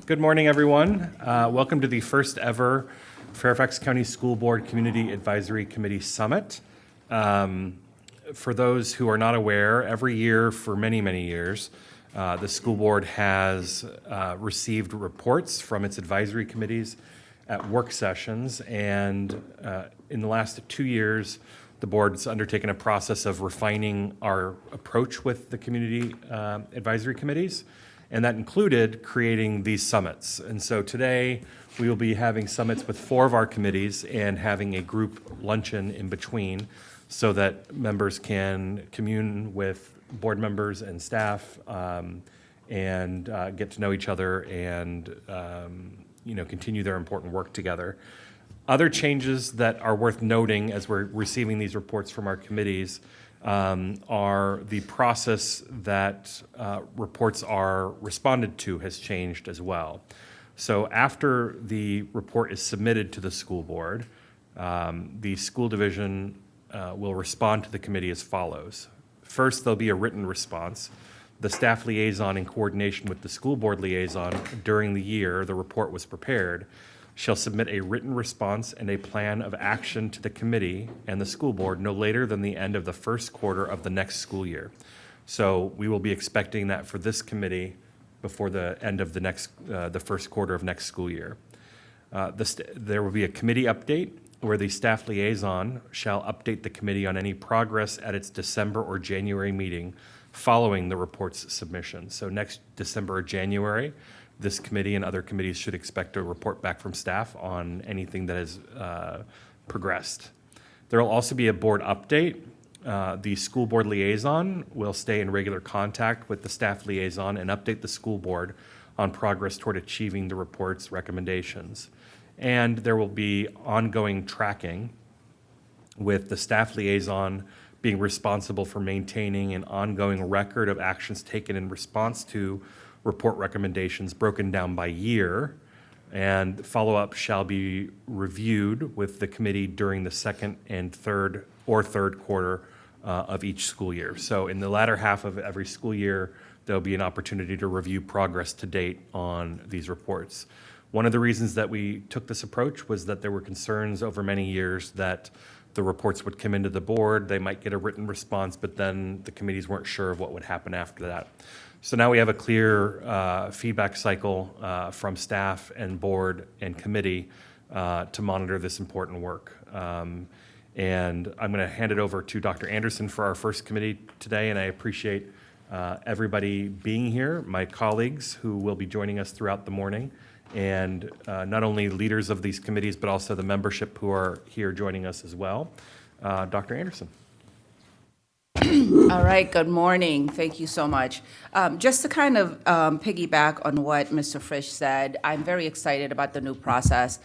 Good morning, everyone. Welcome to the first ever Fairfax County School Board Community Advisory Committee Summit. For those who are not aware, every year for many, many years, the school board has received reports from its advisory committees at work sessions, and in the last 2 years, the board's undertaken a process of refining our approach with the community advisory committees, and that included creating these summits. And so today, we will be having summits with 4 of our committees and having a group luncheon in between so that members can commune with board members and staff and get to know each other and continue their important work together. Other changes that are worth noting as we're receiving these reports from our committees are the process that reports are responded to has changed as well. So after the report is submitted to the school board, the school division will respond to the committee as follows. First, there'll be a written response. The staff liaison, in coordination with the school board liaison during the year the report was prepared, shall submit a written response and a plan of action to the committee and the school board no later than the end of the first quarter of the next school year. So we will be expecting that for this committee before the end of the first quarter of next school year. There will be a committee update where the staff liaison shall update the committee on any progress at its December or January meeting following the report's submission. So next December or January, this committee and other committees should expect a report back from staff on anything that has progressed. There will also be a board update. The school board liaison will stay in regular contact with the staff liaison and update the school board on progress toward achieving the report's recommendations. And there will be ongoing tracking with the staff liaison being responsible for maintaining an ongoing record of actions taken in response to report recommendations broken down by year, and follow-up shall be reviewed with the committee during the second and third quarter of each school year. So in the latter half of every school year, there'll be an opportunity to review progress to date on these reports. One of the reasons that we took this approach was that there were concerns over many years that the reports would come into the board, they might get a written response, but then the committees weren't sure of what would happen after that. So now we have a clear feedback cycle from staff and board and committee to monitor this important work. And I'm going to hand it over to Dr. Anderson for our first committee today, and I appreciate everybody being here, my colleagues who will be joining us throughout the morning, and not only leaders of these committees, but also the membership who are here joining us as well. Dr. Anderson. All right, good morning. Thank you so much. Just to kind of piggyback on what Mr. Frisch said, I'm very excited about the new process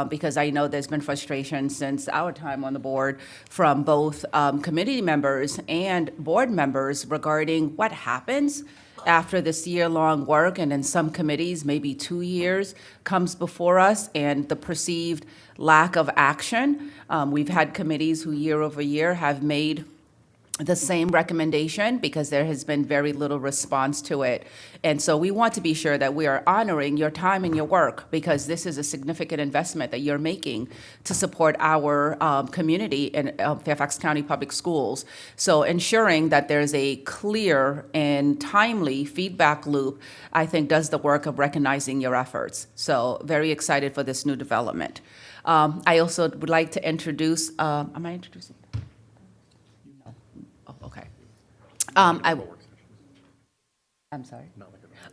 because I know there's been frustration since our time on the board from both committee members and board members regarding what happens after this year-long work, and in some committees, maybe 2 years, comes before us, and the perceived lack of action. We've had committees who year over year have made the same recommendation because there has been very little response to it. And so we want to be sure that we are honoring your time and your work because this is a significant investment that you're making to support our community in Fairfax County Public Schools. So ensuring that there's a clear and timely feedback loop, I think, does the work of recognizing your efforts. So very excited for this new development. I also would like to introduce, am I introducing? Okay. I'm sorry.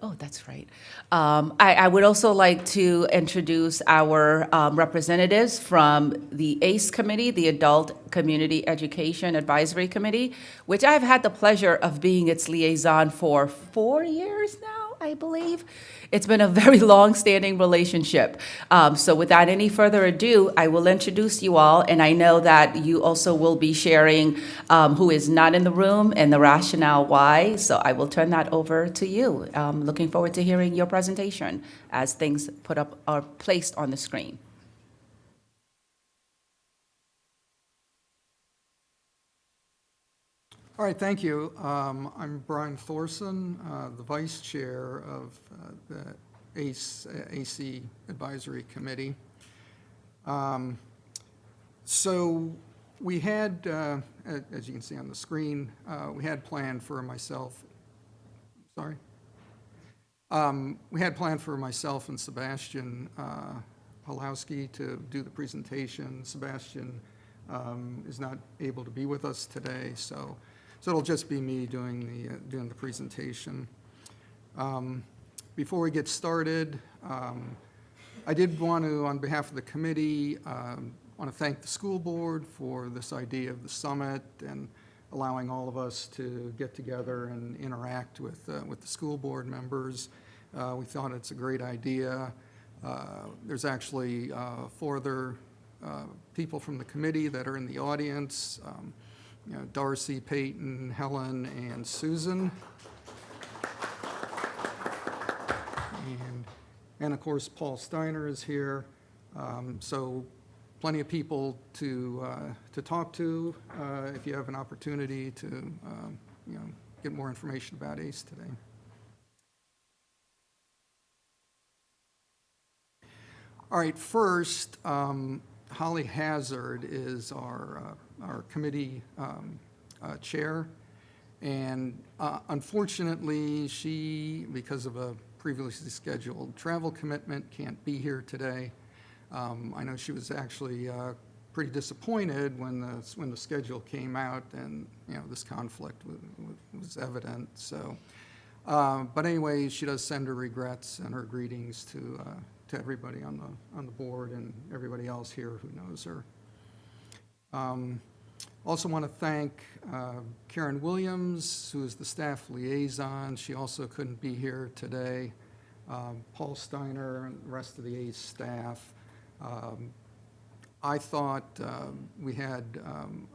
Oh, that's right. I would also like to introduce our representatives from the ACE Committee, the Adult Community Education Advisory Committee, which I've had the pleasure of being its liaison for 4 years now, I believe. It's been a very long-standing relationship. So without any further ado, I will introduce you all, and I know that you also will be sharing who is not in the room and the rationale why, so I will turn that over to you. Looking forward to hearing your presentation as things put up are placed on the screen. All right, thank you. I'm Brian Thorson, the Vice Chair of the AC Advisory Committee. So we had, as you can see on the screen, we had planned for myself, sorry. We had planned for myself and Sebastian Pawlowski to do the presentation. Sebastian is not able to be with us today, so it'll just be me doing the presentation. Before we get started, I did want to, on behalf of the committee, want to thank the school board for this idea of the summit and allowing all of us to get together and interact with the school board members. We thought it's a great idea. There's actually 4 other people from the committee that are in the audience, you know, Darcy, Peyton, Helen, and Susan. And of course, Paul Steiner is here. So plenty of people to talk to if you have an opportunity to you know, get more information about ACE today. All right, first, Holly Hazard is our committee chair, and unfortunately, she, because of a previously scheduled travel commitment, can't be here today. I know she was actually pretty disappointed when the schedule came out, and you know, this conflict was evident. So, but anyway, she does send her regrets and her greetings to everybody on the board and everybody else here who knows her. Also want to thank Karen Williams, who is the staff liaison. She also couldn't be here today. Paul Steiner and the rest of the ACE staff. I thought we had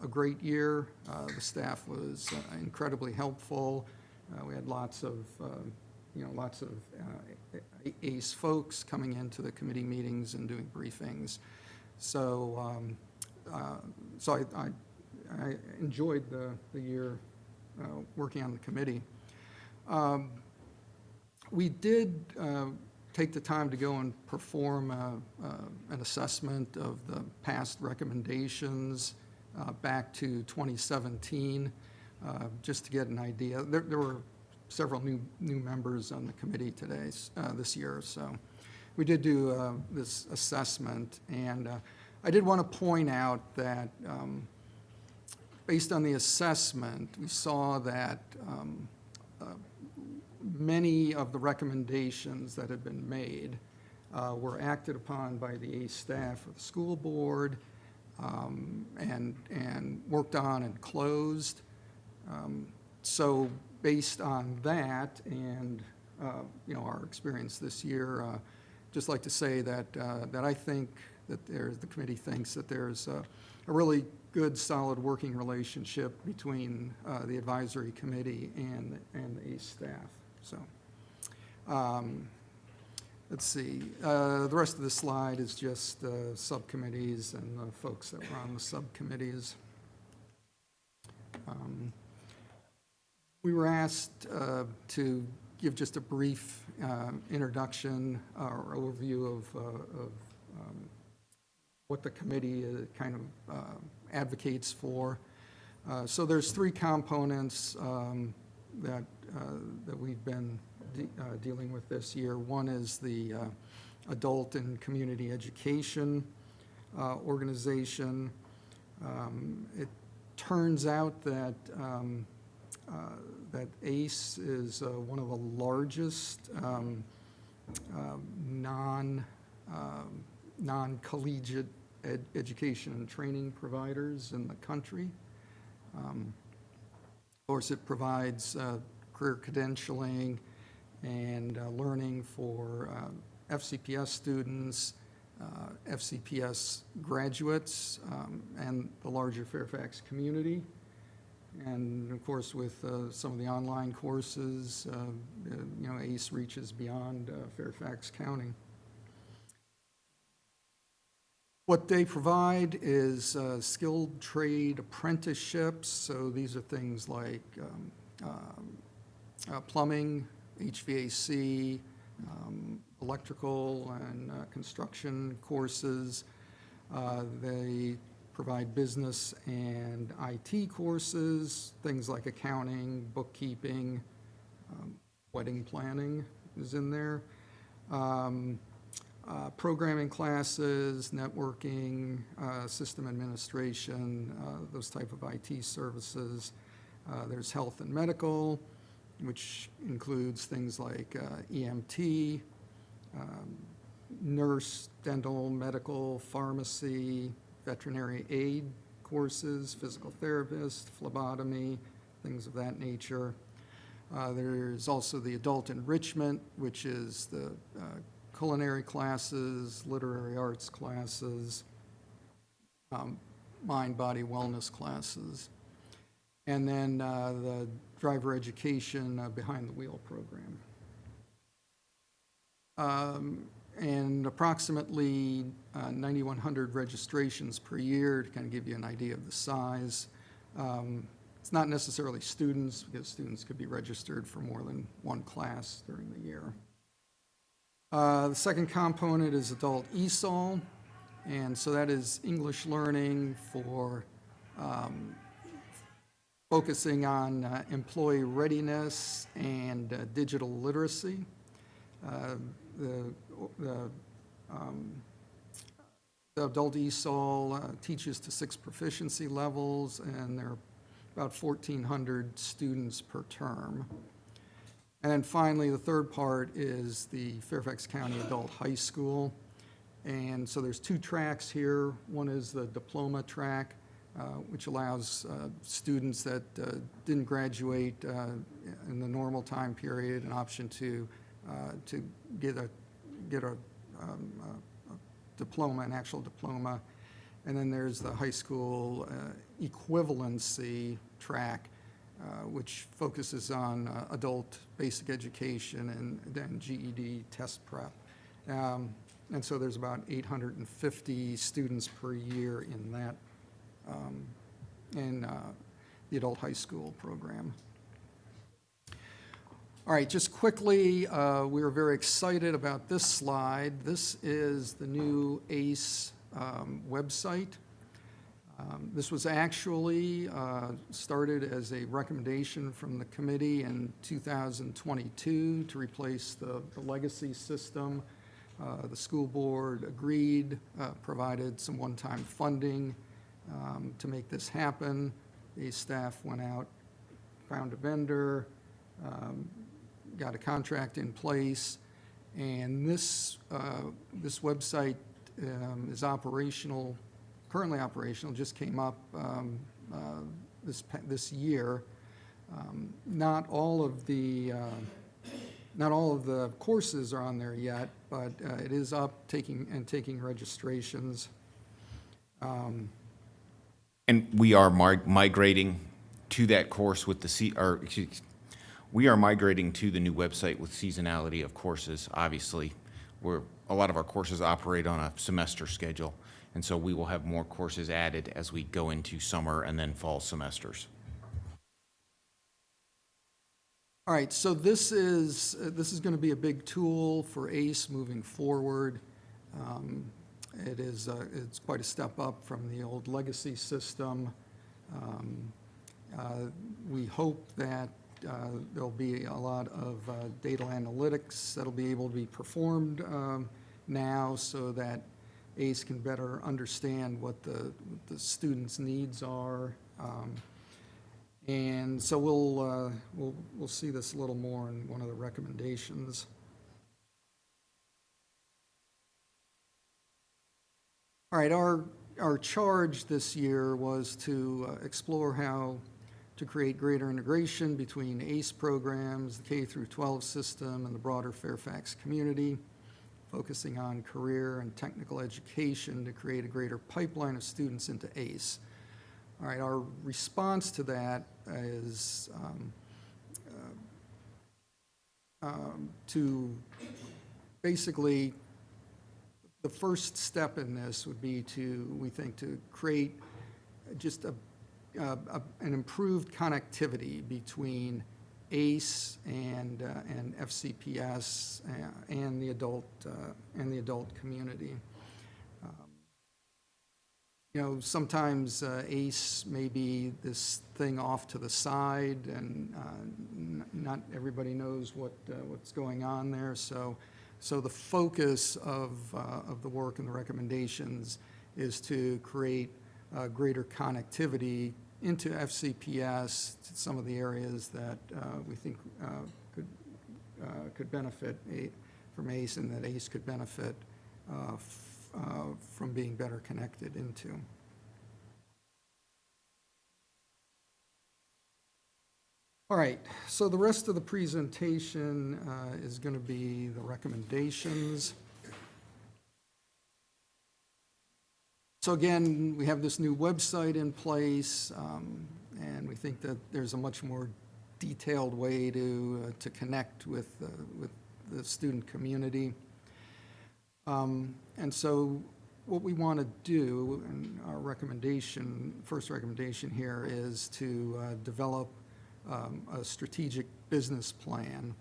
a great year. The staff was incredibly helpful. We had lots of ACE folks coming into the committee meetings and doing briefings. So, I enjoyed the year working on the committee. We did take the time to go and perform an assessment of the past recommendations back to 2017, just to get an idea. There were several new members on the committee today, this year, so we did do this assessment, and I did want to point out that based on the assessment, we saw that many of the recommendations that had been made were acted upon by the ACE staff or the school board, and worked on and closed. So based on that and you know, our experience this year, just like to say that I think that the committee thinks that there's a really good, solid working relationship between the advisory committee and the ACE staff. So let's see. The rest of the slide is just subcommittees and the folks that were on the subcommittees. We were asked to give just a brief introduction or overview of what the committee kind of advocates for. So there's 3 components that we've been dealing with this year. One is the Adult and Community Education Organization. It turns out that that ACE is one of the largest non-collegiate education and training providers in the country. Of course, it provides career credentialing and learning for FCPS students, FCPS graduates, and the larger Fairfax community. And of course, with some of the online courses, you know, ACE reaches beyond Fairfax County. What they provide is skilled trade apprenticeships. So these are things like plumbing, HVAC, electrical and construction courses. They provide business and IT courses, things like accounting, bookkeeping, wedding planning is in there. Programming classes, networking, system administration, those type of IT services. There's health and medical, which includes things like EMT, nurse, dental, medical, pharmacy, veterinary aid courses, physical therapist, phlebotomy, things of that nature. There's also the adult enrichment, which is the culinary classes, literary arts classes, mind-body wellness classes, and then the driver education behind-the-wheel program. And approximately 9,100 registrations per year to kind of give you an idea of the size. It's not necessarily students, because students could be registered for more than one class during the year. The second component is adult ESOL, and so that is English learning for focusing on employee readiness and digital literacy. The adult ESOL teaches to 6 proficiency levels, and there are about 1,400 students per term. And then finally, the third part is the Fairfax County Adult High School. And so there's 2 tracks here. One is the diploma track, which allows students that didn't graduate in the normal time period an option to get a diploma, an actual diploma. And then there's the high school equivalency track, which focuses on adult basic education and then GED test prep. And so there's about 850 students per year in that, in the adult high school program. All right, just quickly, we are very excited about this slide. This is the new ACE website. This was actually started as a recommendation from the committee in 2022 to replace the legacy system. The school board agreed, provided some one-time funding to make this happen. The staff went out, found a vendor, got a contract in place, and this website is operational, currently operational, just came up this year. Not all of the courses are on there yet, but it is up, taking registrations. And we are migrating to that course with we are migrating to the new website with seasonality of courses. Obviously, a lot of our courses operate on a semester schedule, and so we will have more courses added as we go into summer and then fall semesters. All right, so this is going to be a big tool for ACE moving forward. It's quite a step up from the old legacy system. We hope that there'll be a lot of data analytics that'll be able to be performed now, so that ACE can better understand what the students' needs are. And so we'll see this a little more in one of the recommendations. All right, our charge this year was to explore how to create greater integration between ACE programs, the K through 12 system, and the broader Fairfax community, focusing on career and technical education to create a greater pipeline of students into ACE. All right, our response to that is to basically, the first step in this would be we think, to create just an improved connectivity between ACE and FCPS and the adult community. You know, sometimes ACE may be this thing off to the side, and not everybody knows what's going on there. So the focus of the work and the recommendations is to create greater connectivity into FCPS, to some of the areas that we think could benefit from ACE, and that ACE could benefit from being better connected into. All right, so the rest of the presentation is going to be the recommendations. So again, we have this new website in place, and we think that there's a much more detailed way to connect with the student community. And so what we want to do, and our first recommendation here, is to develop a strategic business plan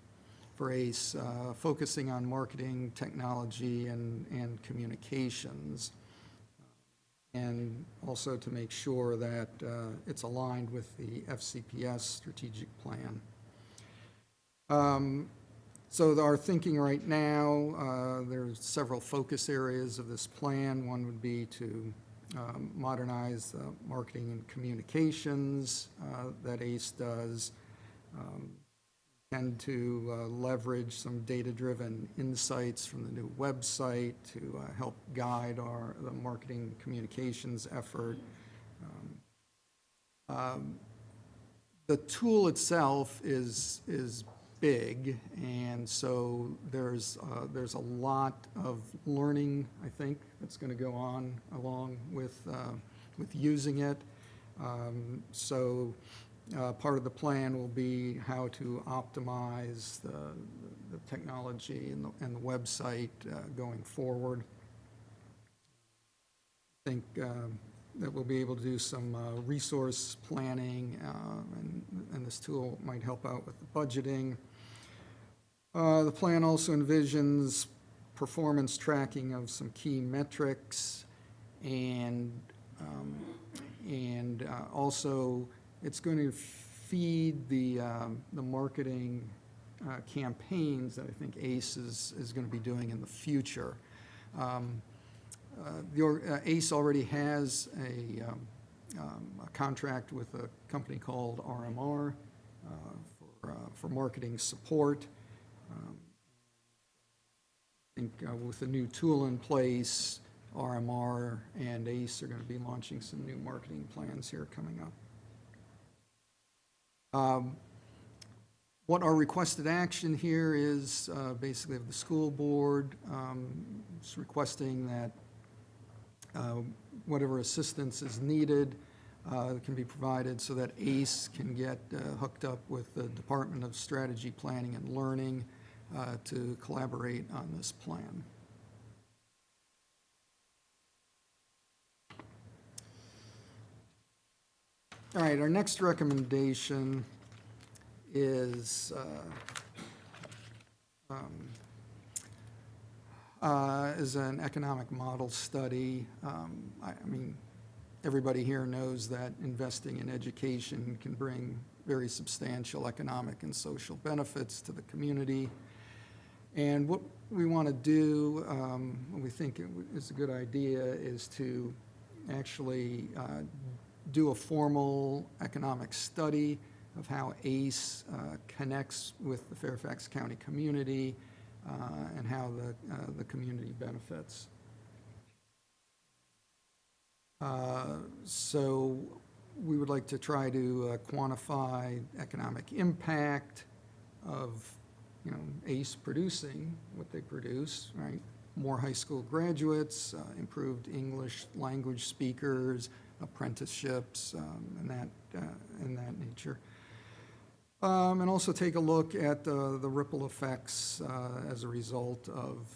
for ACE, focusing on marketing, technology, and communications, and also to make sure that it's aligned with the FCPS strategic plan. So our thinking right now, there's several focus areas of this plan. One would be to modernize marketing and communications that ACE does, and to leverage some data-driven insights from the new website to help guide the marketing communications effort. The tool itself is big, and so there's a lot of learning, I think, that's going to go on along with using it. So part of the plan will be how to optimize the technology and the website going forward. I think that we'll be able to do some resource planning, and this tool might help out with the budgeting. The plan also envisions performance tracking of some key metrics, and also it's going to feed the marketing campaigns that I think ACE is going to be doing in the future. ACE already has a contract with a company called RMR for marketing support. I think with the new tool in place, RMR and ACE are going to be launching some new marketing plans here coming up. What our requested action here is basically of the school board, just requesting that whatever assistance is needed can be provided so that ACE can get hooked up with the Department of Strategy, Planning, and Learning to collaborate on this plan. All right, our next recommendation is an economic model study. I mean, everybody here knows that investing in education can bring very substantial economic and social benefits to the community. And what we want to do, what we think is a good idea, is to actually do a formal economic study of how ACE connects with the Fairfax County community and how the community benefits. So we would like to try to quantify economic impact of ACE producing what they produce, right? More high school graduates, improved English language speakers, apprenticeships, and that nature. And also take a look at the ripple effects as a result of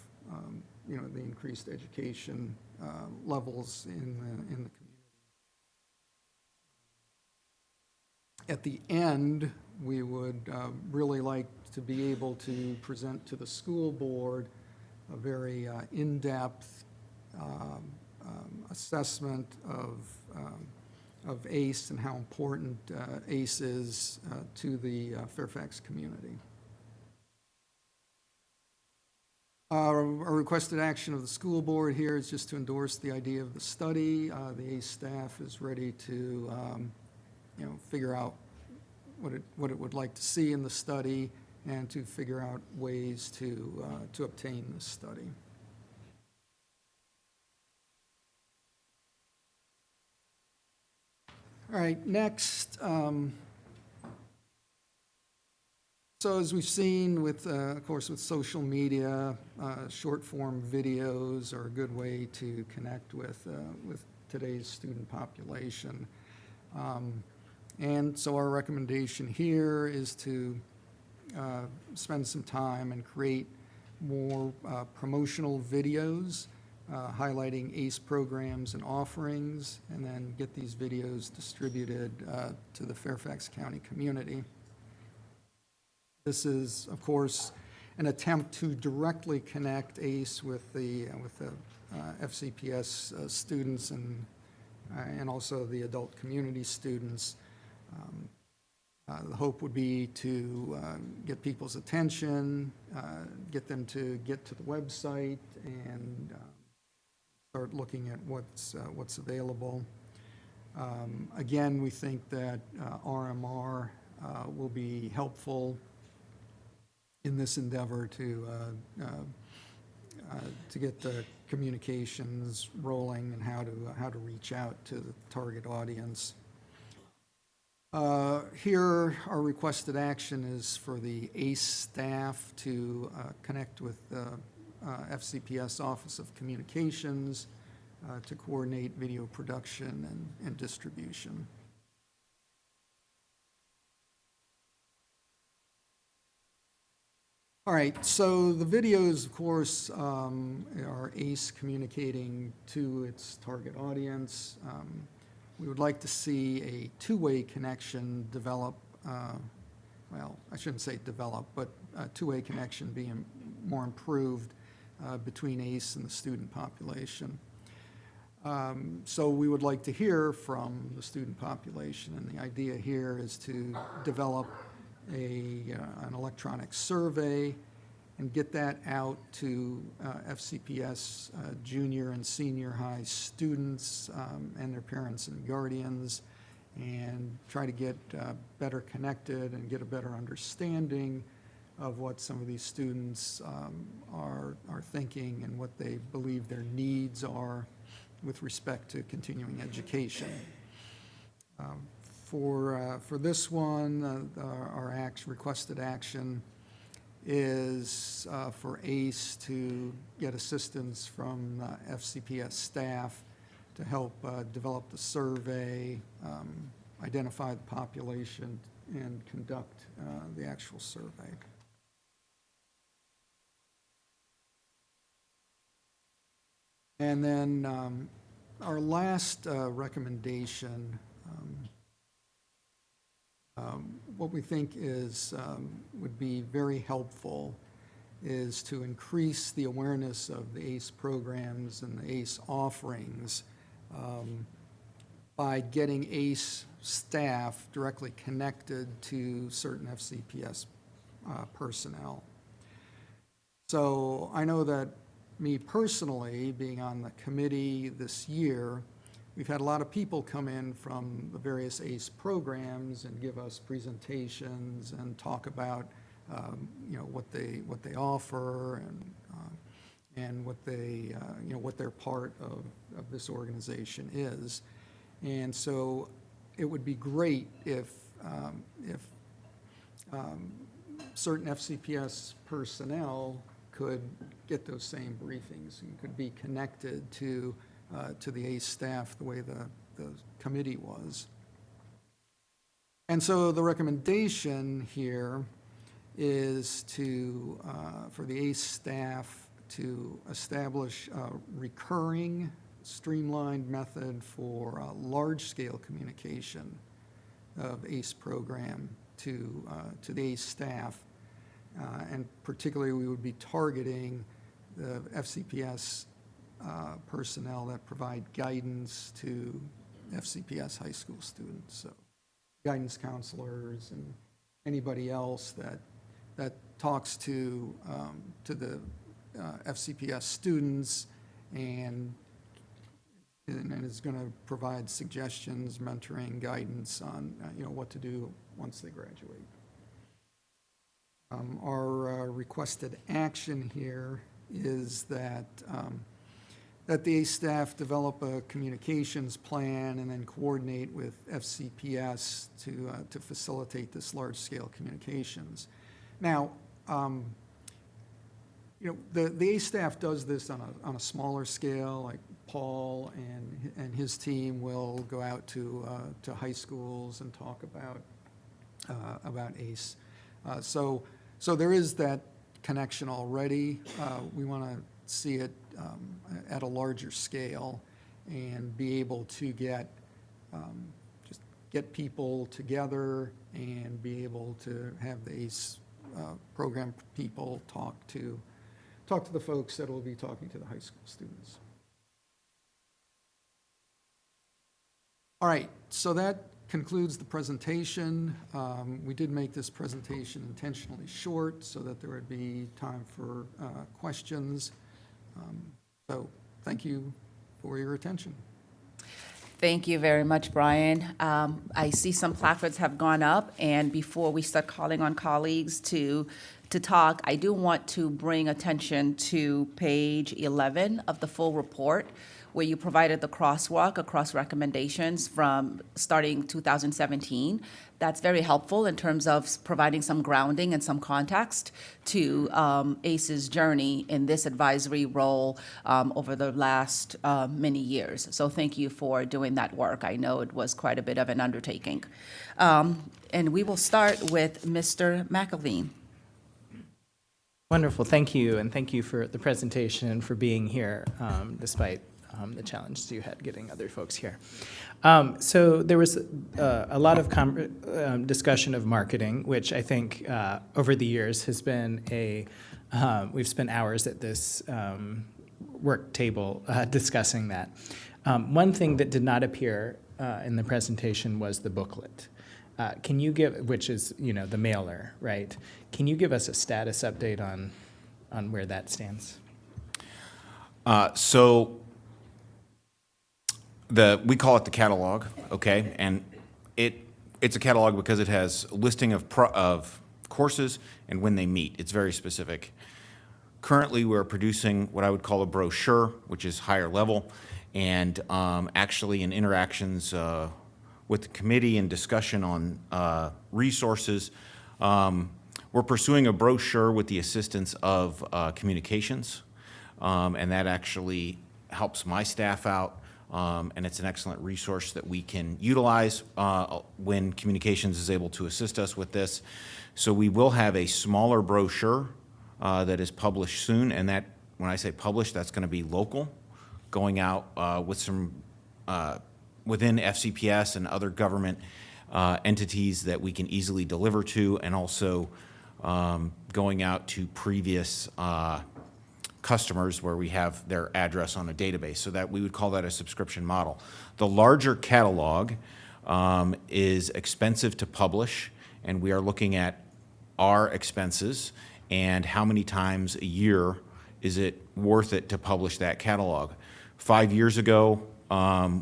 the increased education levels in the community. At the end, we would really like to be able to present to the school board a very in-depth assessment of ACE and how important ACE is to the Fairfax community. A requested action of the school board here is just to endorse the idea of the study. The ACE staff is ready to, figure out what it would like to see in the study and to figure out ways to obtain this study. All right, next, so as we've seen with, of course, with social media, short-form videos are a good way to connect with today's student population. And so our recommendation here is to spend some time and create more promotional videos highlighting ACE programs and offerings, and then get these videos distributed to the Fairfax County community. This is, of course, an attempt to directly connect ACE with the FCPS students and also the adult community students. The hope would be to get people's attention, get them to get to the website and start looking at what's available. Again, we think that RMR will be helpful in this endeavor to get the communications rolling and how to reach out to the target audience. Here, our requested action is for the ACE staff to connect with the FCPS Office of Communications to coordinate video production and distribution. All right, so the videos, of course, are ACE communicating to its target audience. We would like to see a two-way connection develop, well, I shouldn't say develop, but a two-way connection being more improved between ACE and the student population. So we would like to hear from the student population, and the idea here is to develop an electronic survey and get that out to FCPS junior and senior high students and their parents and guardians, and try to get better connected and get a better understanding of what some of these students are thinking and what they believe their needs are with respect to continuing education. For this one, our requested action is for ACE to get assistance from FCPS staff to help develop the survey, identify the population, and conduct the actual survey. And then our last recommendation, what we think is would be very helpful is to increase the awareness of the ACE programs and the ACE offerings by getting ACE staff directly connected to certain FCPS personnel. So I know that me personally, being on the committee this year, we've had a lot of people come in from the various ACE programs and give us presentations and talk about what they offer and what they what their part of this organization is. And so it would be great if certain FCPS personnel could get those same briefings and could be connected to the ACE staff the way the committee was. And so the recommendation here is for the ACE staff to establish a recurring, streamlined method for large-scale communication of ACE program to the ACE staff. And particularly, we would be targeting the FCPS personnel that provide guidance to FCPS high school students. So guidance counselors and anybody else that talks to the FCPS students and is going to provide suggestions, mentoring, guidance on what to do once they graduate. Our requested action here is that the ACE staff develop a communications plan and then coordinate with FCPS to facilitate this large-scale communications. Now, the ACE staff does this on a smaller scale. Like Paul and his team will go out to high schools and talk about ACE. So there is that connection already. We want to see it at a larger scale and be able to get people together and be able to have the ACE program people talk to the folks that will be talking to the high school students. All right, so that concludes the presentation. We did make this presentation intentionally short so that there would be time for questions. So thank you for your attention. Thank you very much, Brian. I see some placards have gone up, and before we start calling on colleagues to talk, I do want to bring attention to page 11 of the full report, where you provided the crosswalk across recommendations from starting 2017. That's very helpful in terms of providing some grounding and some context to ACE's journey in this advisory role over the last many years. So thank you for doing that work. I know it was quite a bit of an undertaking. And we will start with Mr. McElveen. Wonderful, thank you, and thank you for the presentation and for being here, despite the challenges you had getting other folks here. So there was a lot of discussion of marketing, which I think over the years has been we've spent hours at this work table discussing that. One thing that did not appear in the presentation was the booklet. Can you give, which is, the mailer, right? Can you give us a status update on where that stands? We call it the catalog, okay? And it's a catalog because it has a listing of courses and when they meet. It's very specific. Currently, we're producing what I would call a brochure, which is higher level, and actually in interactions with the committee and discussion on resources, we're pursuing a brochure with the assistance of communications, and that actually helps my staff out. And it's an excellent resource that we can utilize when communications is able to assist us with this. So we will have a smaller brochure that is published soon, and that, when I say published, that's going to be local, going out with some within FCPS and other government entities that we can easily deliver to, and also going out to previous customers where we have their address on a database, so that we would call that a subscription model. The larger catalog is expensive to publish, and we are looking at our expenses and how many times a year is it worth it to publish that catalog. 5 years ago,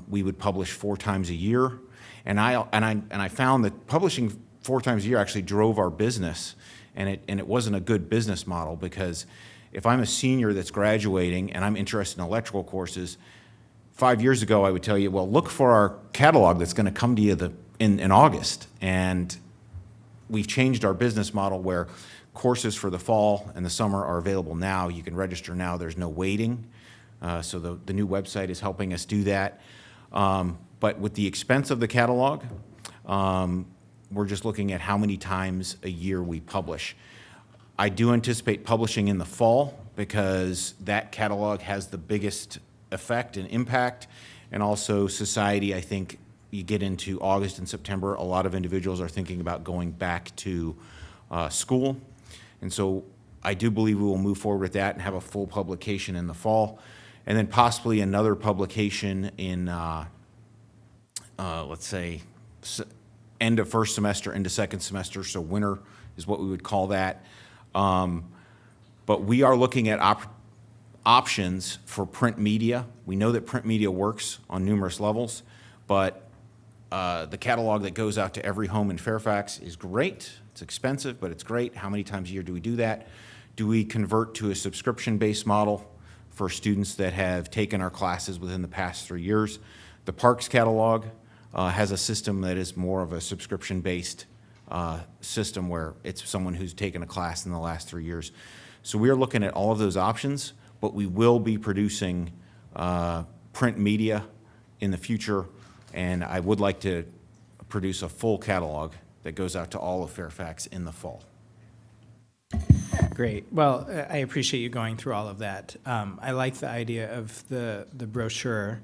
we would publish 4 times a year, and I found that publishing 4 times a year actually drove our business, and it wasn't a good business model, because if I'm a senior that's graduating and I'm interested in electrical courses, 5 years ago I would tell you, well, look for our catalog that's going to come to you in August. And we've changed our business model where courses for the fall and the summer are available now. You can register now. There's no waiting. So the new website is helping us do that. But with the expense of the catalog, we're just looking at how many times a year we publish. I do anticipate publishing in the fall, because that catalog has the biggest effect and impact, and also society, I think, you get into August and September, a lot of individuals are thinking about going back to school. And so I do believe we will move forward with that and have a full publication in the fall. And then possibly another publication in, let's say, end of first semester into second semester, so winter is what we would call that. But we are looking at options for print media. We know that print media works on numerous levels, but the catalog that goes out to every home in Fairfax is great. It's expensive, but it's great. How many times a year do we do that? Do we convert to a subscription-based model for students that have taken our classes within the past 3 years? The Parks catalog has a system that is more of a subscription-based system where it's someone who's taken a class in the last 3 years. So we are looking at all of those options, but we will be producing print media in the future, and I would like to produce a full catalog that goes out to all of Fairfax in the fall. Great. Well, I appreciate you going through all of that. I like the idea of the brochure.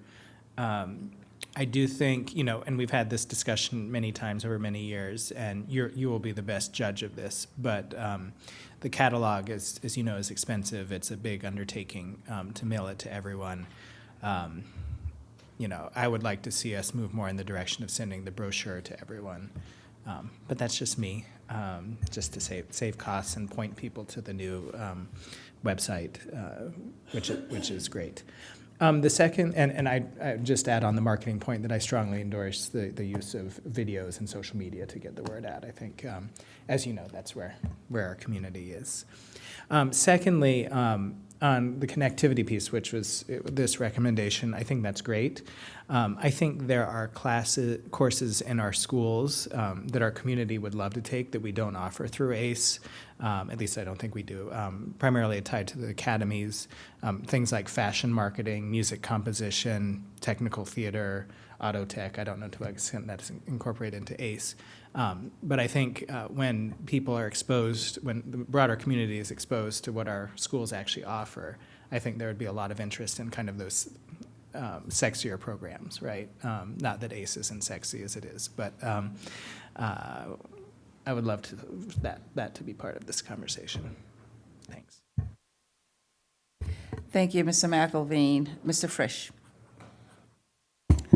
I do think, you know, and we've had this discussion many times over many years, and you will be the best judge of this, but the catalog, as you know, is expensive. It's a big undertaking to mail it to everyone. You know, I would like to see us move more in the direction of sending the brochure to everyone. But that's just me, just to save costs and point people to the new website, which is great. The second, and I just add on the marketing point that I strongly endorse the use of videos and social media to get the word out. I think, as you know, that's where our community is. Secondly, on the connectivity piece, which was this recommendation, I think that's great. I think there are courses in our schools that our community would love to take that we don't offer through ACE. At least I don't think we do. Primarily tied to the academies, things like fashion marketing, music composition, technical theater, auto tech. I don't know to what extent that's incorporated into ACE. But I think when people are exposed, when the broader community is exposed to what our schools actually offer, I think there would be a lot of interest in kind of those sexier programs, right? Not that ACE isn't sexy as it is, but I would love that to be part of this conversation. Thanks. Thank you, Mr. McElveen. Mr. Frisch.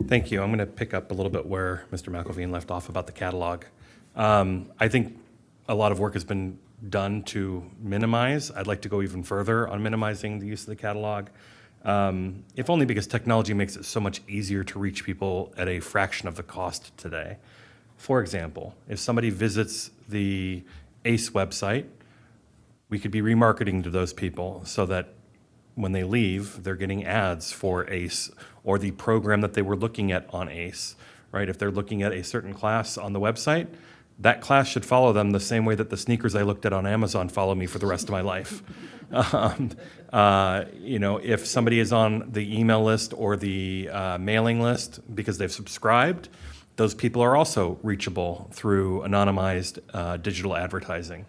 Thank you. I'm going to pick up a little bit where Mr. McElveen left off about the catalog. I think a lot of work has been done to minimize. I'd like to go even further on minimizing the use of the catalog, if only because technology makes it so much easier to reach people at a fraction of the cost today. For example, if somebody visits the ACE website, we could be remarketing to those people so that when they leave, they're getting ads for ACE or the program that they were looking at on ACE, right? If they're looking at a certain class on the website, that class should follow them the same way that the sneakers I looked at on Amazon follow me for the rest of my life. You know, if somebody is on the email list or the mailing list because they've subscribed, those people are also reachable through anonymized digital advertising.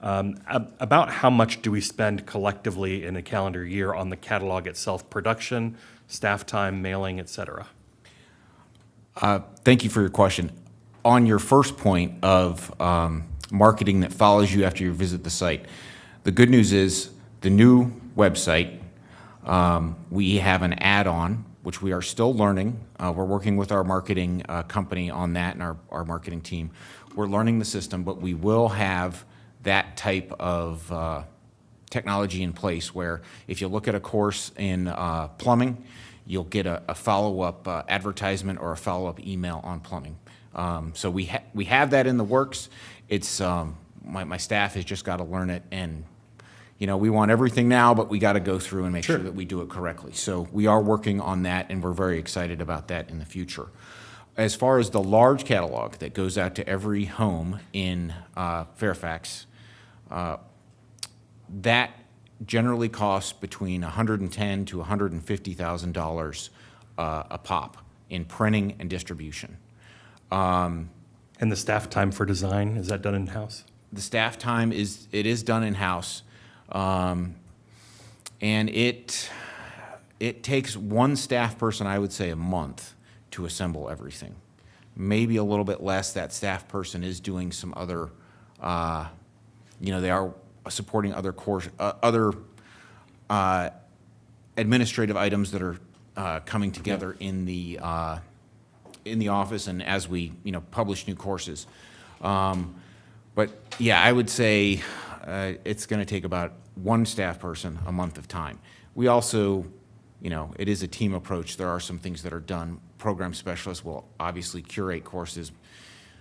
About how much do we spend collectively in a calendar year on the catalog itself, production, staff time, mailing, et cetera? Thank you for your question. On your first point of marketing that follows you after you visit the site, the good news is the new website, we have an add-on, which we are still learning. We're working with our marketing company on that and our marketing team. We're learning the system, but we will have that type of technology in place where if you look at a course in plumbing, you'll get a follow-up advertisement or a follow-up email on plumbing. So we have that in the works. It's my staff has just got to learn it, and you know, we want everything now, but we got to go through and make sure that we do it correctly. So we are working on that, and we're very excited about that in the future. As far as the large catalog that goes out to every home in Fairfax, that generally costs between $110,000 to $150,000 a pop in printing and distribution. And the staff time for design, is that done in-house? The staff time is done in-house, and it takes one staff person, I would say, a month to assemble everything. maybe a little bit less. That staff person is doing some other, they are supporting other administrative items that are coming together in the office and as we, publish new courses. But yeah, I would say it's going to take about one staff person a month of time. We also, it is a team approach. There are some things that are done. Program specialists will obviously curate courses,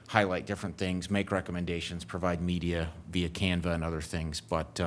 highlight different things, make recommendations, provide media via Canva and other things. But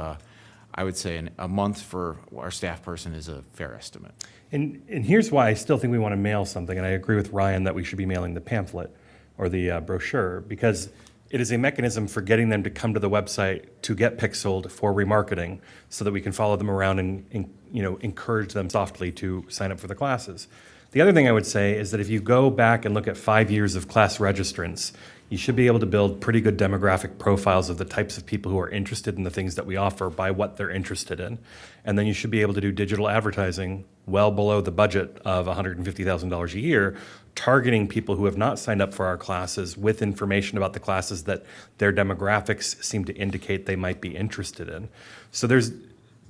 I would say a month for our staff person is a fair estimate. And here's why I still think we want to mail something, and I agree with Ryan that we should be mailing the pamphlet or the brochure, because it is a mechanism for getting them to come to the website to get pixeled for remarketing so that we can follow them around and encourage them softly to sign up for the classes. The other thing I would say is that if you go back and look at 5 years of class registrants, you should be able to build pretty good demographic profiles of the types of people who are interested in the things that we offer by what they're interested in. And then you should be able to do digital advertising well below the budget of $150,000 a year, targeting people who have not signed up for our classes with information about the classes that their demographics seem to indicate they might be interested in. So there's,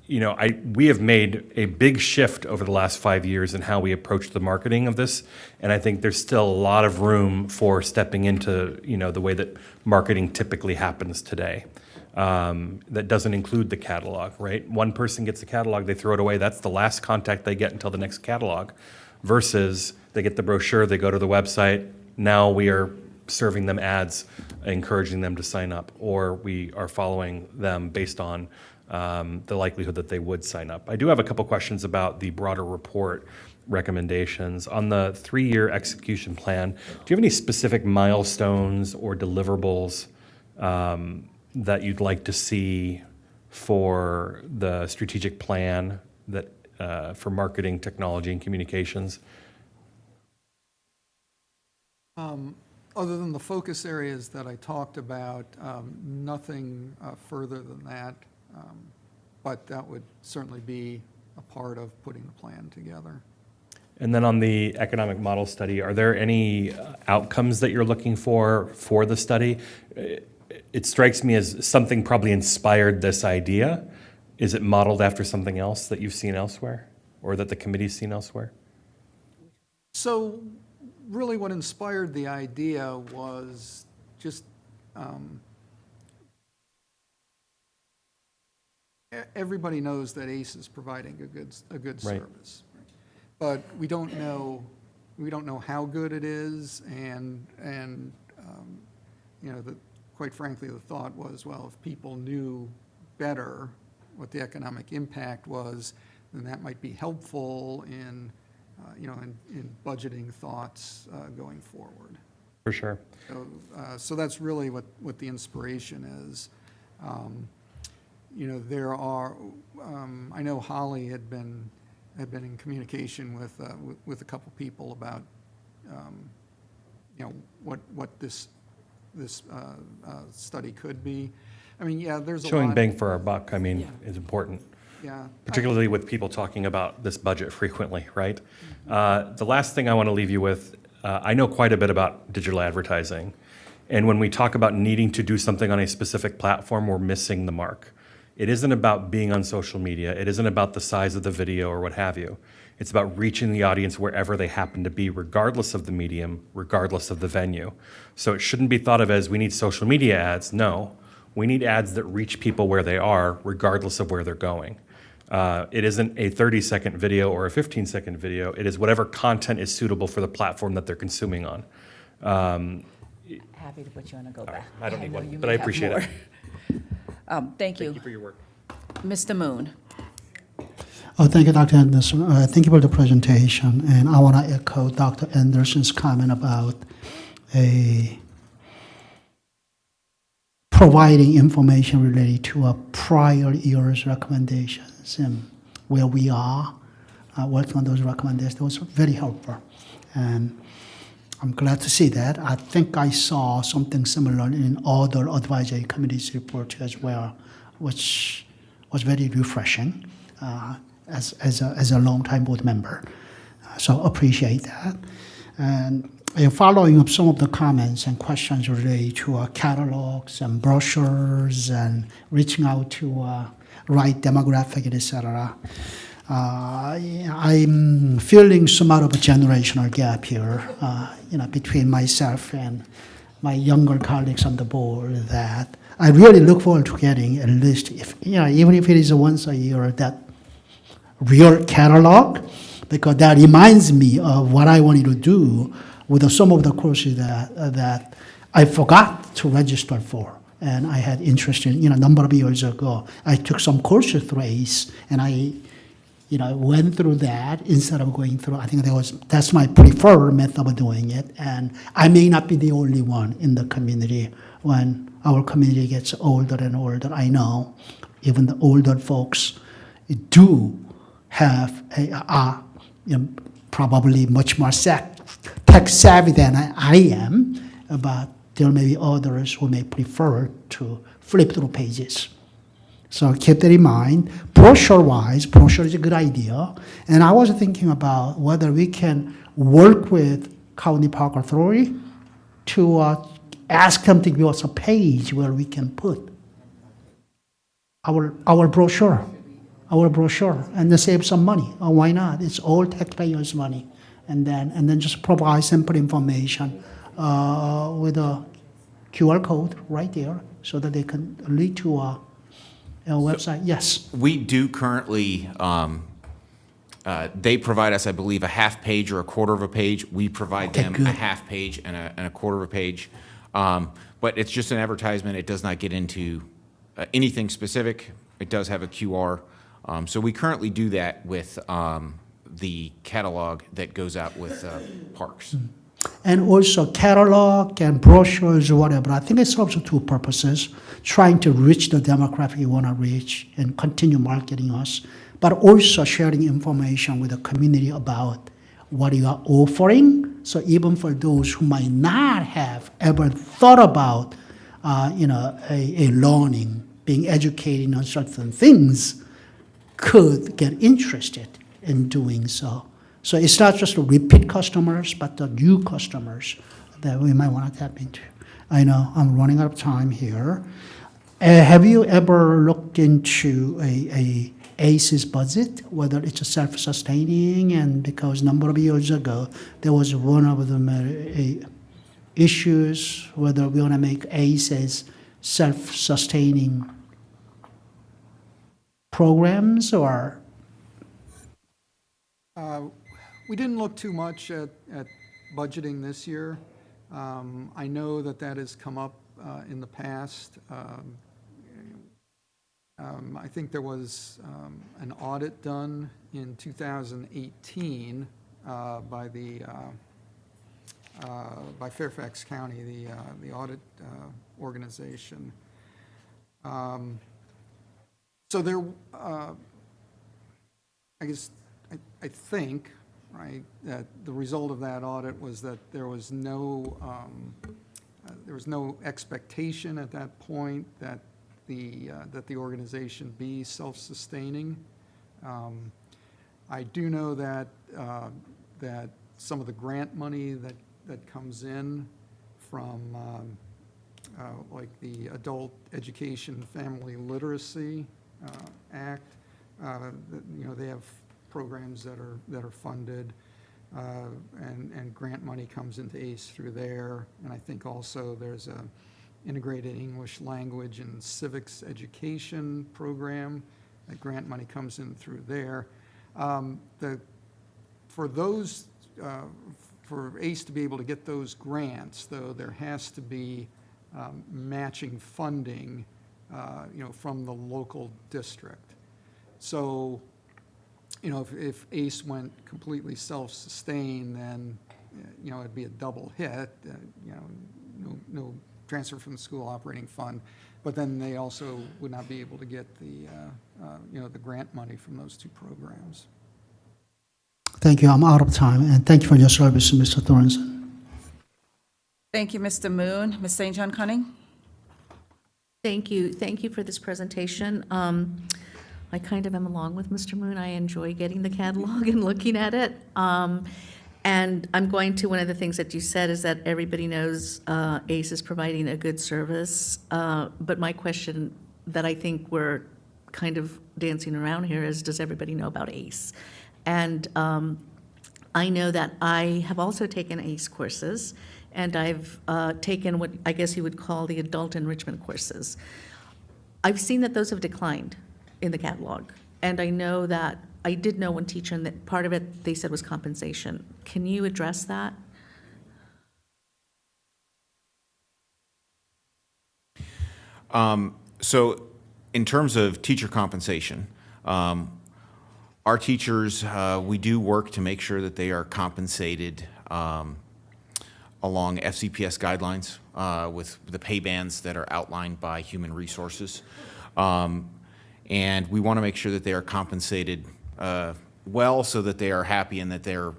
we have made a big shift over the last 5 years in how we approach the marketing of this, and I think there's still a lot of room for stepping into, the way that marketing typically happens today. That doesn't include the catalog, right? One person gets a catalog, they throw it away. That's the last contact they get until the next catalog, versus they get the brochure, they go to the website. Now we are serving them ads, encouraging them to sign up, or we are following them based on the likelihood that they would sign up. I do have a couple questions about the broader report recommendations. On the 3-year execution plan, do you have any specific milestones or deliverables that you'd like to see for the strategic plan that for marketing, technology, and communications? Other than the focus areas that I talked about, nothing further than that. But that would certainly be a part of putting the plan together. And then on the economic model study, are there any outcomes that you're looking for the study? It strikes me as something probably inspired this idea. Is it modeled after something else that you've seen elsewhere or that the committee's seen elsewhere? So really what inspired the idea was just everybody knows that ACE is providing a good Right. service, but we don't know how good it is, and quite frankly, the thought was, well, if people knew better what the economic impact was, then that might be helpful in budgeting thoughts going forward. For sure. So that's really what the inspiration is. There are, I know Holly had been in communication with a couple people about, what this study could be. I mean, yeah, there's a lot. Showing bang for our buck, is important. Yeah. Particularly with people talking about this budget frequently, right? The last thing I want to leave you with, I know quite a bit about digital advertising. And when we talk about needing to do something on a specific platform, we're missing the mark. It isn't about being on social media. It isn't about the size of the video or what have you. It's about reaching the audience wherever they happen to be, regardless of the medium, regardless of the venue. So it shouldn't be thought of as we need social media ads. No, we need ads that reach people where they are, regardless of where they're going. It isn't a 30-second video or a 15-second video. It is whatever content is suitable for the platform that they're consuming on. Happy to put you on a go back. I don't need know one, you but may I have appreciate more. it. Thank you. Thank you for your work. Mr. Moon. Oh, thank you, Dr. Anderson. Thank you for the presentation. And I want to echo Dr. Anderson's comment about providing information related to a prior year's recommendations and where we are working on those recommendations. That was very helpful. And I'm glad to see that. I think I saw something similar in other advisory committees report as well, which was very refreshing as a long-time board member. So appreciate that. And following up some of the comments and questions related to catalogs and brochures and reaching out to right demographic, etc. I'm feeling somewhat of a generational gap here, between myself and my younger colleagues on the board. That I really look forward to getting at least, even if it is once a year, that real catalog, because that reminds me of what I wanted to do with some of the courses that I forgot to register for. And I had interest in, a number of years ago. I took some courses through ACE, and I went through that instead of going through, I think that's my preferred method of doing it. And I may not be the only one in the community. When our community gets older and older, I know even the older folks do have probably much more tech savvy than I am, but there may be others who may prefer to flip through pages. So keep that in mind. Brochure-wise, brochure is a good idea. And I was thinking about whether we can work with County Park Authority to ask them to give us a page where we can put our brochure, and then save some money. Oh, why not? It's all taxpayers' money. And then just provide simple information with a QR code right there so that they can lead to a website. Yes. We do currently, they provide us, I believe, a half page or a quarter of a page. We provide them good. a half page and a quarter of a page. But it's just an advertisement. It does not get into anything specific. It does have a QR. So we currently do that with the catalog that goes out with parks. And also catalog and brochures or whatever. I think it serves two purposes: trying to reach the demographic you want to reach and continue marketing us, but also sharing information with the community about what you are offering. So even for those who might not have ever thought about, a learning, being educated on certain things, could get interested in doing so. So it's not just the repeat customers, but the new customers that we might want to tap into. I know I'm running out of time here. Have you ever looked into a ACE's budget, whether it's a self-sustaining? And because a number of years ago, there was one of the issues whether we want to make ACE's self-sustaining programs or... We didn't look too much at budgeting this year. I know that has come up in the past. I think there was an audit done in 2018 by Fairfax County, the audit organization. So there, I think, right, that the result of that audit was that there was no expectation at that point that the organization be self-sustaining. I do know that some of the grant money that comes in from like the Adult Education Family Literacy Act, they have programs that are funded, and grant money comes into ACE through there. And I think also there's a integrated English language and civics education program. That grant money comes in through there. For ACE to be able to get those grants, though, there has to be matching funding, from the local district. So, if ACE went completely self-sustained, then, it'd be a double hit. No transfer from the school operating fund, but then they also would not be able to get the grant money from those two programs. Thank you. I'm out of time, and thank you for your service, Mr. Thornton. Thank you, Mr. Moon. Ms. St. John Cunning? Thank you. Thank you for this presentation. I kind of am along with Mr. Moon. I enjoy getting the catalog and looking at it. And I'm going to, one of the things that you said is that everybody knows ACE is providing a good service. But my question that I think we're kind of dancing around here is, does everybody know about ACE? And I know that I have also taken ACE courses, and I've taken what I guess you would call the adult enrichment courses. I've seen that those have declined in the catalog. And I know that, I did know one teacher, and that part of it, they said, was compensation. Can you address that? So in terms of teacher compensation, our teachers, we do work to make sure that they are compensated along FCPS guidelines with the pay bands that are outlined by Human Resources. And we want to make sure that they are compensated well, so that they are happy and that they're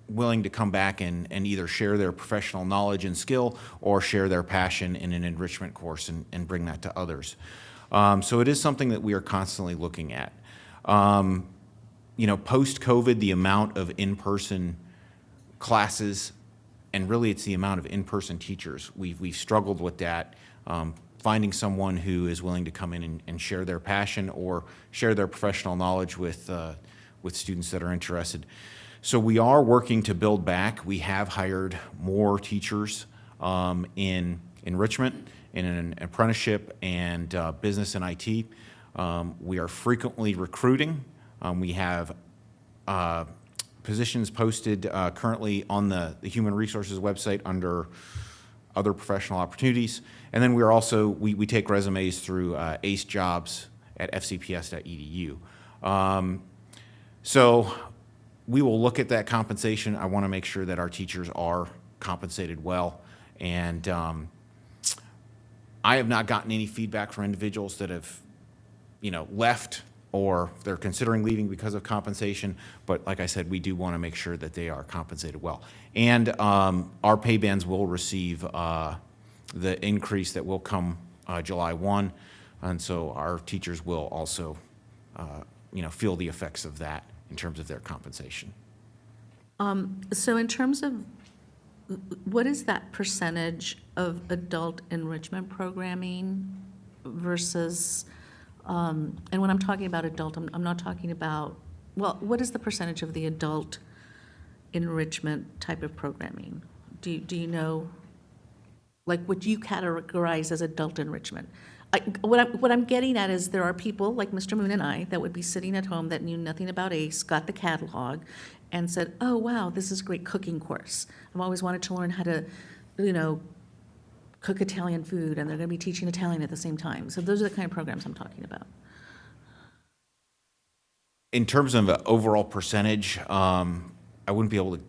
willing to come back and either share their professional knowledge and skill or share their passion in an enrichment course and bring that to others. So it is something that we are constantly looking at. You know, post-COVID, the amount of in-person classes, and really it's the amount of in-person teachers, we've struggled with that. Finding someone who is willing to come in and share their passion or share their professional knowledge with students that are interested. So we are working to build back. We have hired more teachers in enrichment, in an apprenticeship, and business and IT. We are frequently recruiting. We have positions posted currently on the Human Resources website under other professional opportunities. And then we are also, we take resumes through ACE Jobs at fcps.edu. So we will look at that compensation. I want to make sure that our teachers are compensated well. And I have not gotten any feedback from individuals that have, you know, left or they're considering leaving because of compensation. But like I said, we do want to make sure that they are compensated well. And our pay bands will receive the increase that will come July 1. And so our teachers will also, you know, feel the effects of that in terms of their compensation. So in terms of, what is that percentage of adult enrichment programming versus, and when I'm talking about adult, I'm not talking about, well, what is the percentage of the adult enrichment type of programming? Do you know, like, what you categorize as adult enrichment? What I'm getting at is, there are people like Mr. Moon and I that would be sitting at home that knew nothing about ACE, got the catalog, and said, oh, wow, this is a great cooking course. I've always wanted to learn how to, you know, cook Italian food, and they're going to be teaching Italian at the same time. So those are the kind of programs I'm talking about. In terms of the overall percentage, I wouldn't be able to,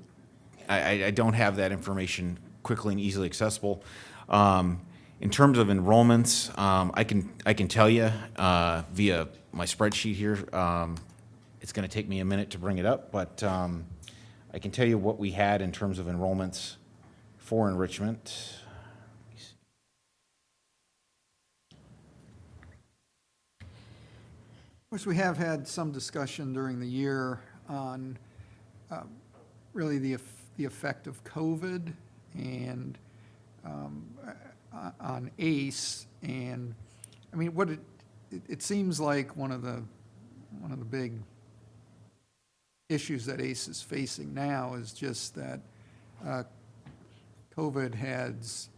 I don't have that information quickly and easily accessible. In terms of enrollments, I can tell you via my spreadsheet here. It's going to take me a minute to bring it up, but I can tell you what we had in terms of enrollments for enrichment. Of course, we have had some discussion during the year on really the effect of COVID and on ACE. And I mean, what it seems like one of the big issues that ACE is facing now is just that COVID has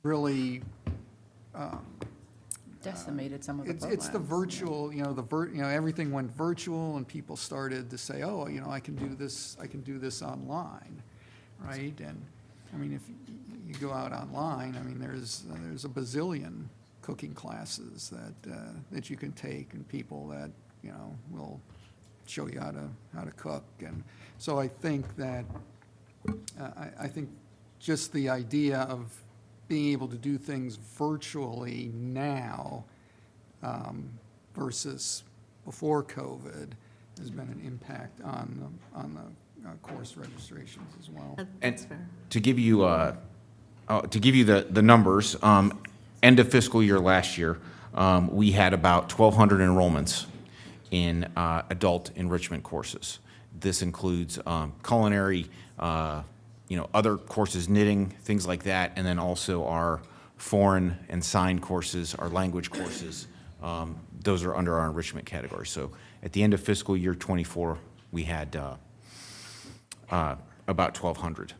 really Decimated some of the programs. it's the virtual, you know, everything went virtual, and people started to say, oh, you know, I can do this online, right? And I mean, if you go out online, I mean, there's a bazillion cooking classes that you can take, and people that, you know, will show you how to cook. And so I think that I think just the idea of being able to do things virtually now versus before COVID has been an impact on the course registrations as well. That's fair. To give you the numbers, end of fiscal year last year, we had about 1,200 enrollments in adult enrichment courses. This includes culinary, other courses, knitting, things like that, and then also our foreign and sign courses, our language courses. Those are under our enrichment category. So at the end of fiscal year '24, we had about 1,200.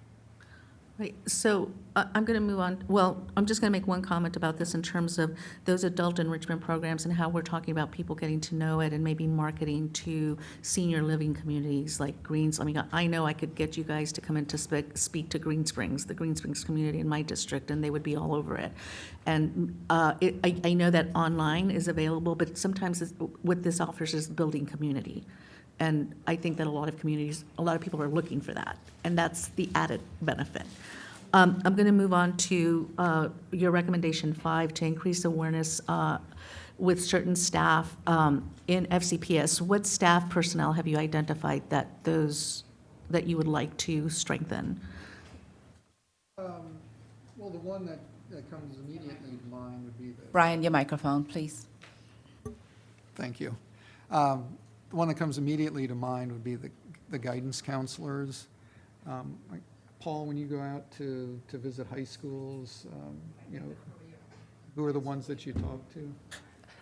Right, so I'm going to move on. Well, I'm just going to make one comment about this in terms of those adult enrichment programs and how we're talking about people getting to know it and maybe marketing to senior living communities like Greens. I mean, I know I could get you guys to come in to speak to Green Springs, the Green Springs community in my district, and they would be all over it. And I know that online is available, but sometimes what this offers is building community. And I think that a lot of people are looking for that, and that's the added benefit. I'm going to move on to your recommendation 5, to increase awareness with certain staff in FCPS. What staff personnel have you identified that you would like to strengthen? Well, the one that comes immediately to mind would be the. Brian, your microphone, please. Thank you. The one that comes immediately to mind would be the guidance counselors. Like, Paul, when you go out to visit high schools, who are the ones that you talk to?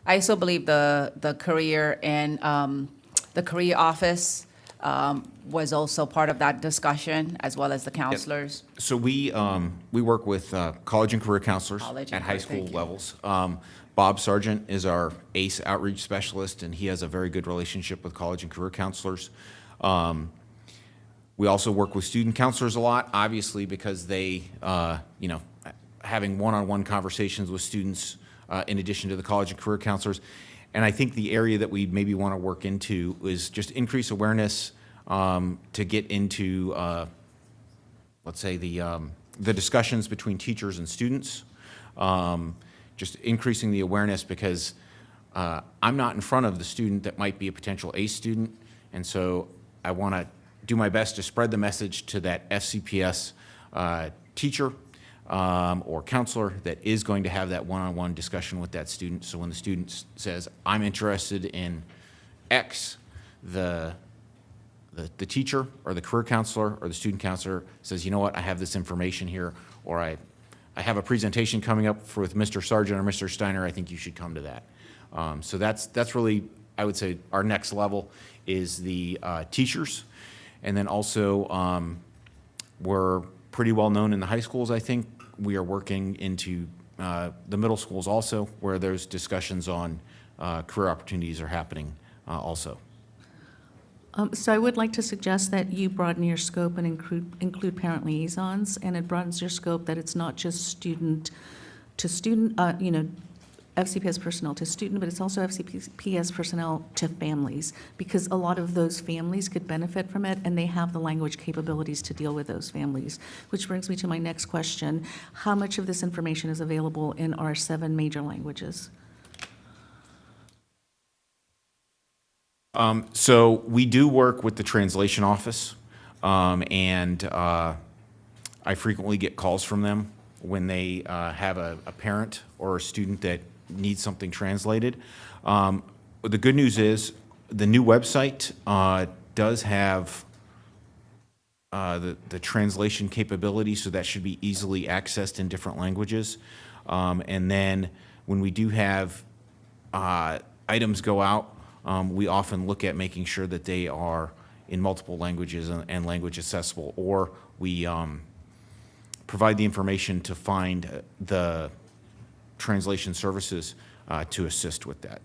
I also believe the career and the career office was also part of that discussion, as well as the counselors. So we work with college and career counselors College and at high career, school thank you. levels. Bob Sargent is our ACE outreach specialist, and he has a very good relationship with college and career counselors. We also work with student counselors a lot, obviously, because they, having one-on-one conversations with students in addition to the college and career counselors. And I think the area that we maybe want to work into is just increase awareness to get into, let's say, the discussions between teachers and students. Just increasing the awareness, because I'm not in front of the student that might be a potential ACE student, and so I want to do my best to spread the message to that FCPS teacher or counselor that is going to have that one-on-one discussion with that student. So when the student says, I'm interested in X, the teacher or the career counselor or the student counselor says, you know what, I have this information here, or I have a presentation coming up with Mr. Sargent or Mr. Steiner, I think you should come to that. So that's really, I would say, our next level is the teachers. And then also, we're pretty well known in the high schools, I think. We are working into the middle schools also, where those discussions on career opportunities are happening also. So I would like to suggest that you broaden your scope and include parent liaisons, and it broadens your scope that it's not just student to student, FCPS personnel to student, but it's also FCPS personnel to families, because a lot of those families could benefit from it, and they have the language capabilities to deal with those families. Which brings me to my next question. How much of this information is available in our 7 major languages? So we do work with the translation office, and I frequently get calls from them when they have a parent or a student that needs something translated. The good news is the new website does have the translation capability, so that should be easily accessed in different languages. And then when we do have items go out, we often look at making sure that they are in multiple languages and language accessible, or we provide the information to find the translation services to assist with that.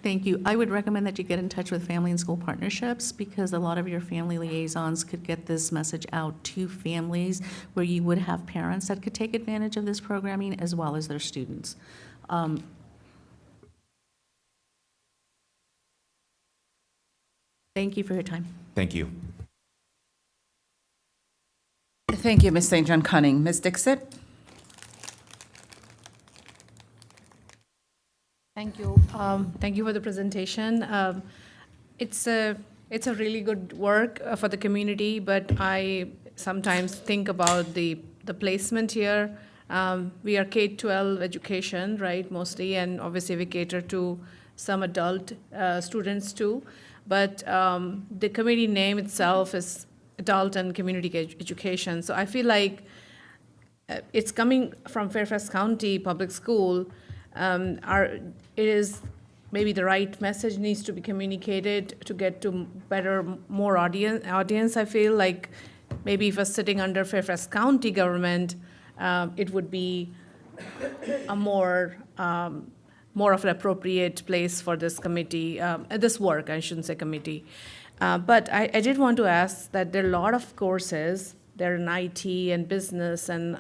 Thank you. I would recommend that you get in touch with family and school partnerships, because a lot of your family liaisons could get this message out to families where you would have parents that could take advantage of this programming as well as their students. Thank you for your time. Thank you. Thank you, Ms. St. John Cunning. Ms. Dixit? Thank you. Thank you for the presentation. It's a really good work for the community, but I sometimes think about the placement here. We are K-12 education, right, mostly, and obviously we cater to some adult students too. but the committee name itself is Adult and Community Education. So I feel like it's coming from Fairfax County Public School. It is maybe the right message needs to be communicated to get to more audience. I feel like maybe if it's sitting under Fairfax County government, it would be a more of an appropriate place for this committee, this work, I shouldn't say committee. But I did want to ask that there are a lot of courses, they're in IT and business, and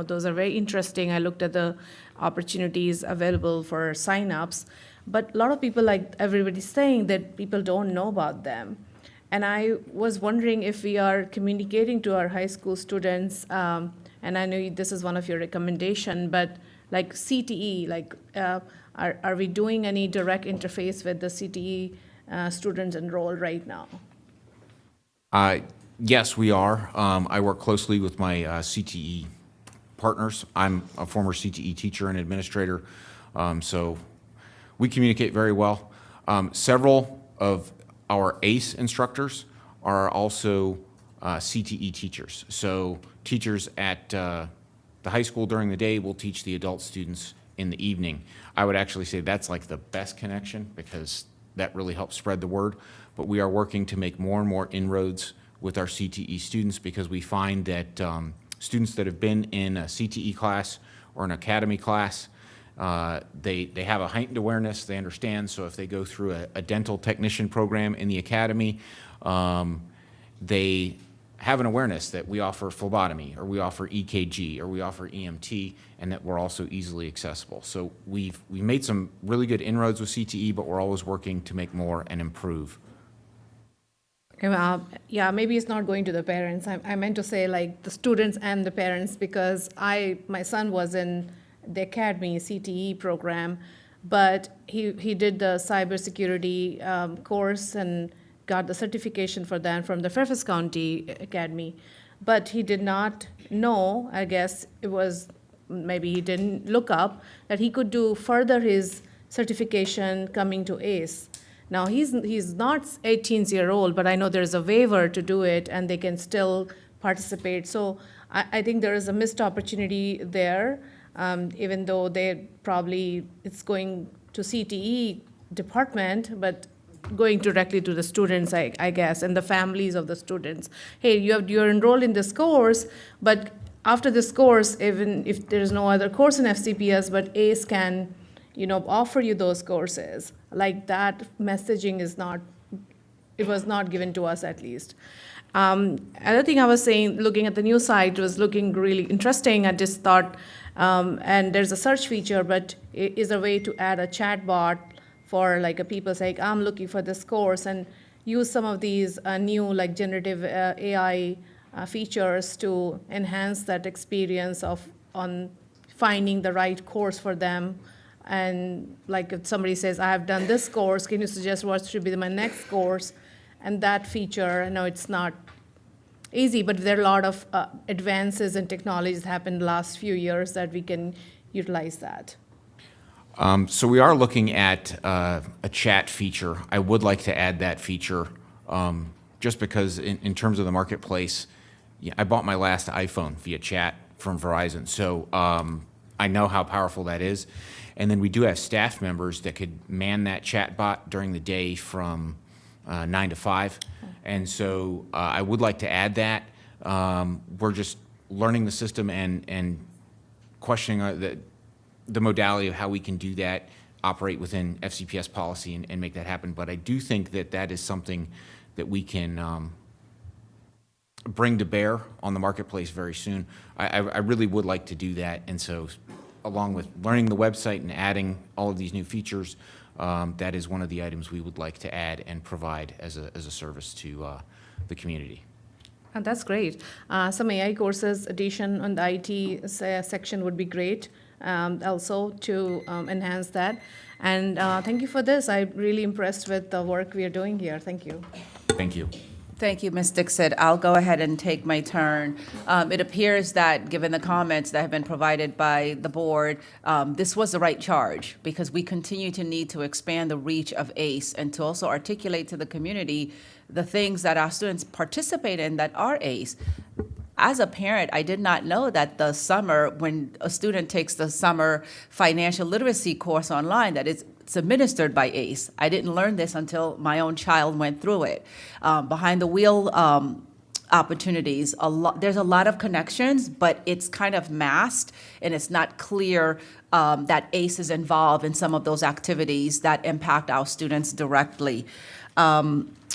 those are very interesting. I looked at the opportunities available for signups, but a lot of people, like everybody's saying, that people don't know about them. And I was wondering if we are communicating to our high school students, and I know this is one of your recommendations, but like CTE, are we doing any direct interface with the CTE students enrolled right now? Yes, we are. I work closely with my CTE partners. I'm a former CTE teacher and administrator, so we communicate very well. Several of our ACE instructors are also CTE teachers. So teachers at the high school during the day will teach the adult students in the evening. I would actually say that's like the best connection because that really helps spread the word. But we are working to make more and more inroads with our CTE students because we find that students that have been in a CTE class or an academy class, they have a heightened awareness, they understand, so if they go through a dental technician program in the academy, they have an awareness that we offer phlebotomy, or we offer EKG, or we offer EMT, and that we're also easily accessible. So we made some really good inroads with CTE, but we're always working to make more and improve. Yeah, maybe it's not going to the parents. I meant to say like the students and the parents, because my son was in the academy CTE program, but he did the cybersecurity course and got the certification for that from the Fairfax County Academy. But he did not know, I guess it was, maybe he didn't look up, that he could do further his certification coming to ACE. Now, he's not 18-year-old, but I know there's a waiver to do it, and they can still participate. So I think there is a missed opportunity there, even though it's going to CTE department, but going directly to the students, I guess, and the families of the students. Hey, you're enrolled in this course, but after this course, even if there's no other course in FCPS, but ACE can offer you those courses. Like that messaging was not given to us, at least. Another thing I was saying, looking at the new site, was looking really interesting. I just thought, and there's a search feature, but is a way to add a chat bot for like people saying, I'm looking for this course, and use some of these new like generative AI features to enhance that experience on finding the right course for them. And like if somebody says, I have done this course, can you suggest what should be my next course? And that feature, I know it's not easy, but there are a lot of advances in technologies happened in the last few years that we can utilize that. So we are looking at a chat feature. I would like to add that feature just because in terms of the marketplace, I bought my last iPhone via chat from Verizon. So I know how powerful that is. And then we do have staff members that could man that chat bot during the day from 9 to 5. And so I would like to add that. We're just learning the system and questioning the modality of how we can do that, operate within FCPS policy and make that happen. But I do think that is something that we can bring to bear on the marketplace very soon. I really would like to do that. And so along with learning the website and adding all of these new features, that is one of the items we would like to add and provide as a service to the community. And that's great. Some AI courses addition on the IT section would be great also to enhance that. And thank you for this. I'm really impressed with the work we are doing here. Thank you. Thank you. Thank you, Ms. Dixit. I'll go ahead and take my turn. It appears that, given the comments that have been provided by the board, this was the right charge, because we continue to need to expand the reach of ACE and to also articulate to the community the things that our students participate in that are ACE. As a parent, I did not know that the summer, when a student takes the summer financial literacy course online, that it's administered by ACE. I didn't learn this until my own child went through it. Behind the wheel opportunities, there's a lot of connections, but it's kind of masked, and it's not clear that ACE is involved in some of those activities that impact our students directly.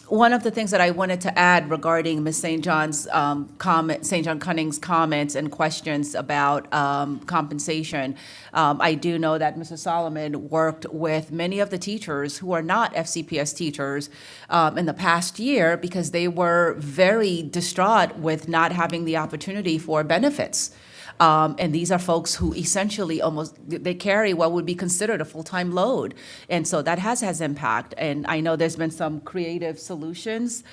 One of the things that I wanted to add regarding Ms. St. John's St. John Cunning's comments and questions about compensation, I do know that Mr. Solomon worked with many of the teachers who are not FCPS teachers in the past year, because they were very distraught with not having the opportunity for benefits. And these are folks who essentially they carry what would be considered a full-time load. And so that has impact. And I know there's been some creative solutions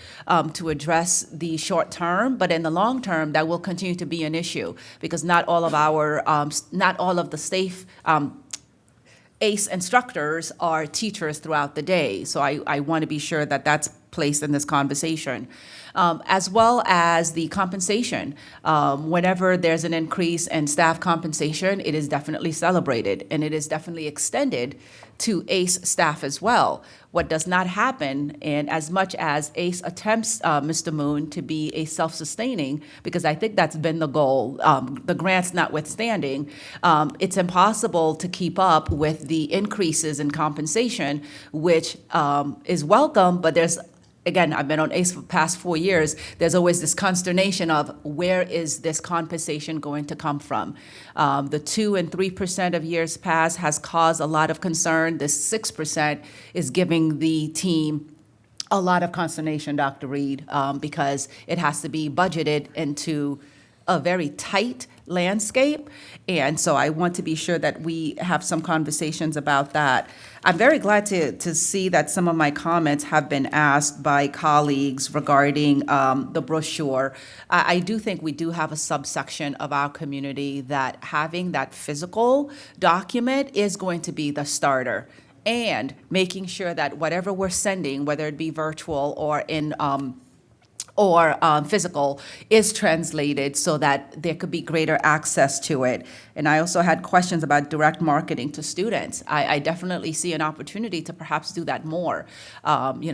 to address the short term, but in the long term, that will continue to be an issue, because not all of the safe ACE instructors are teachers throughout the day. So I want to be sure that that's placed in this conversation. As well as the compensation. Whenever there's an increase in staff compensation, it is definitely celebrated, and it is definitely extended to ACE staff as well. What does not happen, and as much as ACE attempts, Mr. Moon, to be a self-sustaining, because I think that's been the goal, the grants notwithstanding, it's impossible to keep up with the increases in compensation, which is welcome, but there's, again, I've been on ACE for the past 4 years, there's always this consternation of where is this compensation going to come from? The 2% and 3% of years past has caused a lot of concern. This 6% is giving the team a lot of consternation, Dr. Reed, because it has to be budgeted into a very tight landscape. And so I want to be sure that we have some conversations about that. I'm very glad to see that some of my comments have been asked by colleagues regarding the brochure. I do think we do have a subsection of our community that having that physical document is going to be the starter, and making sure that whatever we're sending, whether it be virtual or in physical, is translated so that there could be greater access to it. And I also had questions about direct marketing to students. I definitely see an opportunity to perhaps do that more.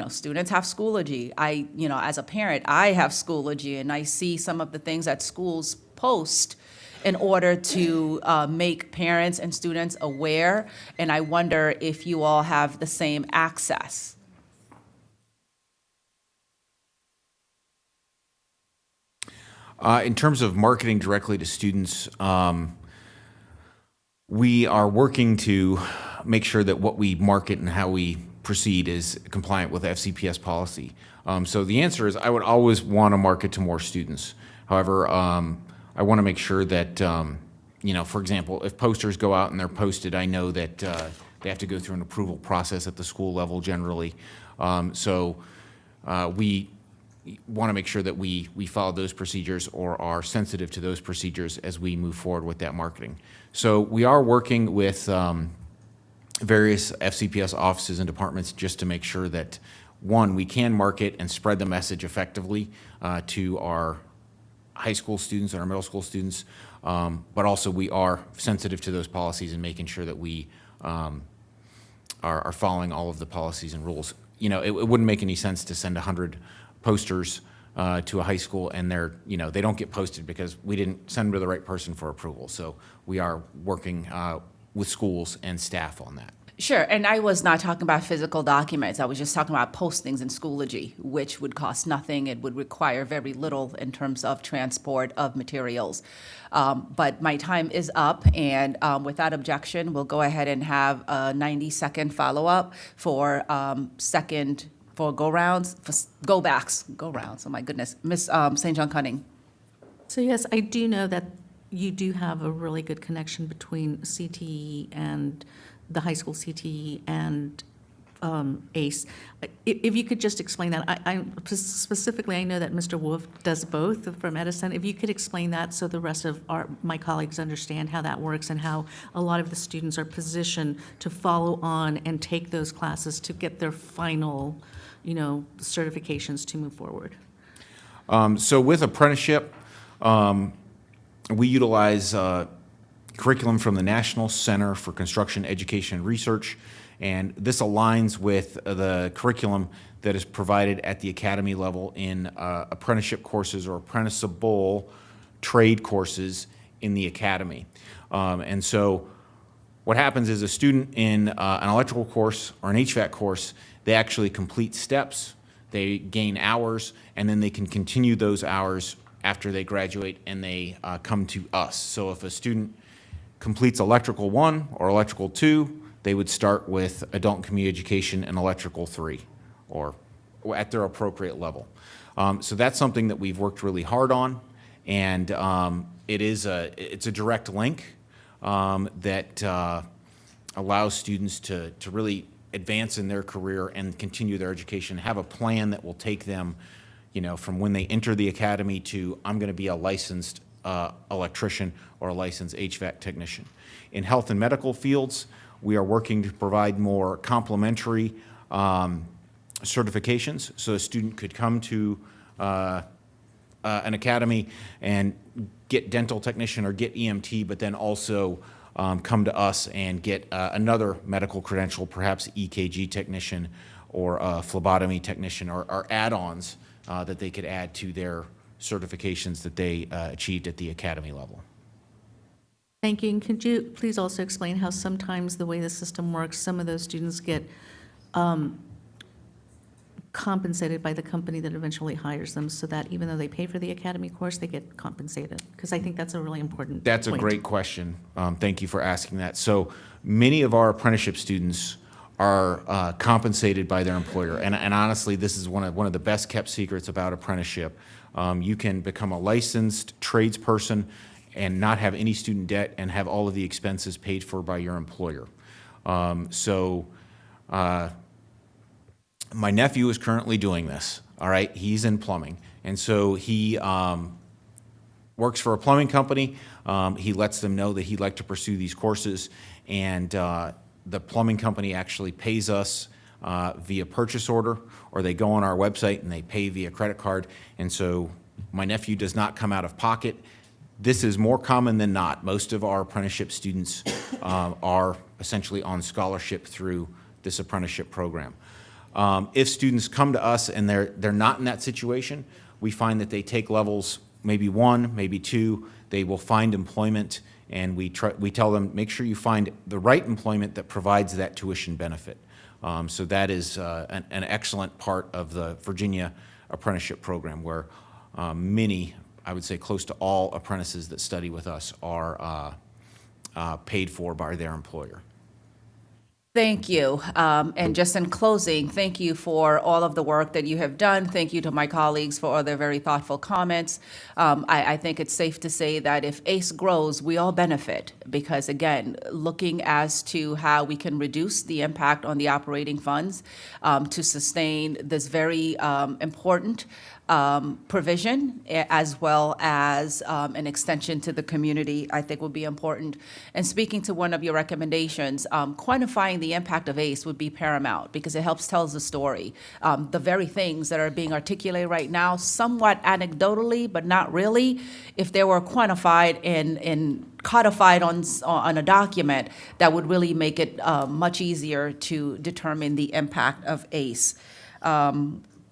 Students have Schoology. As a parent, I have Schoology, and I see some of the things that schools post in order to make parents and students aware, and I wonder if you all have the same access. In terms of marketing directly to students, we are working to make sure that what we market and how we proceed is compliant with FCPS policy. So the answer is I would always want to market to more students. However, I want to make sure that, for example, if posters go out and they're posted, I know that they have to go through an approval process at the school level generally. We want to make sure that we follow those procedures or are sensitive to those procedures as we move forward with that marketing. So we are working with various FCPS offices and departments just to make sure that, one, we can market and spread the message effectively to our high school students and our middle school students, but also we are sensitive to those policies and making sure that we are following all of the policies and rules. It wouldn't make any sense to send 100 posters to a high school and they don't get posted because we didn't send them to the right person for approval. So we are working with schools and staff on that. Sure, and I was not talking about physical documents. I was just talking about postings in Schoology, which would cost nothing. It would require very little in terms of transport of materials. But my time is up, and without objection, we'll go ahead and have a 90-second follow-up for go-rounds, oh my goodness. Ms. St. John Cunning. So yes, I do know that you do have a really good connection between CTE and the high school CTE and ACE. If you could just explain that. Specifically, I know that Mr. Wolf does both from Edison. If you could explain that so the rest of my colleagues understand how that works and how a lot of the students are positioned to follow on and take those classes to get their final, certifications to move forward. So with apprenticeship, we utilize curriculum from the National Center for Construction Education and Research, and this aligns with the curriculum that is provided at the academy level in apprenticeship courses or apprenticeable trade courses in the academy. And so what happens is a student in an electrical course or an HVAC course, they actually complete steps, they gain hours, and then they can continue those hours after they graduate and they come to us. So if a student completes Electrical 1 or Electrical 2, they would start with Adult and Community Education and Electrical 3, or at their appropriate level. So that's something that we've worked really hard on, and it's a direct link that allows students to really advance in their career and continue their education, have a plan that will take them, from when they enter the academy to I'm going to be a licensed electrician or a licensed HVAC technician. In health and medical fields, we are working to provide more complementary certifications, so a student could come to an academy and get dental technician or get EMT, but then also come to us and get another medical credential, perhaps EKG technician or phlebotomy technician, or add-ons that they could add to their certifications that they achieved at the academy level. Thank you. And could you please also explain how sometimes the way the system works, some of those students get compensated by the company that eventually hires them, so that even though they pay for the academy course, they get compensated? Because I think that's a really important That's a point. great question. Thank you for asking that. So many of our apprenticeship students are compensated by their employer, and honestly, this is one of the best kept secrets about apprenticeship. You can become a licensed tradesperson and not have any student debt and have all of the expenses paid for by your employer. My nephew is currently doing this, all right? He's in plumbing, and so he works for a plumbing company. He lets them know that he'd like to pursue these courses, and the plumbing company actually pays us via purchase order, or they go on our website and they pay via credit card, and so my nephew does not come out of pocket. This is more common than not. Most of our apprenticeship students are essentially on scholarship through this apprenticeship program. If students come to us and they're not in that situation, we find that they take levels maybe 1, maybe 2. They will find employment, and we tell them, make sure you find the right employment that provides that tuition benefit. So that is an excellent part of the Virginia apprenticeship program, where many, I would say close to all apprentices that study with us are paid for by their employer. Thank you. And just in closing, thank you for all of the work that you have done. Thank you to my colleagues for all their very thoughtful comments. I think it's safe to say that if ACE grows, we all benefit, because again, looking as to how we can reduce the impact on the operating funds to sustain this very important provision, as well as an extension to the community, I think would be important. And speaking to one of your recommendations, quantifying the impact of ACE would be paramount, because it helps tell the story. The very things that are being articulated right now, somewhat anecdotally, but not really, if they were quantified and codified on a document, that would really make it much easier to determine the impact of ACE.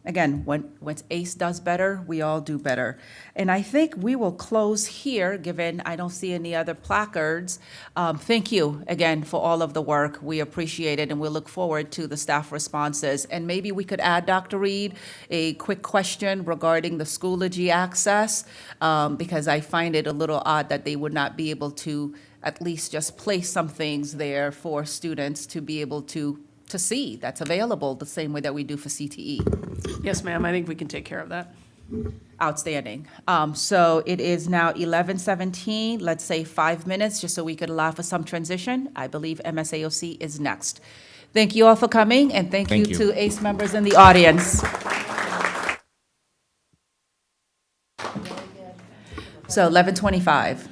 Again, when ACE does better, we all do better. And I think we will close here, given I don't see any other placards. Thank you again for all of the work. We appreciate it, and we look forward to the staff responses. And maybe we could add, Dr. Reed, a quick question regarding the Schoology access, because I find it a little odd that they would not be able to at least just place some things there for students to be able to see that's available the same way that we do for CTE. Yes, ma'am, I think we can take care of that. Outstanding. So it is now 11:17, let's say 5 minutes, just so we could allow for some transition. I believe MSAOC is next. Thank you all for coming, and thank you Thank you. to ACE members in the audience. So 11:25.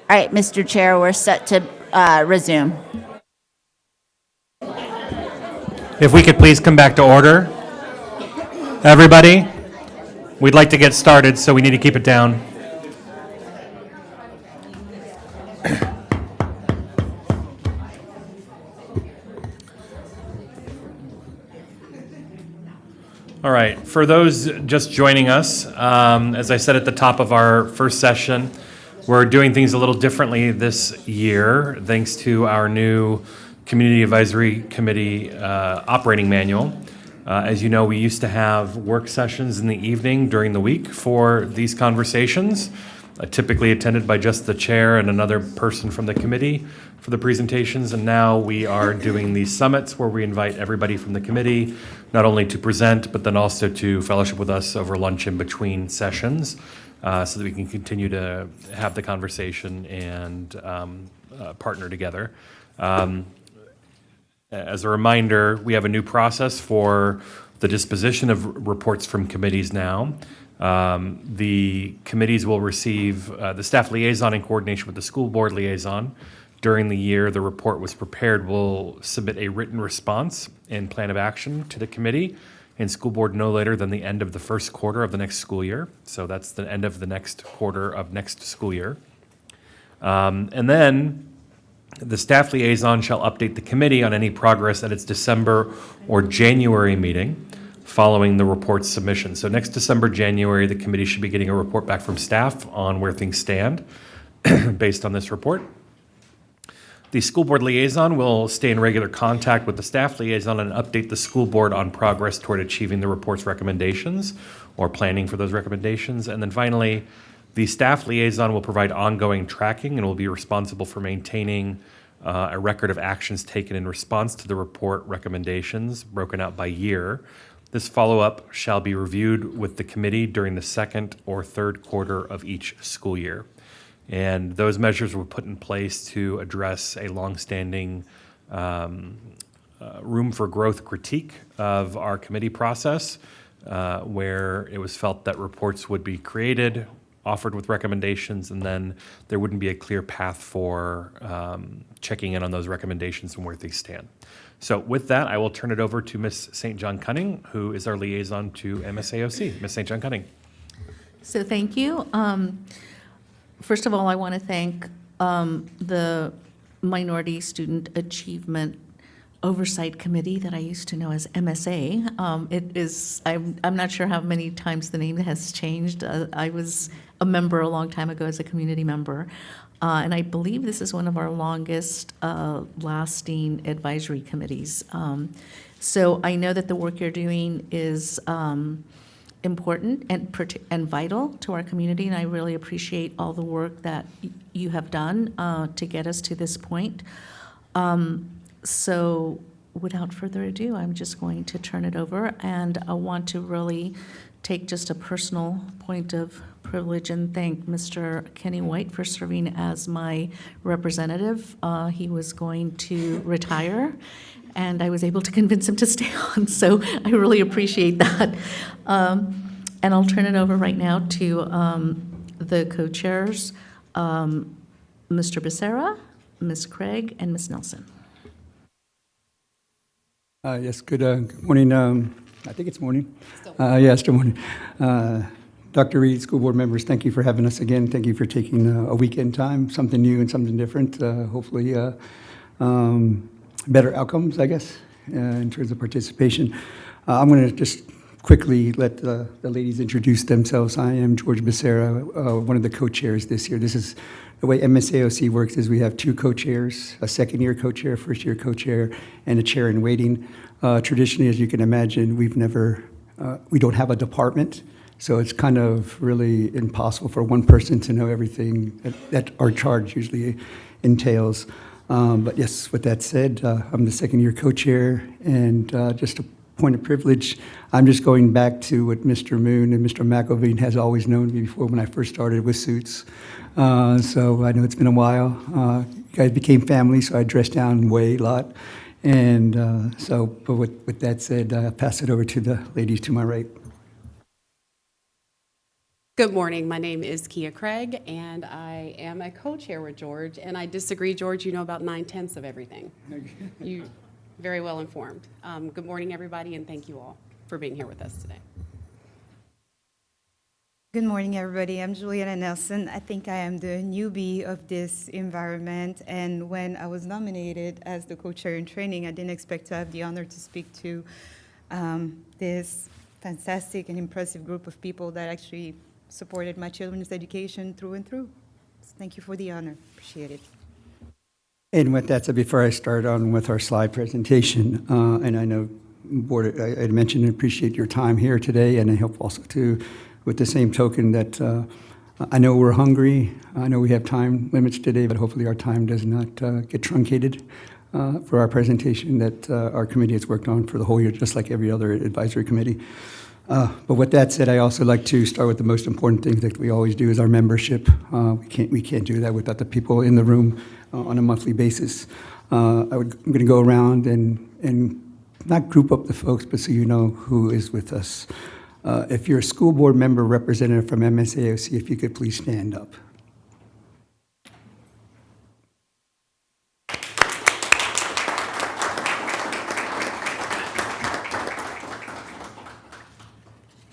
All right, Mr. Chair, we're set to resume. If we could please come back to order. Everybody, we'd like to get started, so we need to keep it down. All right, for those just joining us, as I said at the top of our first session, we're doing things a little differently this year, thanks to our new Community Advisory Committee operating manual. As you know, we used to have work sessions in the evening during the week for these conversations, typically attended by just the chair and another person from the committee for the presentations. And now we are doing these summits where we invite everybody from the committee, not only to present, but then also to fellowship with us over lunch in between sessions, so that we can continue to have the conversation and partner together. As a reminder, we have a new process for the disposition of reports from committees now. The committees will receive the staff liaison in coordination with the school board liaison. During the year the report was prepared, will submit a written response and plan of action to the committee and school board no later than the end of the first quarter of the next school year. So that's the end of the next quarter of next school year. And then the staff liaison shall update the committee on any progress at its December or January meeting following the report's submission. So next December, January, the committee should be getting a report back from staff on where things stand based on this report. The school board liaison will stay in regular contact with the staff liaison and update the school board on progress toward achieving the report's recommendations or planning for those recommendations. And then finally, the staff liaison will provide ongoing tracking and will be responsible for maintaining a record of actions taken in response to the report recommendations broken out by year. This follow-up shall be reviewed with the committee during the second or third quarter of each school year. And those measures were put in place to address a longstanding room for growth critique of our committee process, where it was felt that reports would be created, offered with recommendations, and then there wouldn't be a clear path for checking in on those recommendations and where they stand. So with that, I will turn it over to Ms. St. John Cunning, who is our liaison to MSAOC. Ms. St. John Cunning. So thank you. First of all, I want to thank the Minority Student Achievement Oversight Committee that I used to know as MSA. It is, I'm not sure how many times the name has changed. I was a member a long time ago as a community member. And I believe this is one of our longest lasting advisory committees. So I know that the work you're doing is important and vital to our community, and I really appreciate all the work that you have done to get us to this point. So without further ado, I'm just going to turn it over, and I want to really take just a personal point of privilege and thank Mr. Kenny White for serving as my representative. He was going to retire, and I was able to convince him to stay on, so I really appreciate that. And I'll turn it over right now to the co-chairs, Mr. Becerra, Ms. Craig, and Ms. Nelson. Yes, good morning. I think it's morning. Yeah, still morning. Dr. Reed, school board members, thank you for having us again. Thank you for taking a weekend time, something new and something different. Hopefully better outcomes, I guess, in terms of participation. I'm going to just quickly let the ladies introduce themselves. I am George Becerra, one of the co-chairs this year. This is the way MSAOC works is we have two co-chairs, a second-year co-chair, first-year co-chair, and a chair in waiting. Traditionally, as you can imagine, we don't have a department So it's kind of really impossible for one person to know everything that our charge usually entails. But yes, with that said, I'm the second-year co-chair, and just a point of privilege, I'm just going back to what Mr. Moon and Mr. McElveen has always known me before when I first started with suits. So I know it's been a while. You guys became family, so I dressed down way a lot. And but with that said, I'll pass it over to the ladies to my right. Good morning. My name is Kia Craig, and I am a co-chair with George. And I disagree, George. You know about 9/10 of everything. You very well informed. Good morning, everybody, and thank you all for being here with us today. Good morning, everybody. I'm Juliana Nelson. I think I am the newbie of this environment, and when I was nominated as the co-chair in training, I didn't expect to have the honor to speak to this fantastic and impressive group of people that actually supported my children's education through and through. So thank you for the honor. Appreciate it. And with that said, before I start on with our slide presentation, and I know Board, I mentioned and appreciate your time here today, and I hope also to, with the same token that I know we're hungry, I know we have time limits today, but hopefully our time does not get truncated for our presentation that our committee has worked on for the whole year, just like every other advisory committee. But with that said, I also like to start with the most important thing that we always do is our membership. We can't do that without the people in the room on a monthly basis. I'm going to go around and not group up the folks, but so you know who is with us. If you're a school board member representative from MSAOC, if you could please stand up.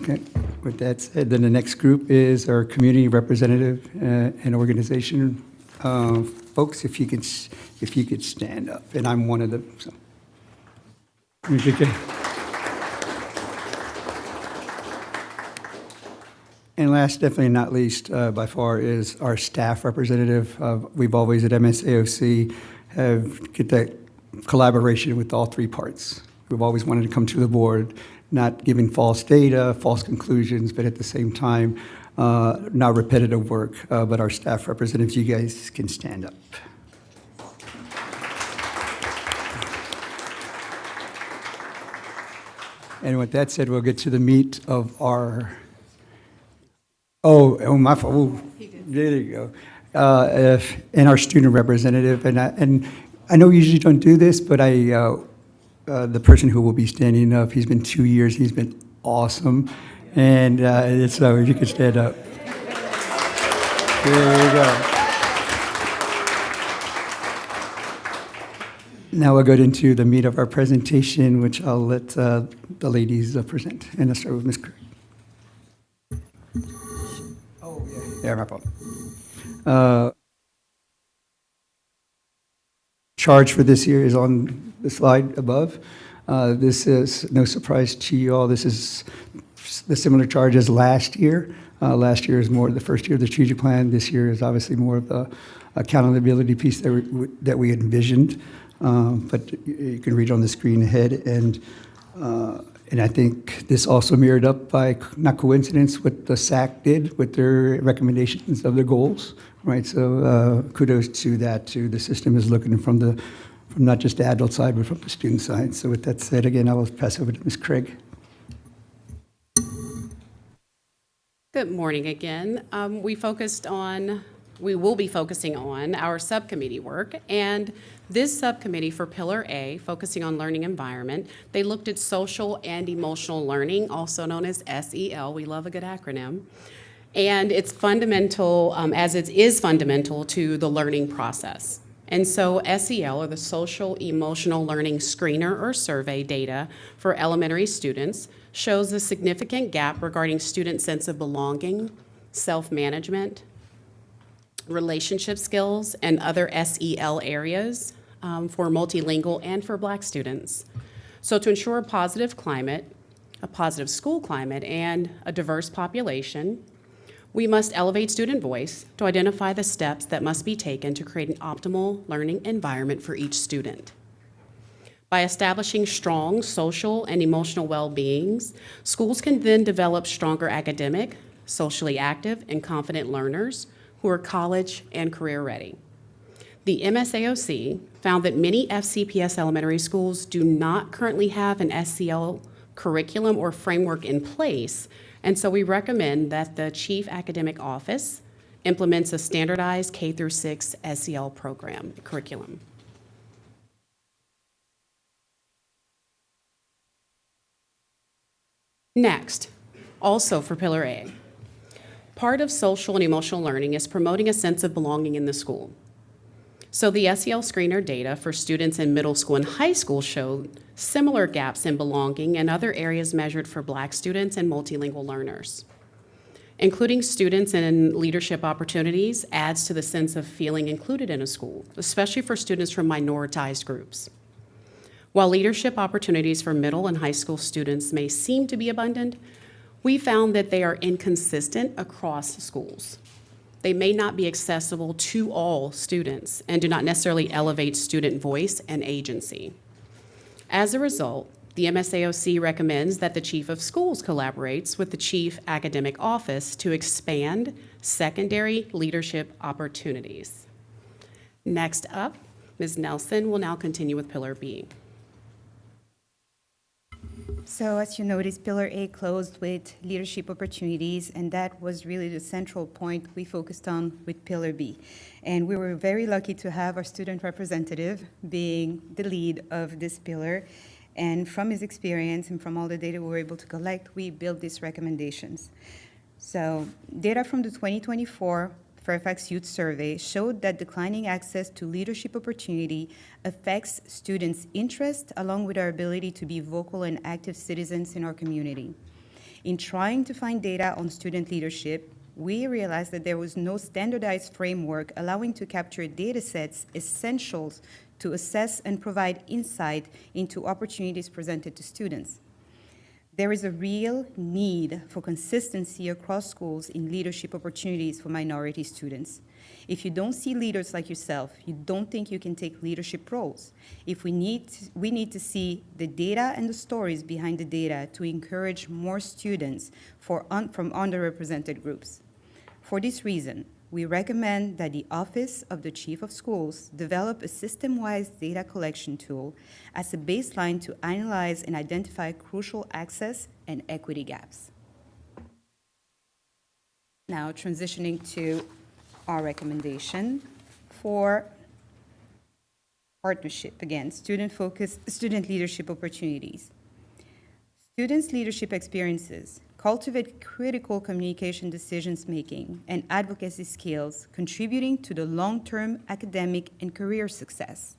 Okay. With that said, then the next group is our community representative and organization folks. If you could stand up, and I'm one of them. So. And last, definitely not least, by far, is our staff representative. We've always at MSAOC have get that collaboration with all three parts. We've always wanted to come to the board, not giving false data, false conclusions, but at the same time, not repetitive work. But our staff representatives, you guys can stand up. And with that said, we'll get to the meat of our. My fault. Oh, there you go. And our student representative, and I know we usually don't do this, but the person who will be standing up, he's been 2 years. He's been awesome, and so if you could stand up. There you go. Now we'll go into the meat of our presentation, which I'll let the ladies present, and I'll start with Ms. Craig. Yeah, my fault. Charge for this year is on the slide above. This is no surprise to you all. This is the similar charge as last year. Last year is more the first year of the strategic plan. This year is obviously more of the accountability piece that we envisioned. But you can read on the screen ahead, and I think this also mirrored up by, not coincidence, what the SAC did with their recommendations of their goals, right? So kudos to that, too. The system is looking from not just the adult side, but from the student side. So with that said, again, I will pass over to Ms. Craig. Good morning again. We will be focusing on our subcommittee work, and this subcommittee for Pillar A, focusing on learning environment, they looked at social and emotional learning, also known as SEL. We love a good acronym. And it's fundamental, as it is fundamental to the learning process. And so SEL, or the Social Emotional Learning Screener or Survey data for elementary students, shows a significant gap regarding student sense of belonging, self-management, relationship skills, and other SEL areas for multilingual and for Black students. So to ensure a positive climate, a positive school climate, and a diverse population, we must elevate student voice to identify the steps that must be taken to create an optimal learning environment for each student. By establishing strong social and emotional well-beings, schools can then develop stronger academic, socially active, and confident learners who are college and career ready. The MSAOC found that many FCPS elementary schools do not currently have an SEL curriculum or framework in place, and so we recommend that the Chief Academic Office implements a standardized K-6 SEL program curriculum. Next, also for Pillar A, part of social and emotional learning is promoting a sense of belonging in the school. So the SEL screener data for students in middle school and high school showed similar gaps in belonging and other areas measured for Black students and multilingual learners. Including students in leadership opportunities adds to the sense of feeling included in a school, especially for students from minoritized groups. While leadership opportunities for middle and high school students may seem to be abundant, we found that they are inconsistent across schools. They may not be accessible to all students and do not necessarily elevate student voice and agency. As a result, the MSAOC recommends that the Chief of Schools collaborates with the Chief Academic Office to expand secondary leadership opportunities. Next up, Ms. Nelson will now continue with Pillar B. So as you noticed, Pillar A closed with leadership opportunities, and that was really the central point we focused on with Pillar B. And we were very lucky to have our student representative being the lead of this pillar. And from his experience and from all the data we were able to collect, we built these recommendations. So data from the 2024 Fairfax Youth Survey showed that declining access to leadership opportunity affects students' interest along with our ability to be vocal and active citizens in our community. In trying to find data on student leadership, we realized that there was no standardized framework allowing to capture data sets essential to assess and provide insight into opportunities presented to students. There is a real need for consistency across schools in leadership opportunities for minority students. If you don't see leaders like yourself, you don't think you can take leadership roles. We need to see the data and the stories behind the data to encourage more students from underrepresented groups. For this reason, we recommend that the Office of the Chief of Schools develop a system-wide data collection tool as a baseline to analyze and identify crucial access and equity gaps. Now, transitioning to our recommendation for partnership, again, student-focused student leadership opportunities. Students' leadership experiences cultivate critical communication decision-making and advocacy skills, contributing to the long-term academic and career success.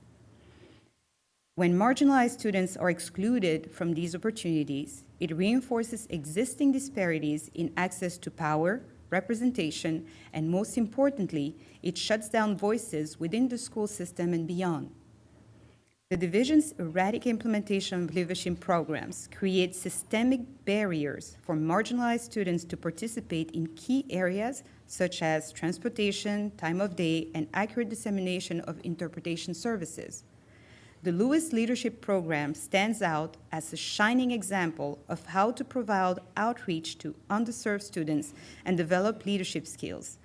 When marginalized students are excluded from these opportunities, it reinforces existing disparities in access to power, representation, and most importantly, it shuts down voices within the school system and beyond. The division's erratic implementation of leadership programs creates systemic barriers for marginalized students to participate in key areas such as transportation, time of day, and accurate dissemination of interpretation services. The Lewis Leadership Program stands out as a shining example of how to provide outreach to underserved students and develop leadership skills.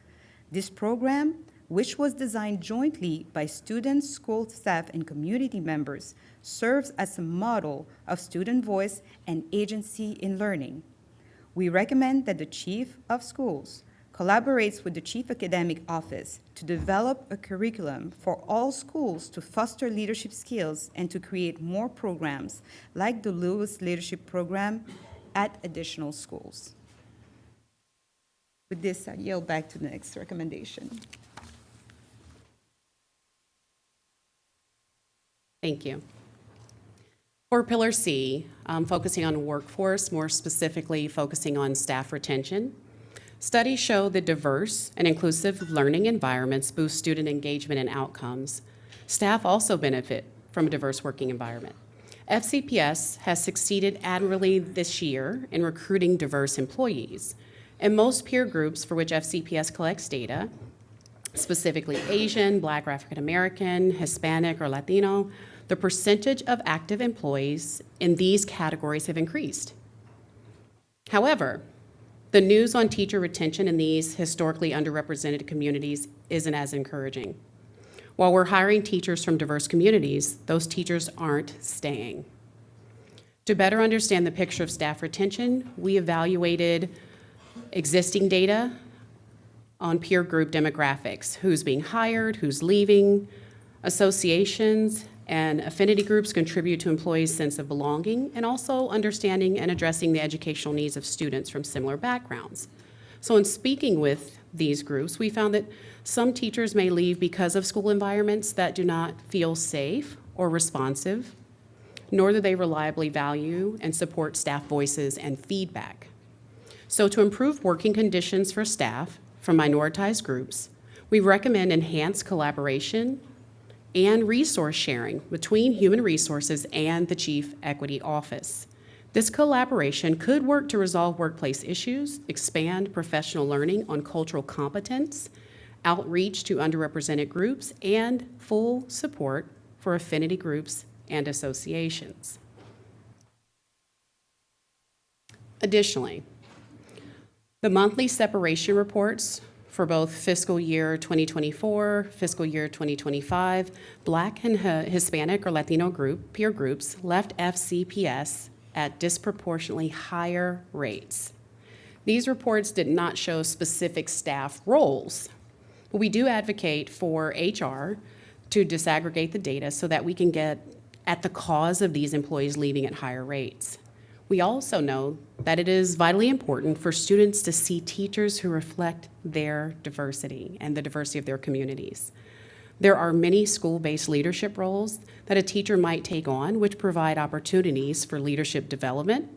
This program, which was designed jointly by students, school staff, and community members, serves as a model of student voice and agency in learning. We recommend that the Chief of Schools collaborates with the Chief Academic Office to develop a curriculum for all schools to foster leadership skills and to create more programs like the Lewis Leadership Program at additional schools. With this, I yield back to the next recommendation. Thank you. For Pillar C, focusing on workforce, more specifically focusing on staff retention, studies show that diverse and inclusive learning environments boost student engagement and outcomes. Staff also benefit from a diverse working environment. FCPS has succeeded admirably this year in recruiting diverse employees. And most peer groups for which FCPS collects data, specifically Asian, Black or African American, Hispanic, or Latino, the percentage of active employees in these categories have increased. However, the news on teacher retention in these historically underrepresented communities isn't as encouraging. While we're hiring teachers from diverse communities, those teachers aren't staying. To better understand the picture of staff retention, we evaluated existing data on peer group demographics, who's being hired, who's leaving. Associations and affinity groups contribute to employees' sense of belonging and also understanding and addressing the educational needs of students from similar backgrounds. So in speaking with these groups, we found that some teachers may leave because of school environments that do not feel safe or responsive, nor do they reliably value and support staff voices and feedback. So to improve working conditions for staff from minoritized groups, we recommend enhanced collaboration and resource sharing between human resources and the Chief Equity Office. This collaboration could work to resolve workplace issues, expand professional learning on cultural competence, outreach to underrepresented groups, and full support for affinity groups and associations. Additionally, the monthly separation reports for both fiscal year 2024, fiscal year 2025, Black and Hispanic or Latino peer groups left FCPS at disproportionately higher rates. These reports did not show specific staff roles, but we do advocate for HR to disaggregate the data so that we can get at the cause of these employees leaving at higher rates. We also know that it is vitally important for students to see teachers who reflect their diversity and the diversity of their communities. There are many school-based leadership roles that a teacher might take on, which provide opportunities for leadership development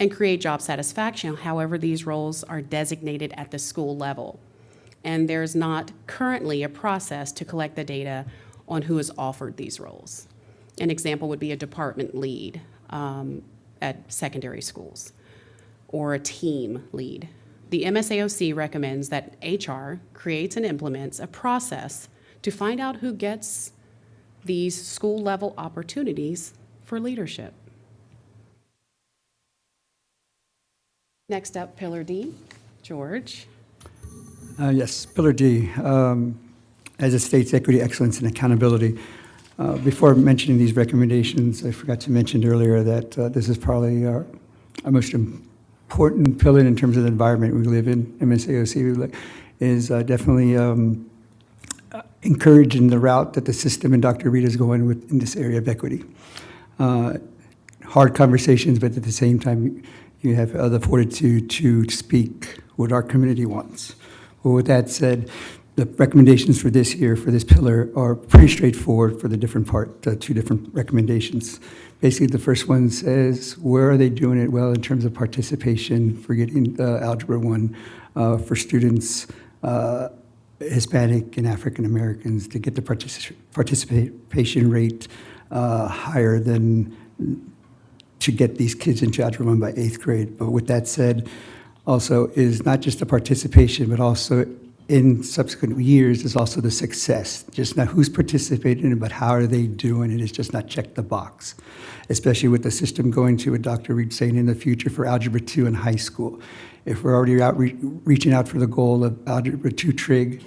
and create job satisfaction. However, these roles are designated at the school level, and there's not currently a process to collect the data on who is offered these roles. An example would be a department lead at secondary schools, or a team lead. The MSAOC recommends that HR creates and implements a process to find out who gets these school-level opportunities for leadership. Next up, Pillar D, George. Yes, Pillar D, as it states, equity, excellence, and accountability. Before mentioning these recommendations, I forgot to mention earlier that this is probably our most important pillar in terms of the environment we live in. MSAOC is definitely encouraging the route that the system and Dr. Reed is going with in this area of equity. Hard conversations, but at the same time, you have the fortitude to speak what our community wants. Well, with that said, the recommendations for this year, for this pillar, are pretty straightforward for the different two different recommendations. Basically, the first one says, where are they doing it well in terms of participation for getting Algebra 1 for students, Hispanic and African Americans, to get the participation rate higher than to get these kids into Algebra 1 by 8th grade. But with that said, also is not just the participation, but also in subsequent years is also the success. Just not who's participating in it, but how are they doing it. It's just not check the box, especially with the system going to what Dr. Reed saying in the future for Algebra 2 in high school. If we're already reaching out for the goal of Algebra 2 trig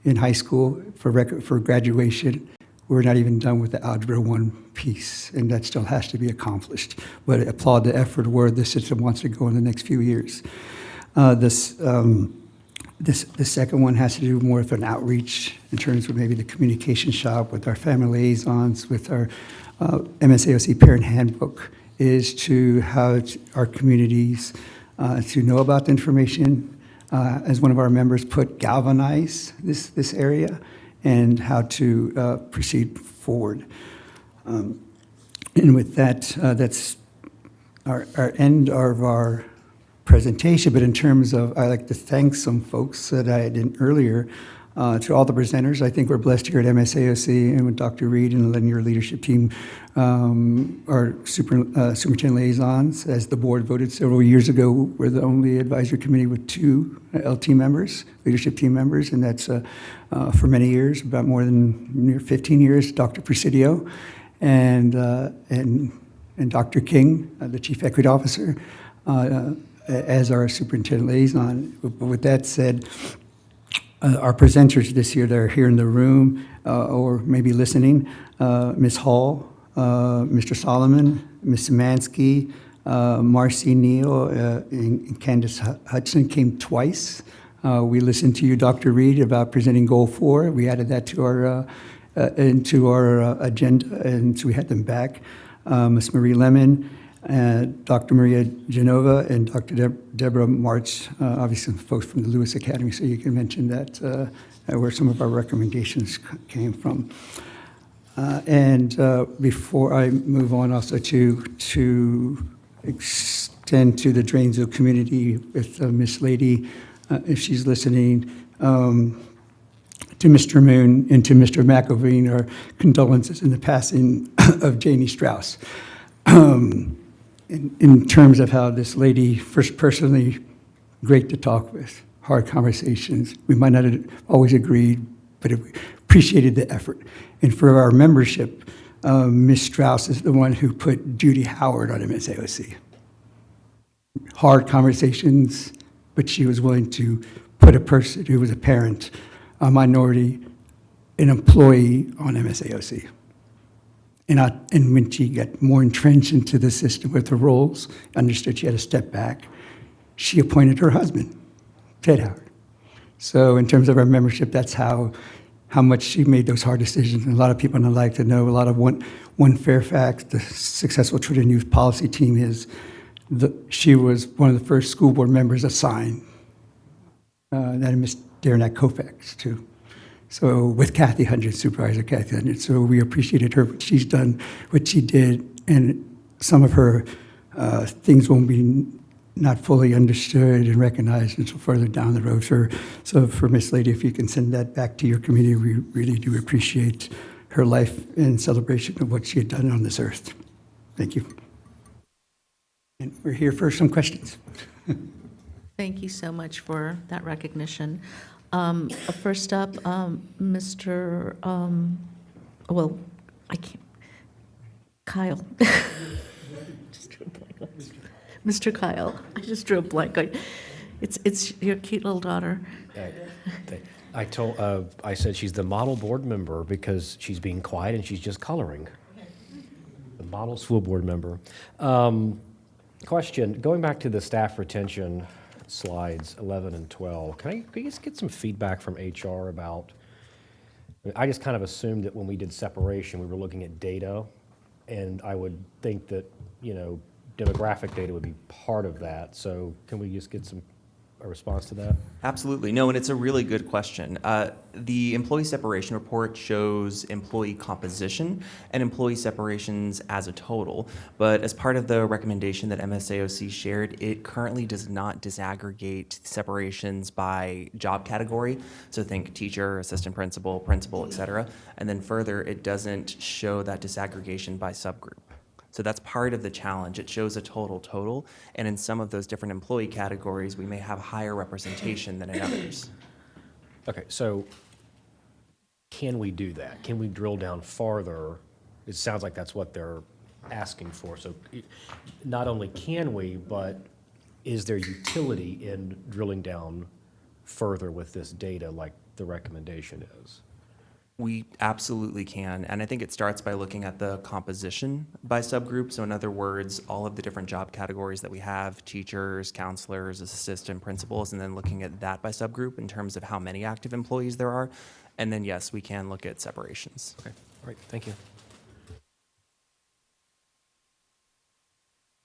in high school for graduation, we're not even done with the Algebra 1 piece, and that still has to be accomplished. But I applaud the effort where the system wants to go in the next few years. The second one has to do more with an outreach in terms of maybe the communication shop with our family liaisons, with our MSAOC parent handbook, is to how our communities to know about the information, as one of our members put, galvanize this area, and how to proceed forward. And with that, that's our end of our presentation. But in terms of, I'd like to thank some folks that I didn't earlier, to all the presenters. I think we're blessed here at MSAOC and with Dr. Reed and your leadership team, our superintendent liaisons. As the board voted several years ago, we're the only advisory committee with 2 LT members, leadership team members, and that's for many years, about more than near 15 years, Dr. Presidio. and Dr. King, the Chief Equity Officer, as our superintendent liaison. With that said, our presenters this year that are here in the room or maybe listening, Ms. Hall, Mr. Solomon, Ms. Szymanski, Marcy Neal, and Candace Hudson came twice. We listened to you, Dr. Reed, about presenting Goal 4. We added that to our into our agenda, and so we had them back. Ms. Marie Lemon, Dr. Maria Genova, and Dr. Deborah March, obviously folks from the Lewis Academy, so you can mention that where some of our recommendations came from. Before I move on also to extend to the Dranesville community with Miss Lady, if she's listening, to Mr. Moon and to Mr. McElveen, our condolences in the passing of Janie Strauss. In terms of how this lady, first personally, great to talk with, hard conversations. We might not have always agreed, but we appreciated the effort. And for our membership, Ms. Strauss is the one who put Judy Howard on MSAOC. Hard conversations, but she was willing to put a person who was a parent, a minority, an employee on MSAOC. And when she got more entrenched into the system with her roles, understood she had to step back, she appointed her husband, Ted Howard. So in terms of our membership, that's how much she made those hard decisions. And a lot of people would like to know, a lot of one Fairfax, the successful children and youth policy team she was one of the first school board members assigned, that Ms. Darren Koufax too. So with Kathy Hundred, Supervisor Kathy Hundred. So we appreciated her, what she's done, what she did, and some of her things won't be not fully understood and recognized until further down the road. So for Miss Lady, if you can send that back to your community, we really do appreciate her life and celebration of what she had done on this earth. Thank you. And we're here for some questions. Thank you so much for that recognition. First up, Mr. Well, I can't. Kyle. Just drew a blank. Mr. Kyle. I just drew a blank. It's your cute little daughter. I said she's the model board member because she's being quiet and she's just coloring. The model school board member. Question, going back to the staff retention slides 11 and 12, can you just get some feedback from HR about, I just kind of assumed that when we did separation, we were looking at data, and I would think that, demographic data would be part of that. So can we just get a response to that? Absolutely. No, and it's a really good question. The employee separation report shows employee composition and employee separations as a total, but as part of the recommendation that MSAOC shared, it currently does not disaggregate separations by job category. So think teacher, assistant principal, et cetera. And then further, it doesn't show that disaggregation by subgroup. So that's part of the challenge. It shows a total, and in some of those different employee categories, we may have higher representation than in others. Okay, so can we do that? Can we drill down farther? It sounds like that's what they're asking for. So not only can we, but is there utility in drilling down further with this data like the recommendation is? We absolutely can, and I think it starts by looking at the composition by subgroup. So in other words, all of the different job categories that we have, teachers, counselors, assistant principals, and then looking at that by subgroup in terms of how many active employees there are. And then yes, we can look at separations. Okay, all right, thank you.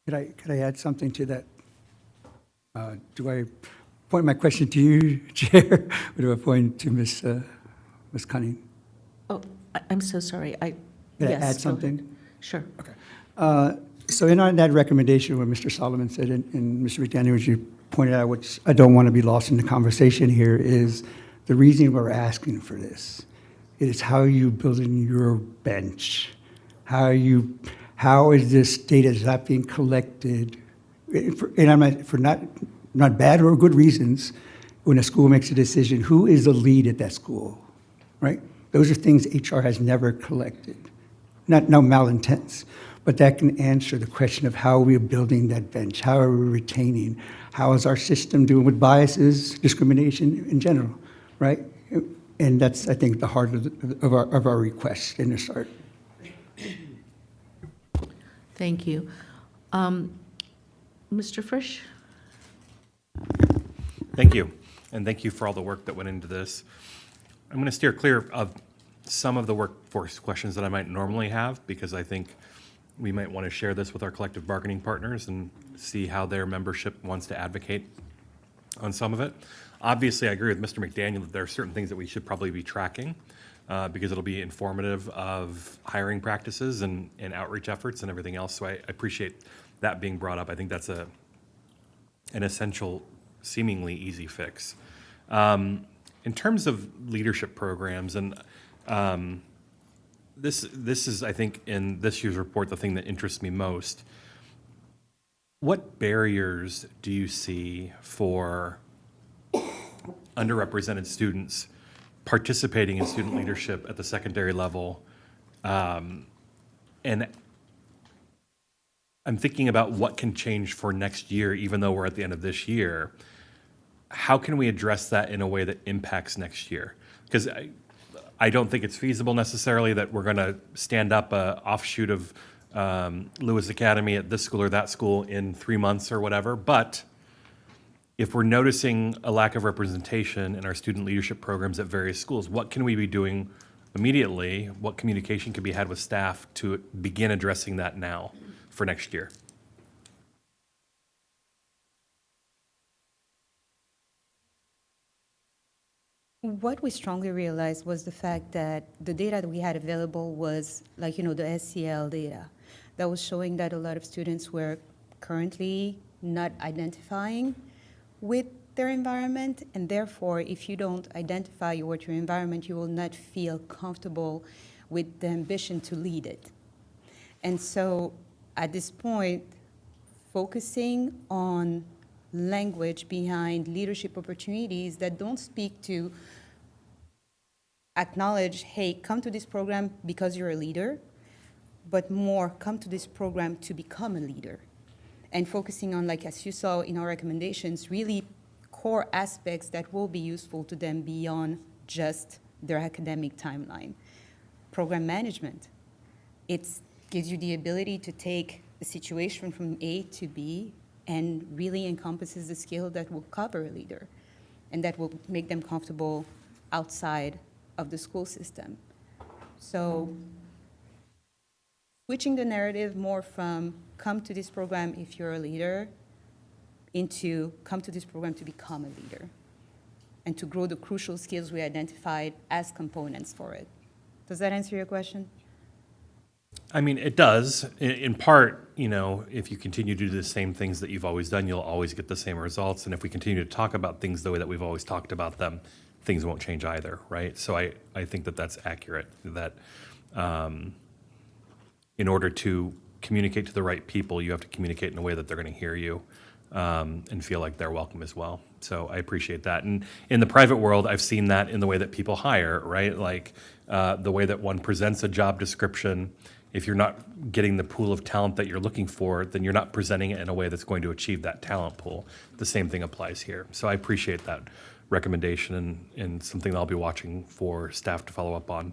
Could I add something to that? Do I point my question to you, Chair, or do I point to Ms. Cunning? Oh, I'm so sorry. Can yes, I add go ahead. something? Sure. Okay. So in that recommendation, what Mr. Solomon said, and Mr. McDaniel, as you pointed out, which I don't want to be lost in the conversation here, is the reason we're asking for this. It is how you building your bench. How is this data not being collected? And I'm for not bad or good reasons. When a school makes a decision, who is the lead at that school, right? Those are things HR has never collected. not no malintents, but that can answer the question of how we're building that bench, how are we retaining, how is our system doing with biases, discrimination in general, right? And that's, I think, the heart of our request in this art. Thank you. Mr. Frisch? Thank you, and thank you for all the work that went into this. I'm going to steer clear of some of the workforce questions that I might normally have, because I think we might want to share this with our collective bargaining partners and see how their membership wants to advocate on some of it. Obviously, I agree with Mr. McDaniel that there are certain things that we should probably be tracking because it'll be informative of hiring practices and outreach efforts and everything else. So I appreciate that being brought up. I think that's an essential, seemingly easy fix. In terms of leadership programs, and this is, I think, in this year's report, the thing that interests me most. What barriers do you see for underrepresented students participating in student leadership at the secondary level? And I'm thinking about what can change for next year, even though we're at the end of this year. How can we address that in a way that impacts next year? Because I don't think it's feasible necessarily that we're going to stand up an offshoot of Lewis Academy at this school or that school in 3 months or whatever. But if we're noticing a lack of representation in our student leadership programs at various schools, what can we be doing immediately? What communication can be had with staff to begin addressing that now for next year? What we strongly realized was the fact that the data that we had available was like, the SEL data that was showing that a lot of students were currently not identifying with their environment, and therefore, if you don't identify with your environment, you will not feel comfortable with the ambition to lead it. And so at this point, focusing on language behind leadership opportunities that don't speak to acknowledge, hey, come to this program because you're a leader, but more come to this program to become a leader. And focusing on, like as you saw in our recommendations, really core aspects that will be useful to them beyond just their academic timeline. Program management. It gives you the ability to take a situation from A to B and really encompasses the skill that will cover a leader and that will make them comfortable outside of the school system. So switching the narrative more from come to this program if you're a leader into come to this program to become a leader and to grow the crucial skills we identified as components for it. Does that answer your question? I mean, it does. In part, if you continue to do the same things that you've always done, you'll always get the same results. And if we continue to talk about things the way that we've always talked about them, things won't change either, right? So I think that that's accurate, that in order to communicate to the right people, you have to communicate in a way that they're going to hear you and feel like they're welcome as well. So I appreciate that. And in the private world, I've seen that in the way that people hire, right? Like the way that one presents a job description. If you're not getting the pool of talent that you're looking for, then you're not presenting it in a way that's going to achieve that talent pool. The same thing applies here. So I appreciate that recommendation and something I'll be watching for staff to follow up on.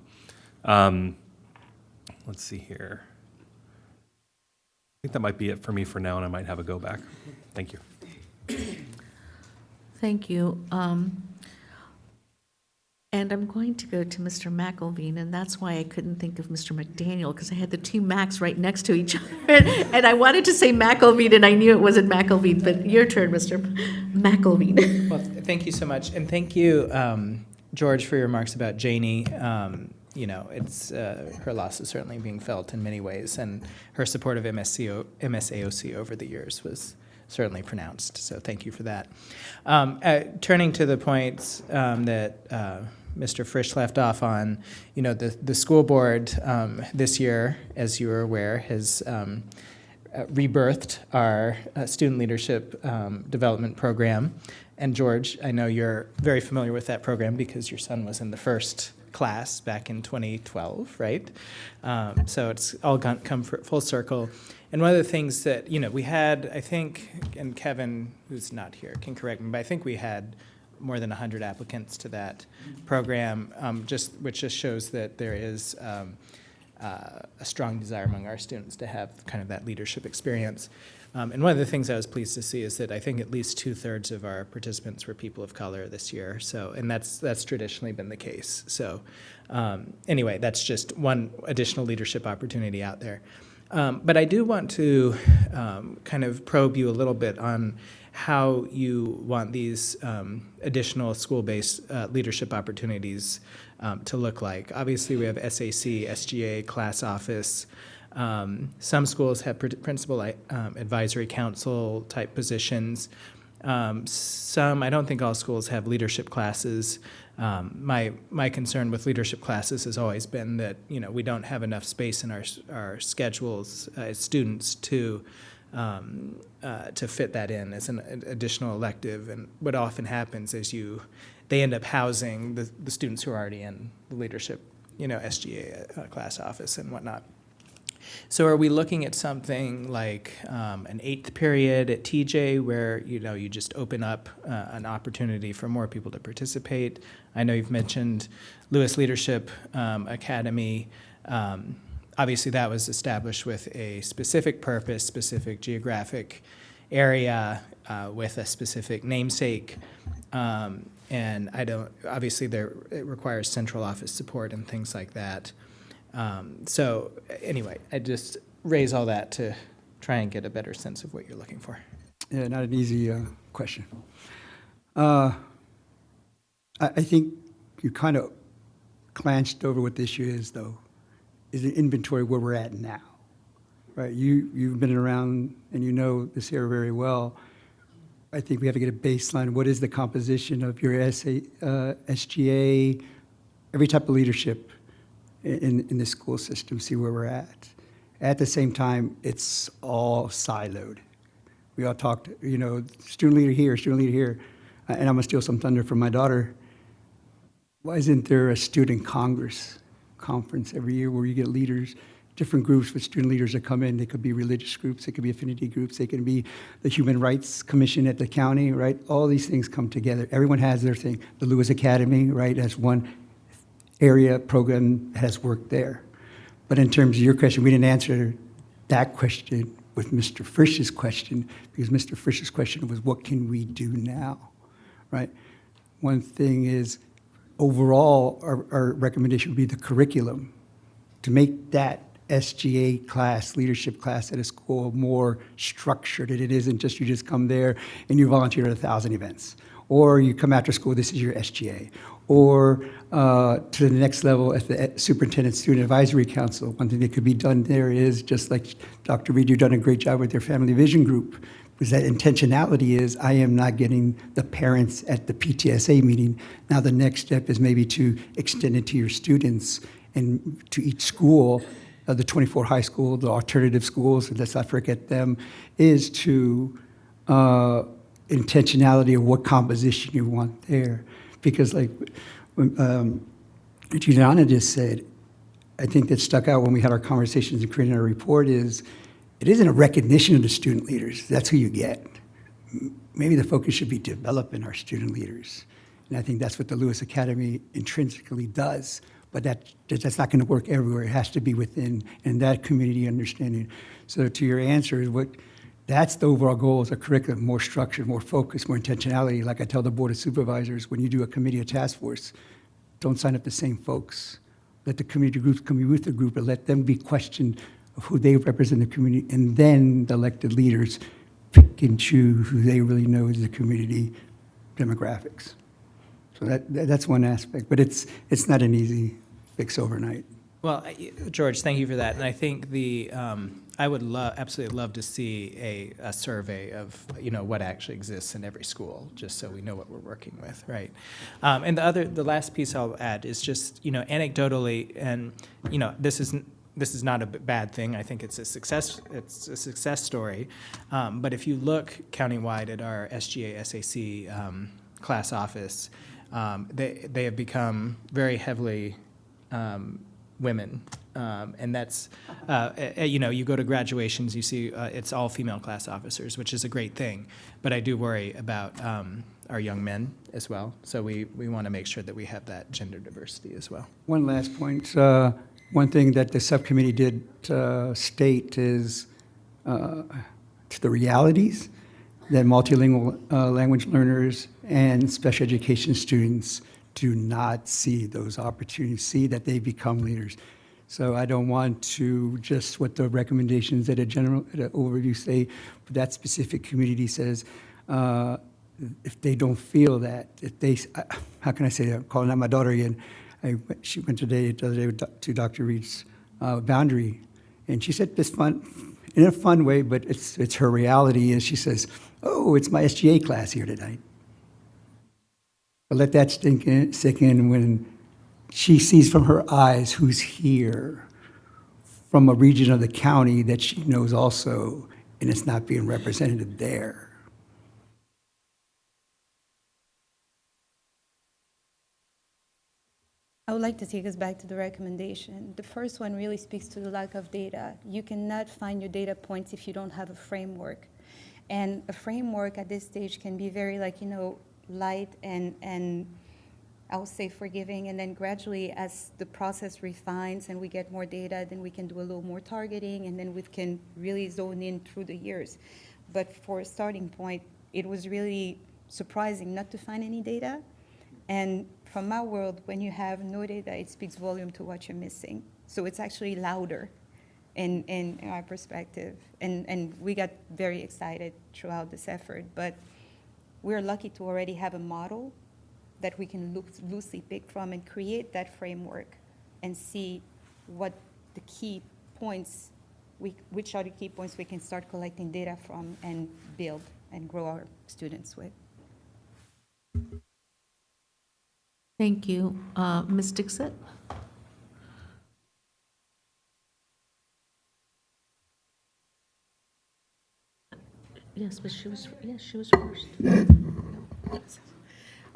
Let's see here. I think that might be it for me for now, and I might have a go back. Thank you. Thank you. And I'm going to go to Mr. McElveen, and that's why I couldn't think of Mr. McDaniel, because I had the two Macs right next to each other. And I wanted to say McElveen, and I knew it wasn't McElveen, but your turn, Mr. McElveen. Well, thank you so much. And thank you, George, for your remarks about Janie. It's her loss is certainly being felt in many ways, and her support of MSAOC over the years was certainly pronounced. So thank you for that. Turning to the points that Mr. Frisch left off on, the school board this year, as you are aware, has rebirthed our student leadership development program. And George, I know you're very familiar with that program because your son was in the first class back in 2012, right? So it's all come full circle. And one of the things that, we had, I think, and Kevin, who's not here, can correct me, but I think we had more than 100 applicants to that program, which just shows that there is a strong desire among our students to have kind of that leadership experience. And one of the things I was pleased to see is that I think at least 2/3 of our participants were people of color this year. So, and that's traditionally been the case. So, anyway, that's just one additional leadership opportunity out there. But I do want to kind of probe you a little bit on how you want these additional school-based leadership opportunities to look like. Obviously, we have SAC, SGA, class office. Some schools have principal advisory council type positions. Some, I don't think all schools have leadership classes. My concern with leadership classes has always been that we don't have enough space in our schedules as students to fit that in as an additional elective. And what often happens is they end up housing the students who are already in the leadership, SGA class office and whatnot. So are we looking at something like an 8th period at TJ where, you just open up an opportunity for more people to participate? I know you've mentioned Lewis Leadership Academy. Obviously, that was established with a specific purpose, specific geographic area, with a specific namesake. And obviously, it requires central office support and things like that. So anyway, I just raise all that to try and get a better sense of what you're looking for. Yeah, not an easy question. I think you kind of glanced over what the issue is, though, is the inventory where we're at now, right? You've been around and you know this area very well. I think we have to get a baseline. What is the composition of your SGA, every type of leadership in the school system, see where we're at. At the same time, it's all siloed. We all talked, student leader here, and I'm gonna steal some thunder from my daughter. Why isn't there a student conference every year where you get leaders, different groups with student leaders that come in? They could be religious groups, they could be affinity groups, they can be the Human Rights Commission at the county, right? All these things come together. Everyone has their thing. The Lewis Academy, right, as one area program has worked there. But in terms of your question, we didn't answer that question with Mr. Frisch's question, because Mr. Frisch's question was, what can we do now, right? One thing is, overall, our recommendation would be the curriculum, to make that SGA class, leadership class at a school, more structured. And it isn't just you just come there and you volunteer at 1,000 events. Or you come after school, this is your SGA. Or to the next level at the Superintendent Student Advisory Council. One thing that could be done there is, just like Dr. Reed, you've done a great job with your Family Vision Group, because that intentionality is, I am not getting the parents at the PTSA meeting. Now the next step is maybe to extend it to your students and to each school, the 24 high school, the alternative schools, and let's not forget them, is to intentionality of what composition you want there. Because like Juliana just said, I think that stuck out when we had our conversations and creating our report is, it isn't a recognition of the student leaders. That's who you get. Maybe the focus should be developing our student leaders. And I think that's what the Lewis Academy intrinsically does. But that's not going to work everywhere. It has to be within, and that community understanding. So to your answer is that's the overall goal is a curriculum, more structured, more focused, more intentionality. Like I tell the Board of Supervisors, when you do a committee or task force, don't sign up the same folks. Let the community groups come with the group and let them be questioned of who they represent in the community, and then the elected leaders pick and choose who they really know is the community demographics. So that's one aspect, but it's not an easy fix overnight. Well, George, thank you for that. And I think I would absolutely love to see a survey of what actually exists in every school, just so we know what we're working with, right? And the last piece I'll add is just anecdotally, and this is not a bad thing. I think it's a success. It's a success story. But if you look countywide at our SGA SAC class office, they have become very heavily women. And that's, you know, you go to graduations, you see it's all female class officers, which is a great thing. But I do worry about our young men as well. So we want to make sure that we have that gender diversity as well. One last point. One thing that the subcommittee did state is to the realities that multilingual language learners and special education students do not see those opportunities, see that they become leaders. So I don't want to just what the recommendations at an overview say, but that specific community says, if they don't feel that, if they, how can I say that? I'm calling out my daughter again. She went the other day to Dr. Reed's Boundary, and she said this fun, in a fun way, but it's her reality, and she says, oh, it's my SGA class here tonight. But let that sink in when she sees from her eyes who's here from a region of the county that she knows also, and it's not being represented there. I would like to take us back to the recommendation. The first one really speaks to the lack of data. You cannot find your data points if you don't have a framework. And a framework at this stage can be very, like, you know, light and I would say forgiving, and then gradually as the process refines and we get more data, then we can do a little more targeting, and then we can really zone in through the years. But for a starting point, it was really surprising not to find any data. And from my world, when you have no data, it speaks volume to what you're missing. So it's actually louder in our perspective. And we got very excited throughout this effort, but we're lucky to already have a model that we can loosely pick from and create that framework and see what the key points, which are the key points we can start collecting data from and build and grow our students with. Thank you. Ms. Dixit? Yes, but she was first.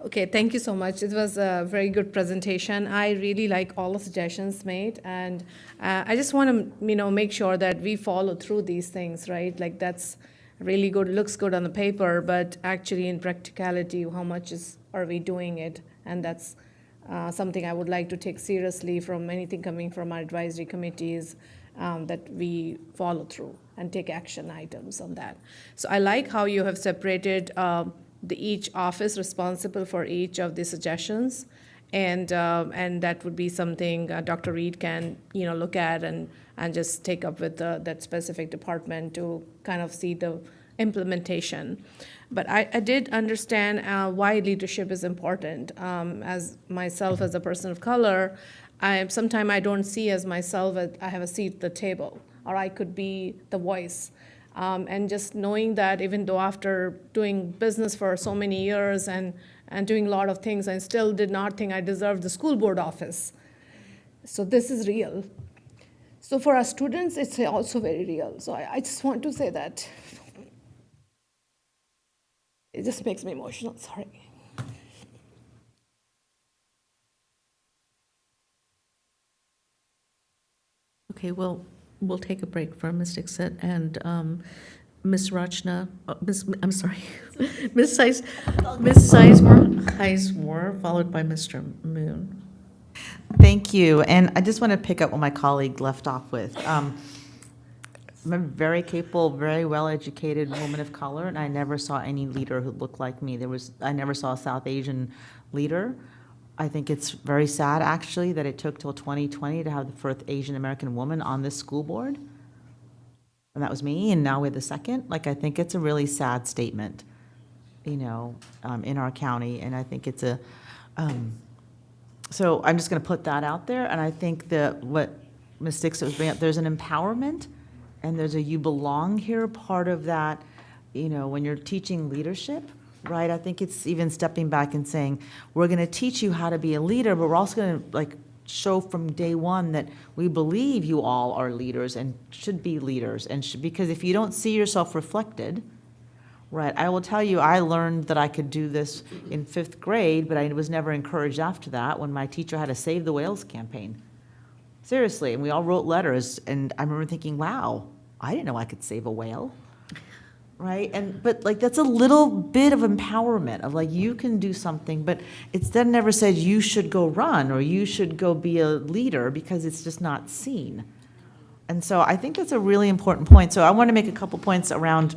Okay, thank you so much. It was a very good presentation. I really like all the suggestions made, and I just want to, make sure that we follow through these things, right? Like, that's really good, looks good on the paper, but actually in practicality, how much are we doing it? And that's something I would like to take seriously from anything coming from our advisory committees, that we follow through and take action items on that. So I like how you have separated each office responsible for each of the suggestions, and that would be something Dr. Reed can look at and just take up with that specific department to kind of see the implementation. But I did understand why leadership is important. As myself, as a person of color, sometimes I don't see as myself as I have a seat at the table, or I could be the voice. And just knowing that even though after doing business for so many years and doing a lot of things, I still did not think I deserved the school board office. So this is real. So for our students, it's also very real. So I just want to say that. It just makes me emotional, sorry. Okay, well, we'll take a break for Ms. Dixit and Ms. Rachna, I'm sorry, Ms. Sizemore, followed by Mr. Moon. Thank you. And I just want to pick up what my colleague left off with. I'm a very capable, very well-educated woman of color, and I never saw any leader who looked like me. I never saw a South Asian leader. I think it's very sad, actually, that it took till 2020 to have the first Asian American woman on this school board. And that was me, and now we're the second. Like, I think it's a really sad statement, in our county, and I think it's a, so I'm just gonna put that out there, and I think that what Ms. Dixit was bringing up, there's an empowerment, and there's a you belong here part of that, when you're teaching leadership, right? I think it's even stepping back and saying, we're going to teach you how to be a leader, but we're also going to show from day one that we believe you all are leaders and should be leaders. And because if you don't see yourself reflected, right? I will tell you, I learned that I could do this in 5th grade, but I was never encouraged after that when my teacher had a Save the Whales campaign. Seriously, and we all wrote letters, and I remember thinking, wow, I didn't know I could save a whale. Right? But like, that's a little bit of empowerment of like, you can do something, but it's then never said you should go run or you should go be a leader because it's just not seen. And so I think that's a really important point. So I want to make a couple points around,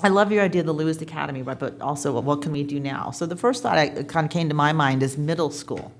I love your idea of the Lewis Academy, right? But also what can we do now? So the first thought that kind of came to my mind is middle school.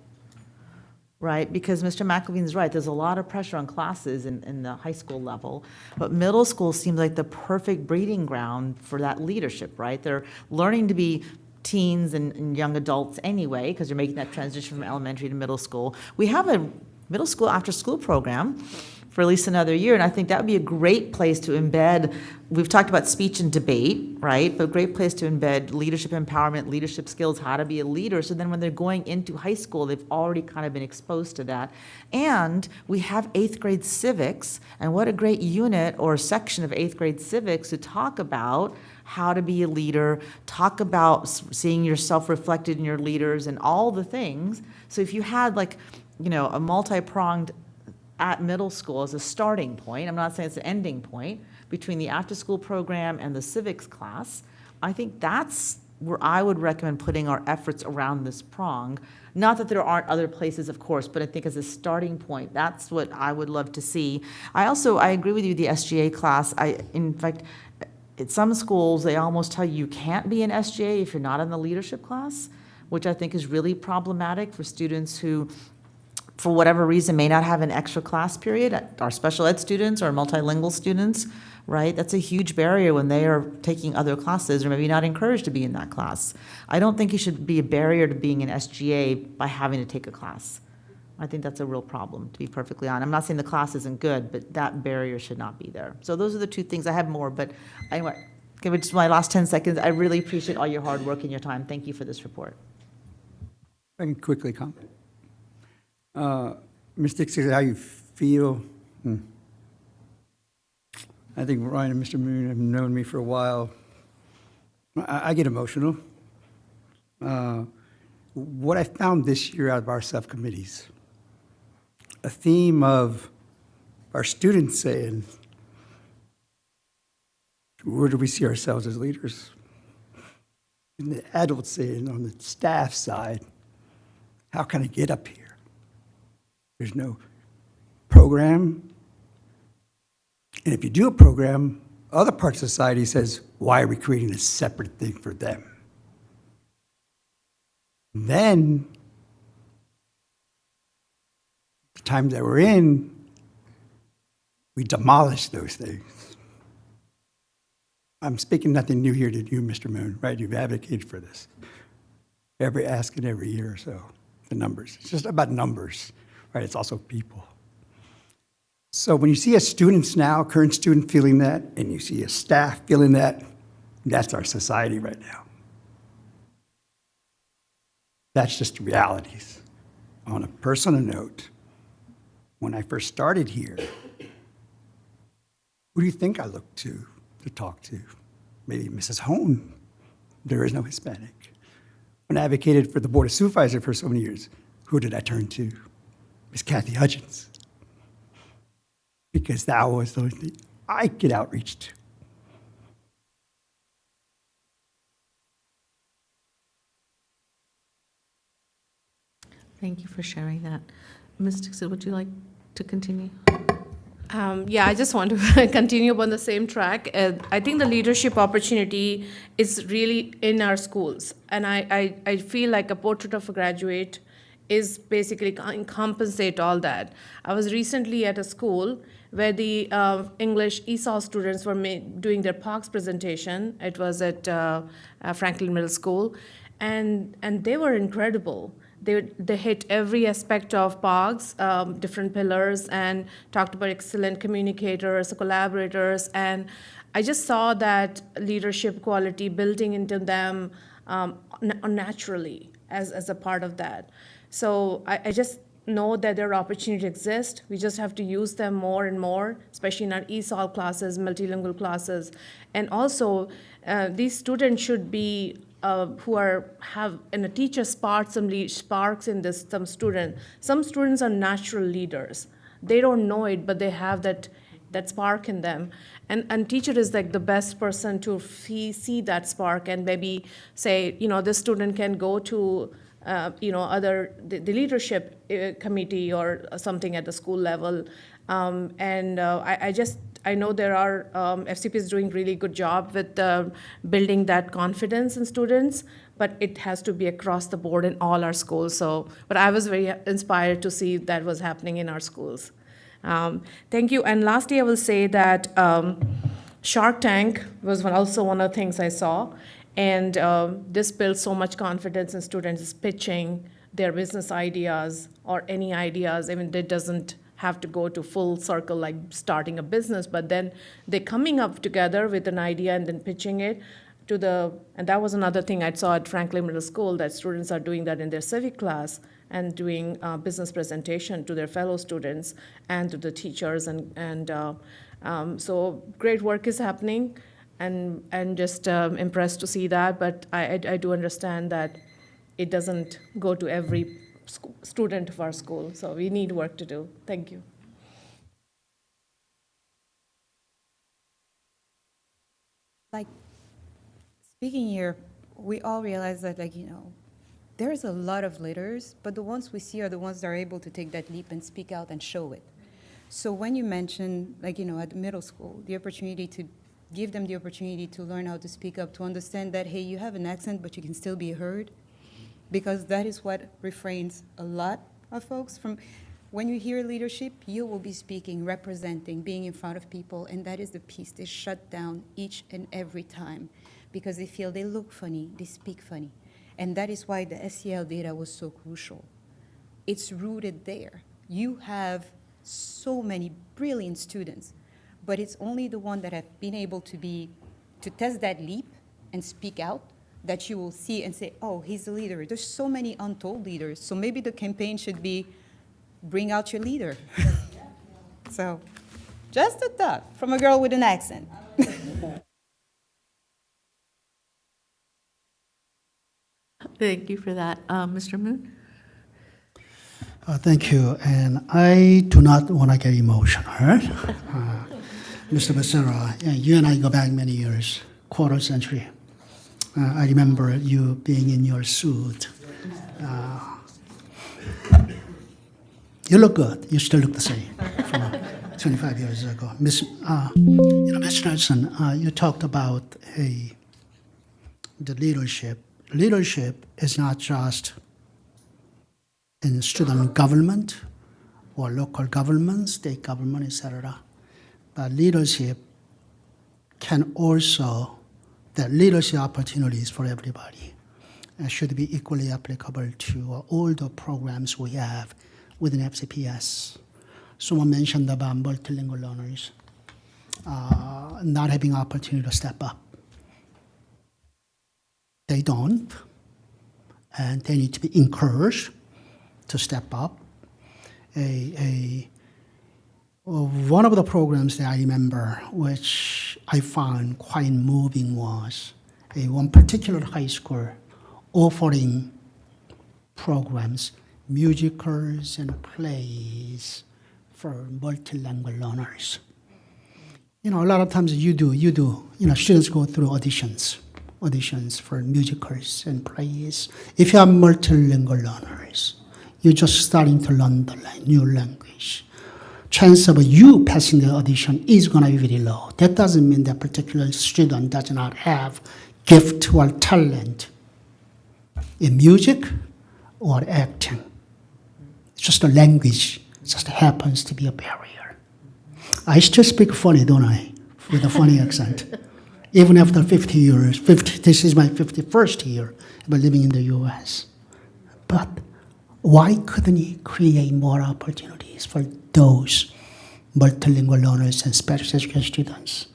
Right, because Mr. McElveen's right, there's a lot of pressure on classes in the high school level, but middle school seems like the perfect breeding ground for that leadership, right? They're learning to be teens and young adults anyway, because they're making that transition from elementary to middle school. We have a middle school after-school program for at least another year, and I think that would be a great place to embed, we've talked about speech and debate, right, but a great place to embed leadership empowerment, leadership skills, how to be a leader, so then when they're going into high school, they've already kind of been exposed to that. And we have 8th grade civics, and what a great unit or section of 8th grade civics to talk about how to be a leader, talk about seeing yourself reflected in your leaders and all the things. So if you had like, you know, a multi-pronged at middle school as a starting point, I'm not saying it's an ending point, between the after-school program and the civics class, I think that's where I would recommend putting our efforts around this prong. Not that there aren't other places, of course, but I think as a starting point, that's what I would love to see. I agree with you, the SGA class. In fact, at some schools, they almost tell you can't be an SGA if you're not in the leadership class, which I think is really problematic for students who, for whatever reason, may not have an extra class period. Our special ed students or multilingual students, right? That's a huge barrier when they are taking other classes or maybe not encouraged to be in that class. I don't think it should be a barrier to being an SGA by having to take a class. I think that's a real problem, to be perfectly honest. I'm not saying the class isn't good, but that barrier should not be there. So those are the two things. I have more, but anyway, give it just my last 10 seconds. I really appreciate all your hard work and your time. Thank you for this report. I can quickly comment. Ms. Dixon, how you feel? I think Ryan and Mr. Moon have known me for a while. I get emotional. What I found this year out of our subcommittees, a theme of our students saying, where do we see ourselves as leaders? And the adults saying on the staff side, how can I get up here? There's no program. And if you do a program, other parts of society says, why are we creating a separate thing for them? And then, the times that we're in, we demolish those things. I'm speaking nothing new here to you, Mr. Moon, right? You've advocated for this. Asking every year or so, the numbers. It's just about numbers. Right, it's also people. So when you see a students now, current student feeling that, and you see a staff feeling that, that's our society right now. That's just the realities. On a personal note, when I first started here, who do you think I looked to talk to? Maybe Mrs. Hone. There is no Hispanic. When I advocated for the Board of Supervisors for so many years, who did I turn to? Miss Kathy Hutchins, because that was the only thing I could outreach to. Thank you for sharing that. Ms. Dixon, would you like to continue? Yeah, I just want to continue on the same track. I think the leadership opportunity is really in our schools. And I feel like a portrait of a graduate is basically compensate all that. I was recently at a school where the English ESOL students were doing their POGS presentation. It was at Franklin Middle School, and they were incredible. They hit every aspect of POGS, different pillars, and talked about excellent communicators, collaborators, and I just saw that leadership quality building into them naturally as a part of that. So I just know that there are opportunities exist. We just have to use them more and more, especially in our ESOL classes, multilingual classes. And also, these students should be have and a teacher sparks in this some students. Some students are natural leaders. They don't know it, but they have that spark in them. And teacher is like the best person to see that spark and maybe say, this student can go to the leadership committee or something at the school level. I know there are, FCP is doing really good job with building that confidence in students, but it has to be across the board in all our schools. But I was very inspired to see that was happening in our schools. Thank you. And lastly, I will say that Shark Tank was also one of the things I saw. And this builds so much confidence in students pitching their business ideas or any ideas. I mean, it doesn't have to go to full circle like starting a business, but then they're coming up together with an idea and then pitching it and that was another thing I saw at Franklin Middle School, that students are doing that in their civic class and doing business presentation to their fellow students and to the teachers. So great work is happening. And just impressed to see that, but I do understand that it doesn't go to every student of our school, so we need work to do. Thank you. Like, speaking here, we all realize that, there's a lot of leaders, but the ones we see are the ones that are able to take that leap and speak out and show it. So when you mention, at the middle school, the opportunity to give them the opportunity to learn how to speak up, to understand that, hey, you have an accent, but you can still be heard, because that is what refrains a lot of folks from, when you hear leadership, you will be speaking, representing, being in front of people, and that is the piece they shut down each and every time, because they feel they look funny, they speak funny. And that is why the SEL data was so crucial. It's rooted there. You have so many brilliant students, but it's only the one that have been able to test that leap and speak out that you will see and say, oh, he's a leader. There's so many untold leaders. So maybe the campaign should be, bring out your leader. So just a thought from a girl with an accent. Thank you for that. Mr. Moon? Thank you. And I do not want to get emotional. Mr. Becerra, you and I go back many years, quarter century. I remember you being in your suit. You look good. You still look the same from 25 years ago. Ms. Nelson, you talked about the leadership. Leadership is not just in student government or local government, state government, etc. But leadership can also, the leadership opportunities for everybody should be equally applicable to all the programs we have within FCPS. Someone mentioned about multilingual learners not having opportunity to step up. They don't, and they need to be encouraged to step up. One of the programs that I remember, which I found quite moving, was one particular high school offering programs, musicals and plays for multilingual learners. A lot of times students go through auditions for musicals and plays. If you have multilingual learners, you're just starting to learn the new language. Chance of you passing the audition is going to be very low. That doesn't mean that particular student does not have gift or talent in music or acting. It's just a language. It just happens to be a barrier. I still speak funny, don't I? With a funny accent. Even after 50 years, this is my 51st year of living in the US. But why couldn't he create more opportunities for those multilingual learners and special education students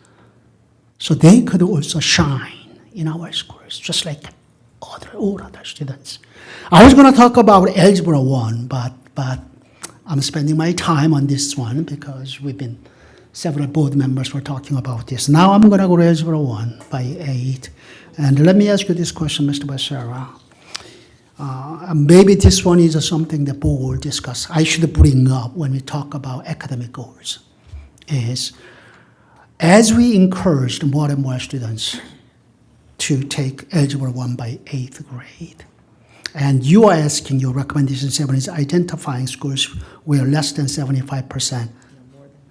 so they could also shine in our schools, just like all other students? I was going to talk about Algebra 1, but I'm spending my time on this one because we've been several board members were talking about this. Now I'm going to go to Algebra 1 by 8. And let me ask you this question, Mr. Becerra. Maybe this one is something the board will discuss. I should bring up when we talk about academic goals. Is as we encouraged more and more students to take Algebra 1 by 8th grade, and you are asking, your recommendation 7 is identifying schools where less than 75%,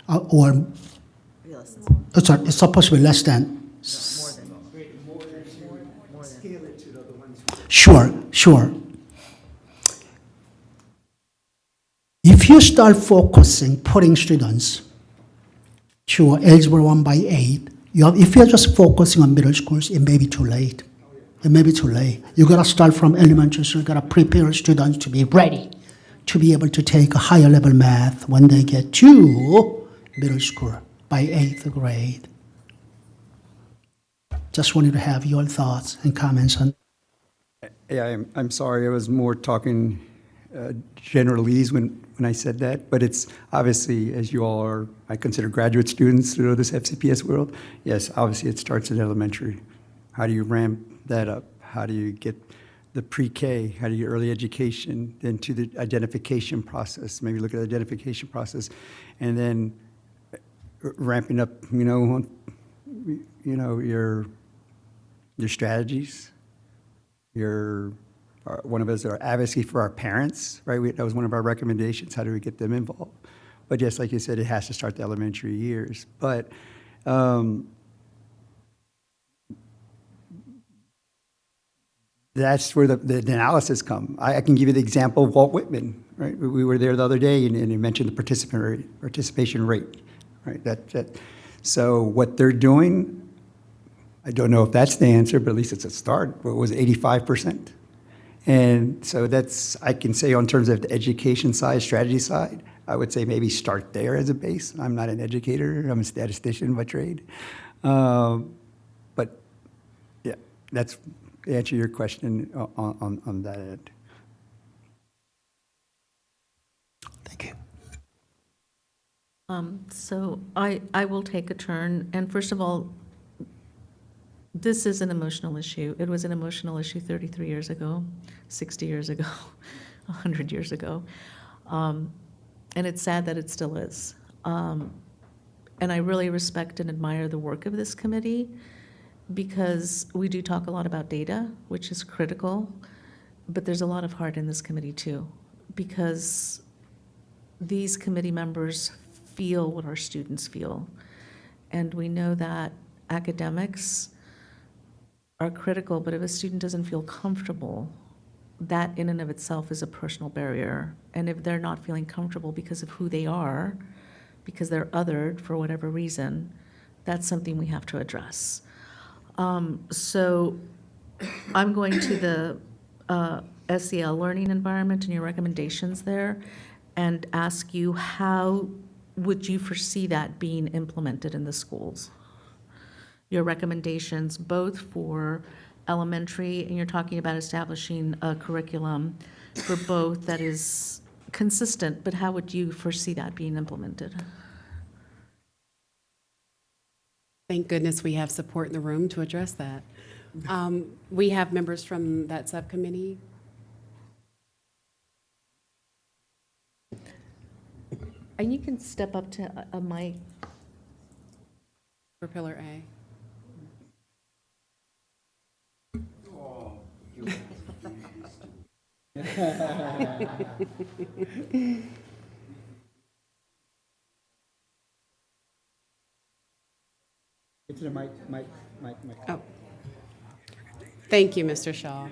or sorry, it's supposed to be less than. Sure. If you start focusing, putting students to Algebra 1 by 8, if you're just focusing on middle schools, it may be too late. It may be too late. You gotta start from elementary school, you gotta prepare students to be ready to be able to take a higher level math when they get to middle school by 8th grade. Just wanted to have your thoughts and comments on. Yeah, I'm sorry, I was more talking generalese when I said that, but it's obviously, as you all are, I consider graduate students through this FCPS world. Yes, obviously it starts at elementary. How do you ramp that up? How do you get the pre-K? How do you early education? Then to the identification process. Maybe look at the identification process, and then ramping up. Your strategies. One of us are advocacy for our parents, right? That was one of our recommendations. How do we get them involved? But yes, like you said, it has to start the elementary years. But that's where the analysis come. I can give you the example of Walt Whitman, right? We were there the other day, and he mentioned the participation rate, right? So what they're doing, I don't know if that's the answer, but at least it's a start. What was it, 85%? And so I can say on terms of the education side, strategy side, I would say maybe start there as a base. I'm not an educator, I'm a statistician by trade. But yeah, that's to answer your question on that end. Thank you. So I will take a turn. And first of all, this is an emotional issue. It was an emotional issue 33 years ago, 60 years ago, 100 years ago. And it's sad that it still is. And I really respect and admire the work of this committee, because we do talk a lot about data, which is critical, but there's a lot of heart in this committee too, because these committee members feel what our students feel. And we know that academics are critical, but if a student doesn't feel comfortable, that in and of itself is a personal barrier. And if they're not feeling comfortable because of who they are, because they're othered for whatever reason, that's something we have to address. So I'm going to the SEL learning environment and your recommendations there, and ask you, how would you foresee that being implemented in the schools? Your recommendations both for elementary, and you're talking about establishing a curriculum for both that is consistent, but how would you foresee that being implemented? Thank goodness we have support in the room to address that. We have members from that subcommittee. And you can step up to a mic. For Pillar A. It's a mic. Oh. Thank you, Mr. Shaw.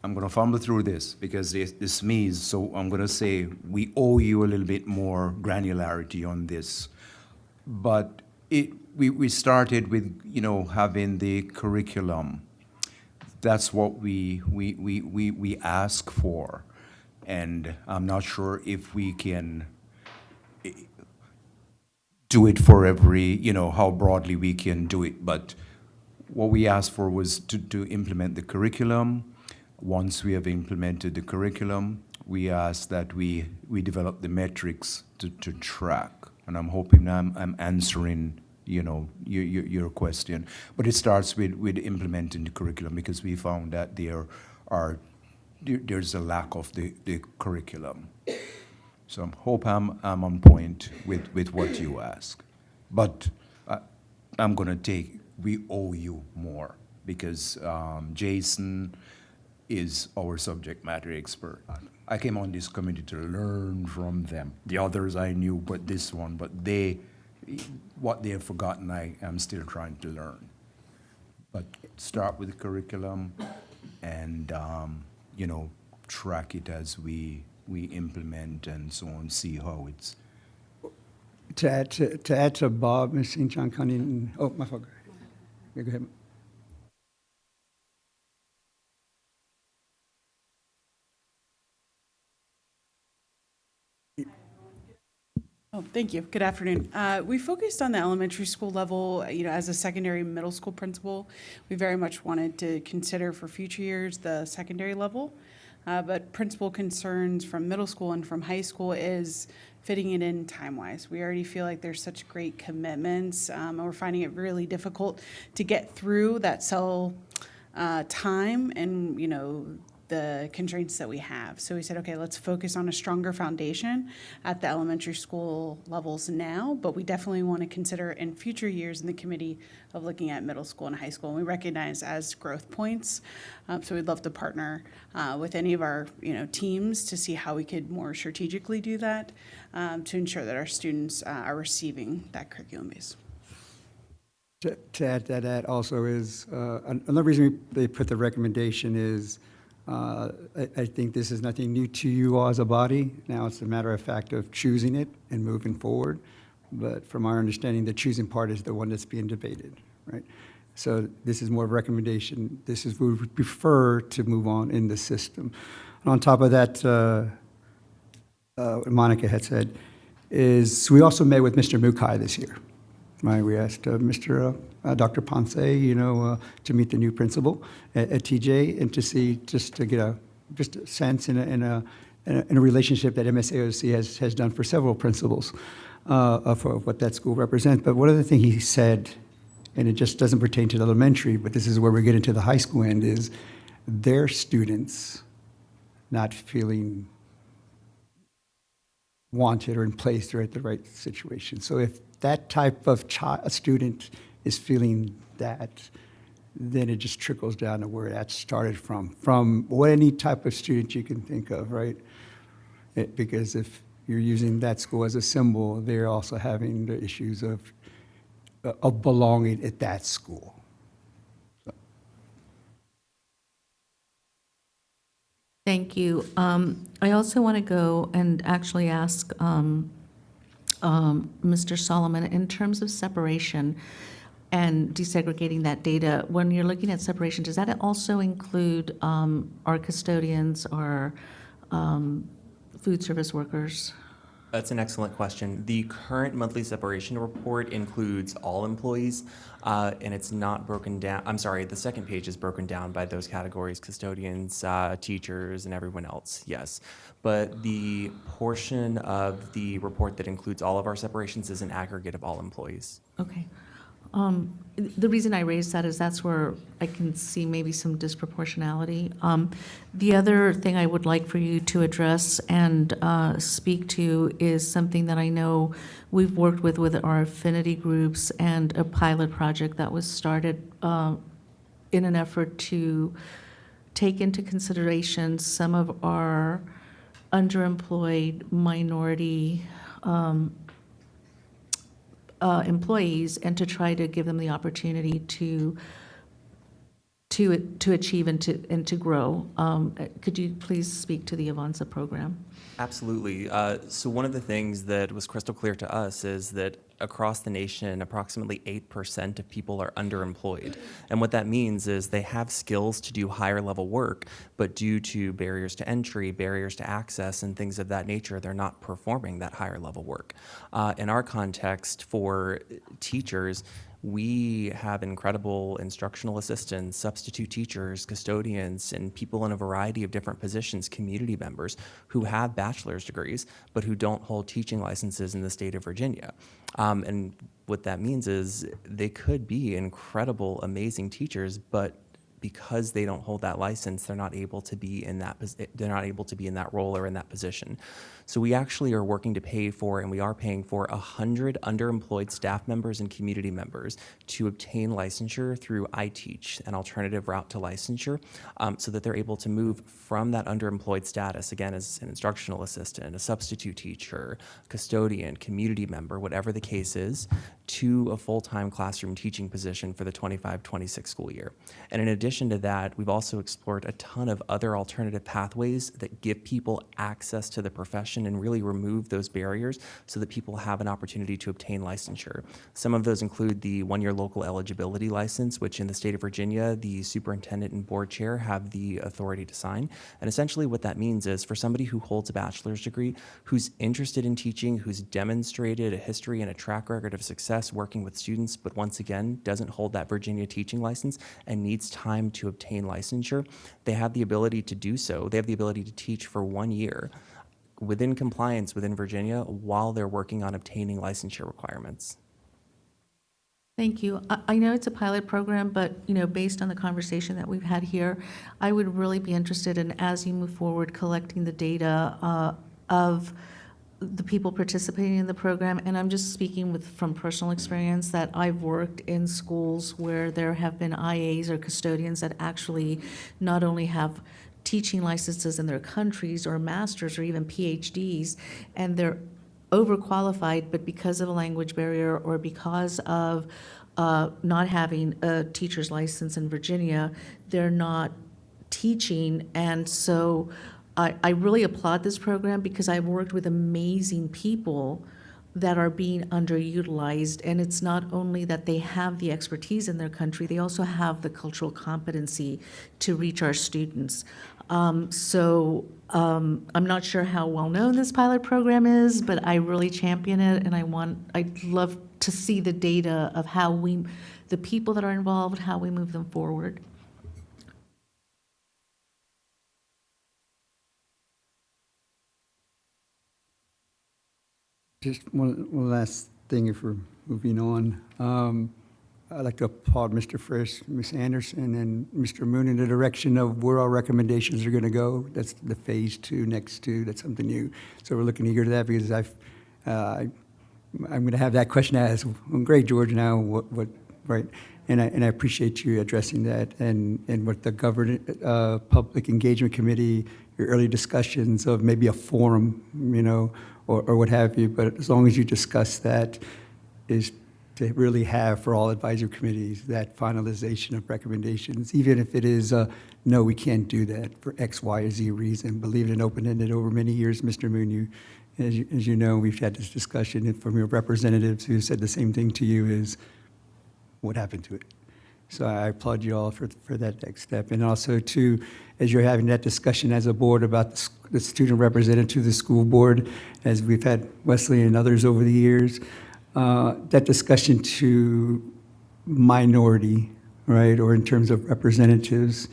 I'm going to fumble through this because this means, so I'm going to say we owe you a little bit more granularity on this. But we started with, having the curriculum. That's what we ask for. And I'm not sure if we can do it for every, how broadly we can do it. But what we asked for was to implement the curriculum. Once we have implemented the curriculum, we asked that we develop the metrics to track. And I'm hoping I'm answering, you know, your question. But it starts with implementing the curriculum, because we found that there's a lack of the curriculum. So I hope I'm on point with what you ask. But I'm going to take, we owe you more, because Jason is our subject matter expert. I came on this committee to learn from them. The others I knew, but this one, but what they have forgotten, I am still trying to learn. But start with the curriculum and, you know, track it as we implement and so on, see how it's. To add to Bob, Ms. St. John County, oh, my fault. Yeah, go ahead. Oh, thank you. Good afternoon. We focused on the elementary school level. You know, as a secondary middle school principal, we very much wanted to consider for future years the secondary level. But principal concerns from middle school and from high school is fitting it in time-wise. We already feel like there's such great commitments, and we're finding it really difficult to get through that cell time and, you know, the constraints that we have. So we said, okay, let's focus on a stronger foundation at the elementary school levels now, but we definitely want to consider in future years in the committee of looking at middle school and high school. And we recognize as growth points. So we'd love to partner with any of our teams to see how we could more strategically do that to ensure that our students are receiving that curriculum base. To add to that also is, another reason they put the recommendation is, I think this is nothing new to you all as a body. Now it's a matter of fact of choosing it and moving forward. But from our understanding, the choosing part is the one that's being debated, right? So this is more of a recommendation. This is we would prefer to move on in the system. And on top of that, Monica had said, is we also met with Mr. Mukai this year. Right, we asked Dr. Ponce, to meet the new principal at TJ and to see, just to get a sense in a relationship that MSAOC has done for several principals for what that school represents. But one other thing he said, and it just doesn't pertain to the elementary, but this is where we get into the high school end, is their students not feeling wanted or in place or at the right situation. So if that type of student is feeling that, then it just trickles down to where that started from any type of student you can think of, right? Because if you're using that school as a symbol, they're also having the issues of belonging at that school. Thank you. I also want to go and actually ask Mr. Solomon, in terms of separation and desegregating that data, when you're looking at separation, does that also include our custodians or food service workers? That's an excellent question. The current monthly separation report includes all employees, and it's not broken down. I'm sorry, the second page is broken down by those categories: custodians, teachers, and everyone else, yes. But the portion of the report that includes all of our separations is an aggregate of all employees. Okay. The reason I raised that is that's where I can see maybe some disproportionality. The other thing I would like for you to address and speak to is something that I know we've worked with our affinity groups and a pilot project that was started in an effort to take into consideration some of our underemployed minority employees and to try to give them the opportunity to achieve and to grow. Could you please speak to the Avanza program? Absolutely. So one of the things that was crystal clear to us is that across the nation, approximately 8% of people are underemployed. And what that means is they have skills to do higher level work, but due to barriers to entry, barriers to access, and things of that nature, they're not performing that higher level work. In our context for teachers, We have incredible instructional assistants, substitute teachers, custodians, and people in a variety of different positions, community members who have bachelor's degrees, but who don't hold teaching licenses in the state of Virginia. And what that means is they could be incredible, amazing teachers, but because they don't hold that license, they're not able to be in that role or in that position. So we actually are working to pay for, and we are paying for 100 underemployed staff members and community members to obtain licensure through iTeach, an alternative route to licensure, so that they're able to move from that underemployed status, again, as an instructional assistant, a substitute teacher, custodian, community member, whatever the case is, to a full-time classroom teaching position for the 25-26 school year. And in addition to that, we've also explored a ton of other alternative pathways that give people access to the profession and really remove those barriers so that people have an opportunity to obtain licensure. Some of those include the one-year local eligibility license, which in the state of Virginia, the superintendent and board chair have the authority to sign. And essentially what that means is for somebody who holds a bachelor's degree, who's interested in teaching, who's demonstrated a history and a track record of success working with students, but once again, doesn't hold that Virginia teaching license and needs time to obtain licensure, they have the ability to do so. They have the ability to teach for 1 year within compliance within Virginia while they're working on obtaining licensure requirements. Thank you. I know it's a pilot program, but, you know, based on the conversation that we've had here, I would really be interested in, as you move forward, collecting the data of the people participating in the program. And I'm just speaking from personal experience that I've worked in schools where there have been IAs or custodians that actually not only have teaching licenses in their countries or masters or even PhDs, and they're overqualified, but because of a language barrier or because of not having a teacher's license in Virginia, they're not teaching. And so I really applaud this program because I've worked with amazing people that are being underutilized. And it's not only that they have the expertise in their country, they also have the cultural competency to reach our students. I'm not sure how well-known this pilot program is, but I really champion it, and I'd love to see the data of how the people that are involved, how we move them forward. Just one last thing if we're moving on. I'd like to applaud Mr. Frisch, Ms. Anderson, and Mr. Moon in the direction of where our recommendations are going to go. That's the phase 2, next 2. That's something new. So we're looking eager to that because I'm going to have that question asked. Well, great, George. Now what? Right? And I appreciate you addressing that and what the public engagement committee, your early discussions of maybe a forum, you know, or what have you. But as long as you discuss that, is to really have for all advisory committees that finalization of recommendations, even if it is no, we can't do that for X, Y, or Z reason. Believe it and open-ended over many years, Mr. Moon. As you know, we've had this discussion from your representatives who said the same thing to you is, what happened to it? So I applaud you all for that next step. And also, too, as you're having that discussion as a board about the student representative to the school board, as we've had Wesley and others over the years, that discussion to minority, right, or in terms of representatives,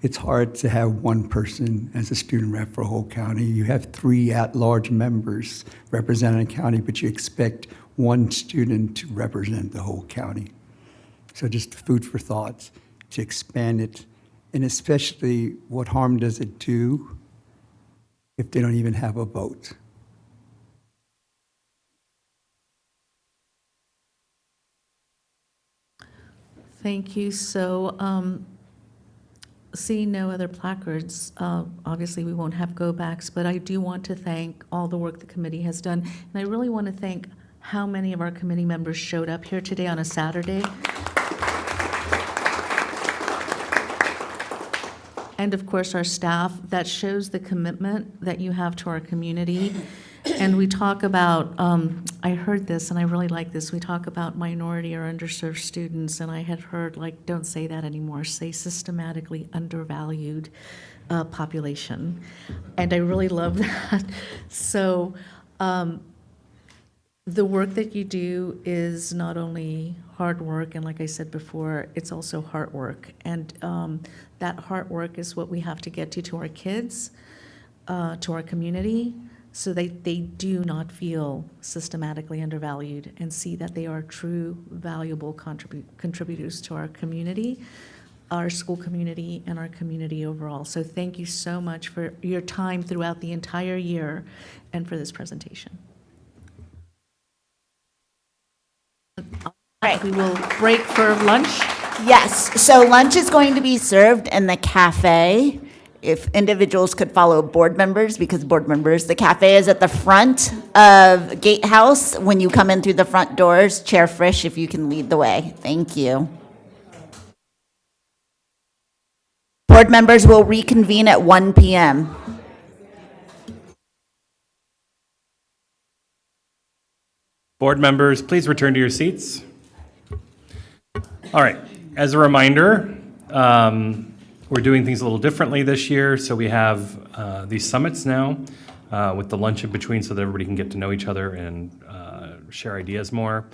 it's hard to have one person as a student rep for a whole county. You have 3 at-large members representing a county, but you expect one student to represent the whole county. So just food for thought to expand it, and especially what harm does it do if they don't even have a vote? Thank you. So seeing no other placards, obviously we won't have go-backs, but I do want to thank all the work the committee has done. And I really want to thank how many of our committee members showed up here today on a Saturday. And of course, our staff. That shows the commitment that you have to our community. And we talk about, I heard this and I really like this, we talk about minority or underserved students, and I had heard, like, don't say that anymore, say systematically undervalued population. And I really love that. So the work that you do is not only hard work, and like I said before, it's also heart work. And that heart work is what we have to get to our kids, to our community, so they do not feel systematically undervalued and see that they are true, valuable contributors to our community, our school community, and our community overall. So thank you so much for your time throughout the entire year and for this presentation. Right. We will break for lunch. Yes, so lunch is going to be served in the cafe. If individuals could follow board members, because board members, the cafe is at the front of Gatehouse. When you come in through the front doors, Chair Frisch, if you can lead the way. Thank you. Board members will reconvene at 1 p.m. Board members, please return to your seats. All right, as a reminder, we're doing things a little differently this year, so we have these summits now with the lunch in between so that everybody can get to know each other and share ideas more.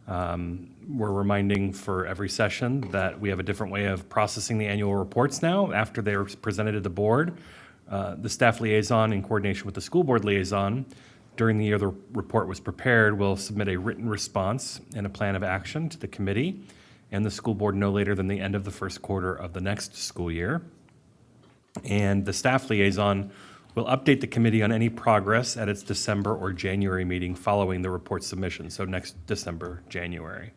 We're reminding for every session that we have a different way of processing the annual reports now after they're presented to the board. The staff liaison, in coordination with the school board liaison, during the year the report was prepared, will submit a written response and a plan of action to the committee and the school board no later than the end of the first quarter of the next school year. And the staff liaison will update the committee on any progress at its December or January meeting following the report submission, so next December, January.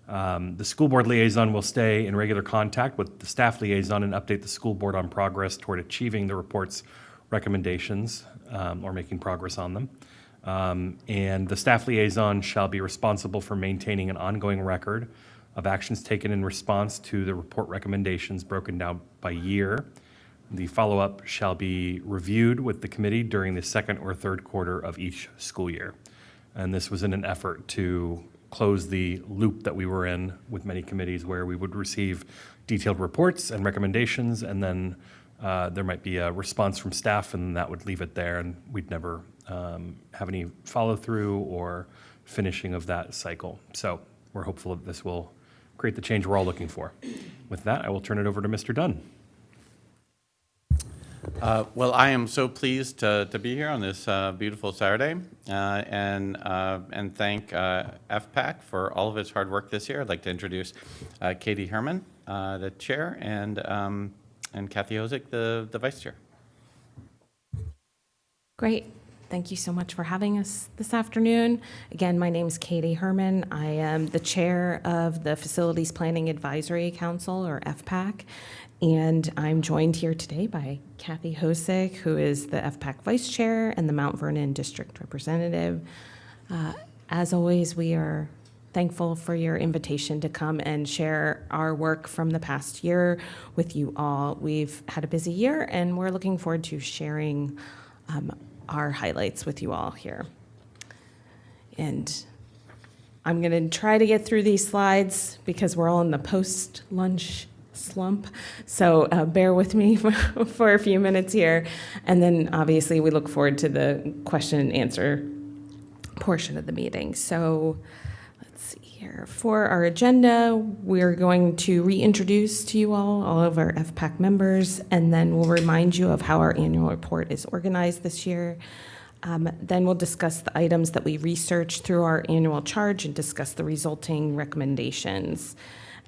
The school board liaison will stay in regular contact with the staff liaison and update the school board on progress toward achieving the report's recommendations or making progress on them. And the staff liaison shall be responsible for maintaining an ongoing record of actions taken in response to the report recommendations broken down by year. The follow-up shall be reviewed with the committee during the second or third quarter of each school year. And this was in an effort to close the loop that we were in with many committees where we would receive detailed reports and recommendations, and then there might be a response from staff, and that would leave it there, and we'd never have any follow-through or finishing of that cycle. So we're hopeful that this will create the change we're all looking for. With that, I will turn it over to Mr. Dunn. Well, I am so pleased to be here on this beautiful Saturday and thank FPAC for all of its hard work this year. I'd like to introduce Katie Herman, the chair, and Kathy Hozick, the vice chair. Great. Thank you so much for having us this afternoon. Again, my name is Katie Herman. I am the chair of the Facilities Planning Advisory Council, or FPAC, and I'm joined here today by Kathy Hozick, who is the FPAC vice chair and the Mount Vernon district representative. As always, we are thankful for your invitation to come and share our work from the past year with you all. We've had a busy year, and we're looking forward to sharing our highlights with you all here. And I'm going to try to get through these slides because we're all in the post-lunch slump. So bear with me for a few minutes here. And then obviously we look forward to the question and answer portion of the meeting. So let's see here. For our agenda, we're going to reintroduce to you all of our FPAC members, and then we'll remind you of how our annual report is organized this year. Then we'll discuss the items that we researched through our annual charge and discuss the resulting recommendations.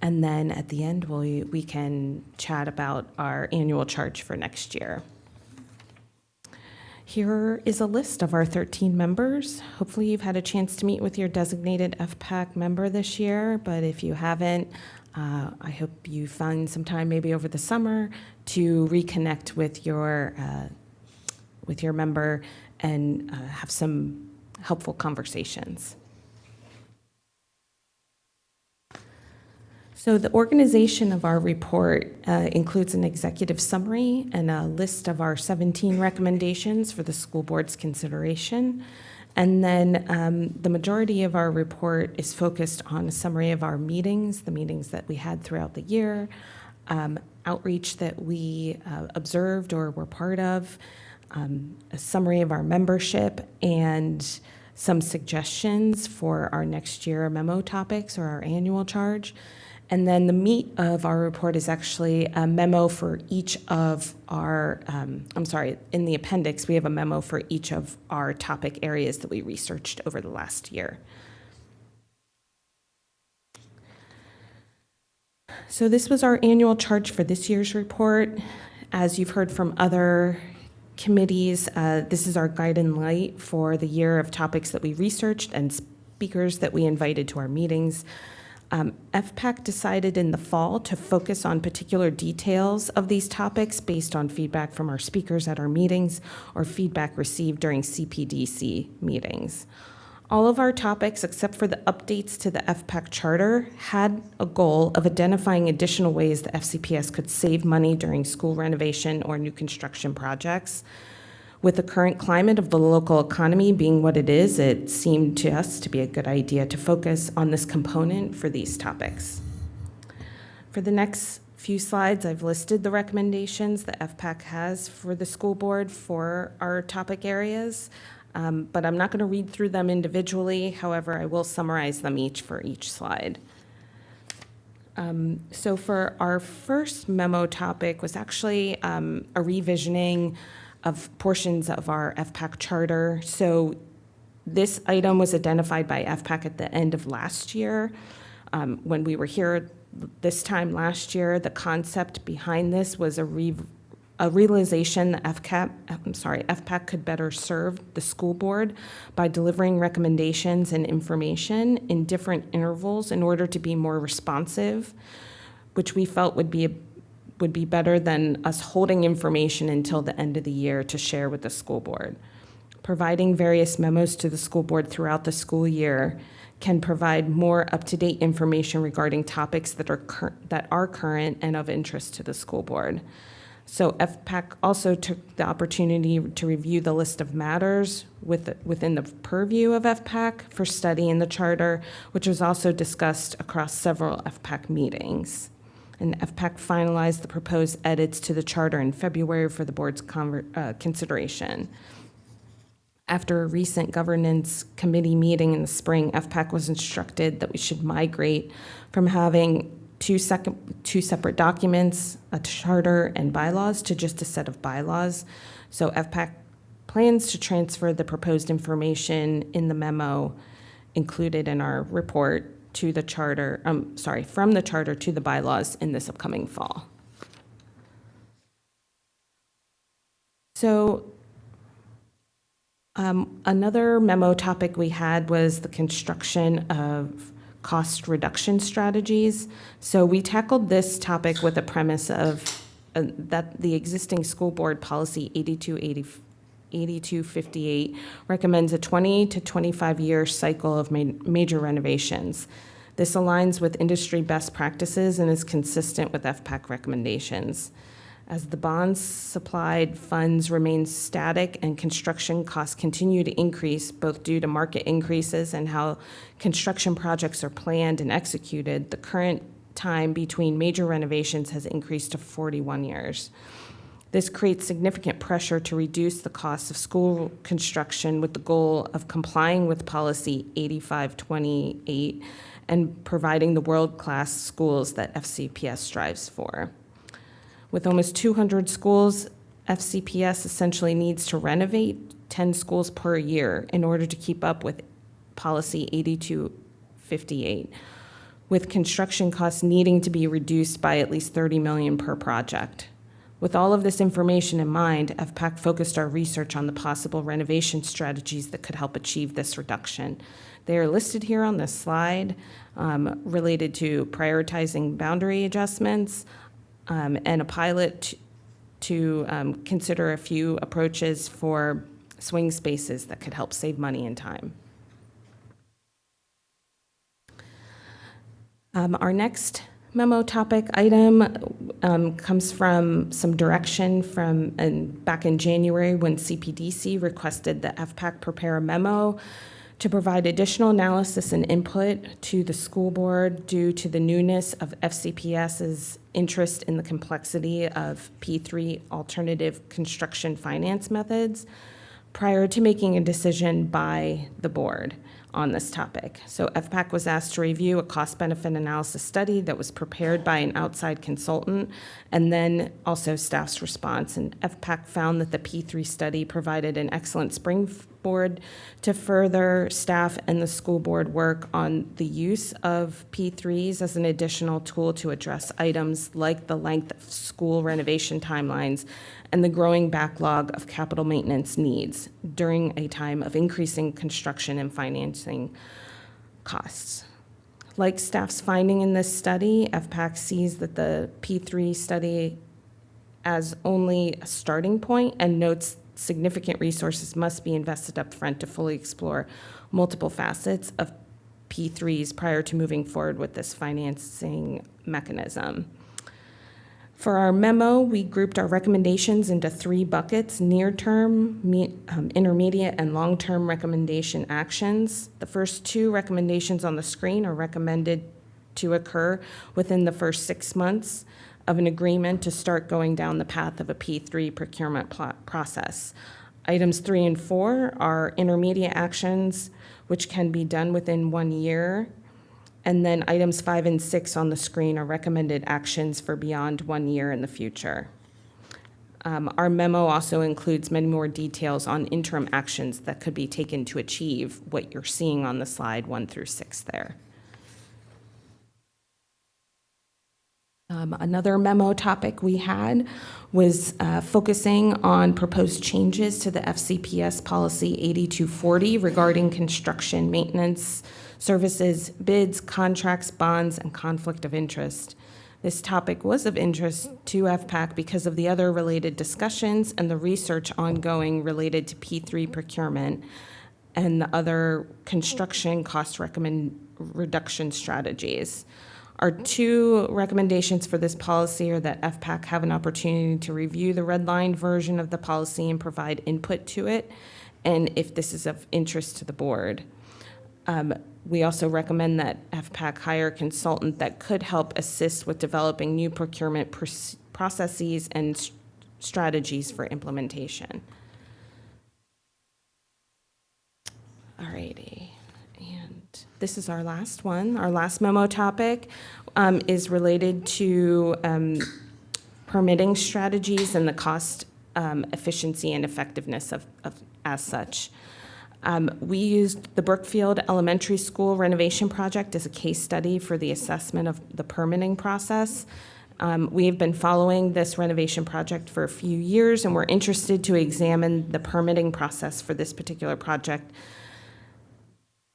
And then at the end, we can chat about our annual charge for next year. Here is a list of our 13 members. Hopefully you've had a chance to meet with your designated FPAC member this year, but if you haven't, I hope you find some time maybe over the summer to reconnect with your member and have some helpful conversations. So the organization of our report includes an executive summary and a list of our 17 recommendations for the school board's consideration. And then the majority of our report is focused on a summary of our meetings, the meetings that we had throughout the year, outreach that we observed or were part of, a summary of our membership, and some suggestions for our next year memo topics or our annual charge. And then the meat of our report is actually a memo for each of our, in the appendix, we have a memo for each of our topic areas that we researched over the last year. So this was our annual charge for this year's report. As you've heard from other committees, this is our guiding light for the year of topics that we researched and speakers that we invited to our meetings. FPAC decided in the fall to focus on particular details of these topics based on feedback from our speakers at our meetings or feedback received during CPDC meetings. All of our topics, except for the updates to the FPAC charter, had a goal of identifying additional ways the FCPS could save money during school renovation or new construction projects. With the current climate of the local economy being what it is, it seemed to us to be a good idea to focus on this component for these topics. For the next few slides, I've listed the recommendations that FPAC has for the school board for our topic areas, but I'm not going to read through them individually. However, I will summarize them each for each slide. So for our first memo topic was actually a revisioning of portions of our FPAC charter. So this item was identified by FPAC at the end of last year. When we were here this time last year, the concept behind this was a realization that FPAC could better serve the school board by delivering recommendations and information in different intervals in order to be more responsive, which we felt would be better than us holding information until the end of the year to share with the school board. Providing various memos to the school board throughout the school year can provide more up-to-date information regarding topics that are current and of interest to the school board. So FPAC also took the opportunity to review the list of matters within the purview of FPAC for study in the charter, which was also discussed across several FPAC meetings. And FPAC finalized the proposed edits to the charter in February for the board's consideration. After a recent governance committee meeting in the spring, FPAC was instructed that we should migrate from having two separate documents, a charter and bylaws, to just a set of bylaws. So FPAC plans to transfer the proposed information in the memo included in our report to the charter, from the charter to the bylaws in this upcoming fall. So another memo topic we had was the construction of cost reduction strategies. So we tackled this topic with a premise of that the existing school board policy 8258 recommends a 20 to 25 year cycle of major renovations. This aligns with industry best practices and is consistent with FPAC recommendations. As the bonds supplied funds remain static and construction costs continue to increase, both due to market increases and how construction projects are planned and executed, the current time between major renovations has increased to 41 years. This creates significant pressure to reduce the cost of school construction with the goal of complying with policy 8528 and providing the world-class schools that FCPS strives for. With almost 200 schools, FCPS essentially needs to renovate 10 schools per year in order to keep up with policy 8258, with construction costs needing to be reduced by at least $30 million per project. With all of this information in mind, FPAC focused our research on the possible renovation strategies that could help achieve this reduction. They are listed here on this slide, related to prioritizing boundary adjustments, and a pilot to consider a few approaches for swing spaces that could help save money and time. Our next memo topic item comes from some direction from back in January when CPDC requested that FPAC prepare a memo to provide additional analysis and input to the school board due to the newness of FCPS's interest in the complexity of P3 alternative construction finance methods. prior to making a decision by the board on this topic. So FPAC was asked to review a cost-benefit analysis study that was prepared by an outside consultant, and then also staff's response. And FPAC found that the P3 study provided an excellent springboard to further staff and the school board work on the use of P3s as an additional tool to address items like the length of school renovation timelines and the growing backlog of capital maintenance needs during a time of increasing construction and financing costs. Like staff's finding in this study, FPAC sees that the P3 study as only a starting point and notes significant resources must be invested up front to fully explore multiple facets of P3s prior to moving forward with this financing mechanism. For our memo, we grouped our recommendations into 3 buckets: near-term, intermediate, and long-term recommendation actions. The first 2 recommendations on the screen are recommended to occur within the first 6 months of an agreement to start going down the path of a P3 procurement process. Items 3 and 4 are intermediate actions, which can be done within 1 year. And then items 5 and 6 on the screen are recommended actions for beyond 1 year in the future. Our memo also includes many more details on interim actions that could be taken to achieve what you're seeing on the slide 1 through 6 there. Another memo topic we had was focusing on proposed changes to the FCPS policy 8240 regarding construction maintenance services, bids, contracts, bonds, and conflict of interest. This topic was of interest to FPAC because of the other related discussions and the research ongoing related to P3 procurement and the other construction cost reduction strategies. Our 2 recommendations for this policy are that FPAC have an opportunity to review the red line version of the policy and provide input to it, and if this is of interest to the board. We also recommend that FPAC hire a consultant that could help assist with developing new procurement processes and strategies for implementation. All righty. This is our last one. Our last memo topic is related to permitting strategies and the cost efficiency and effectiveness of as such. We used the Brookfield Elementary School renovation project as a case study for the assessment of the permitting process. We have been following this renovation project for a few years, and we're interested to examine the permitting process for this particular project.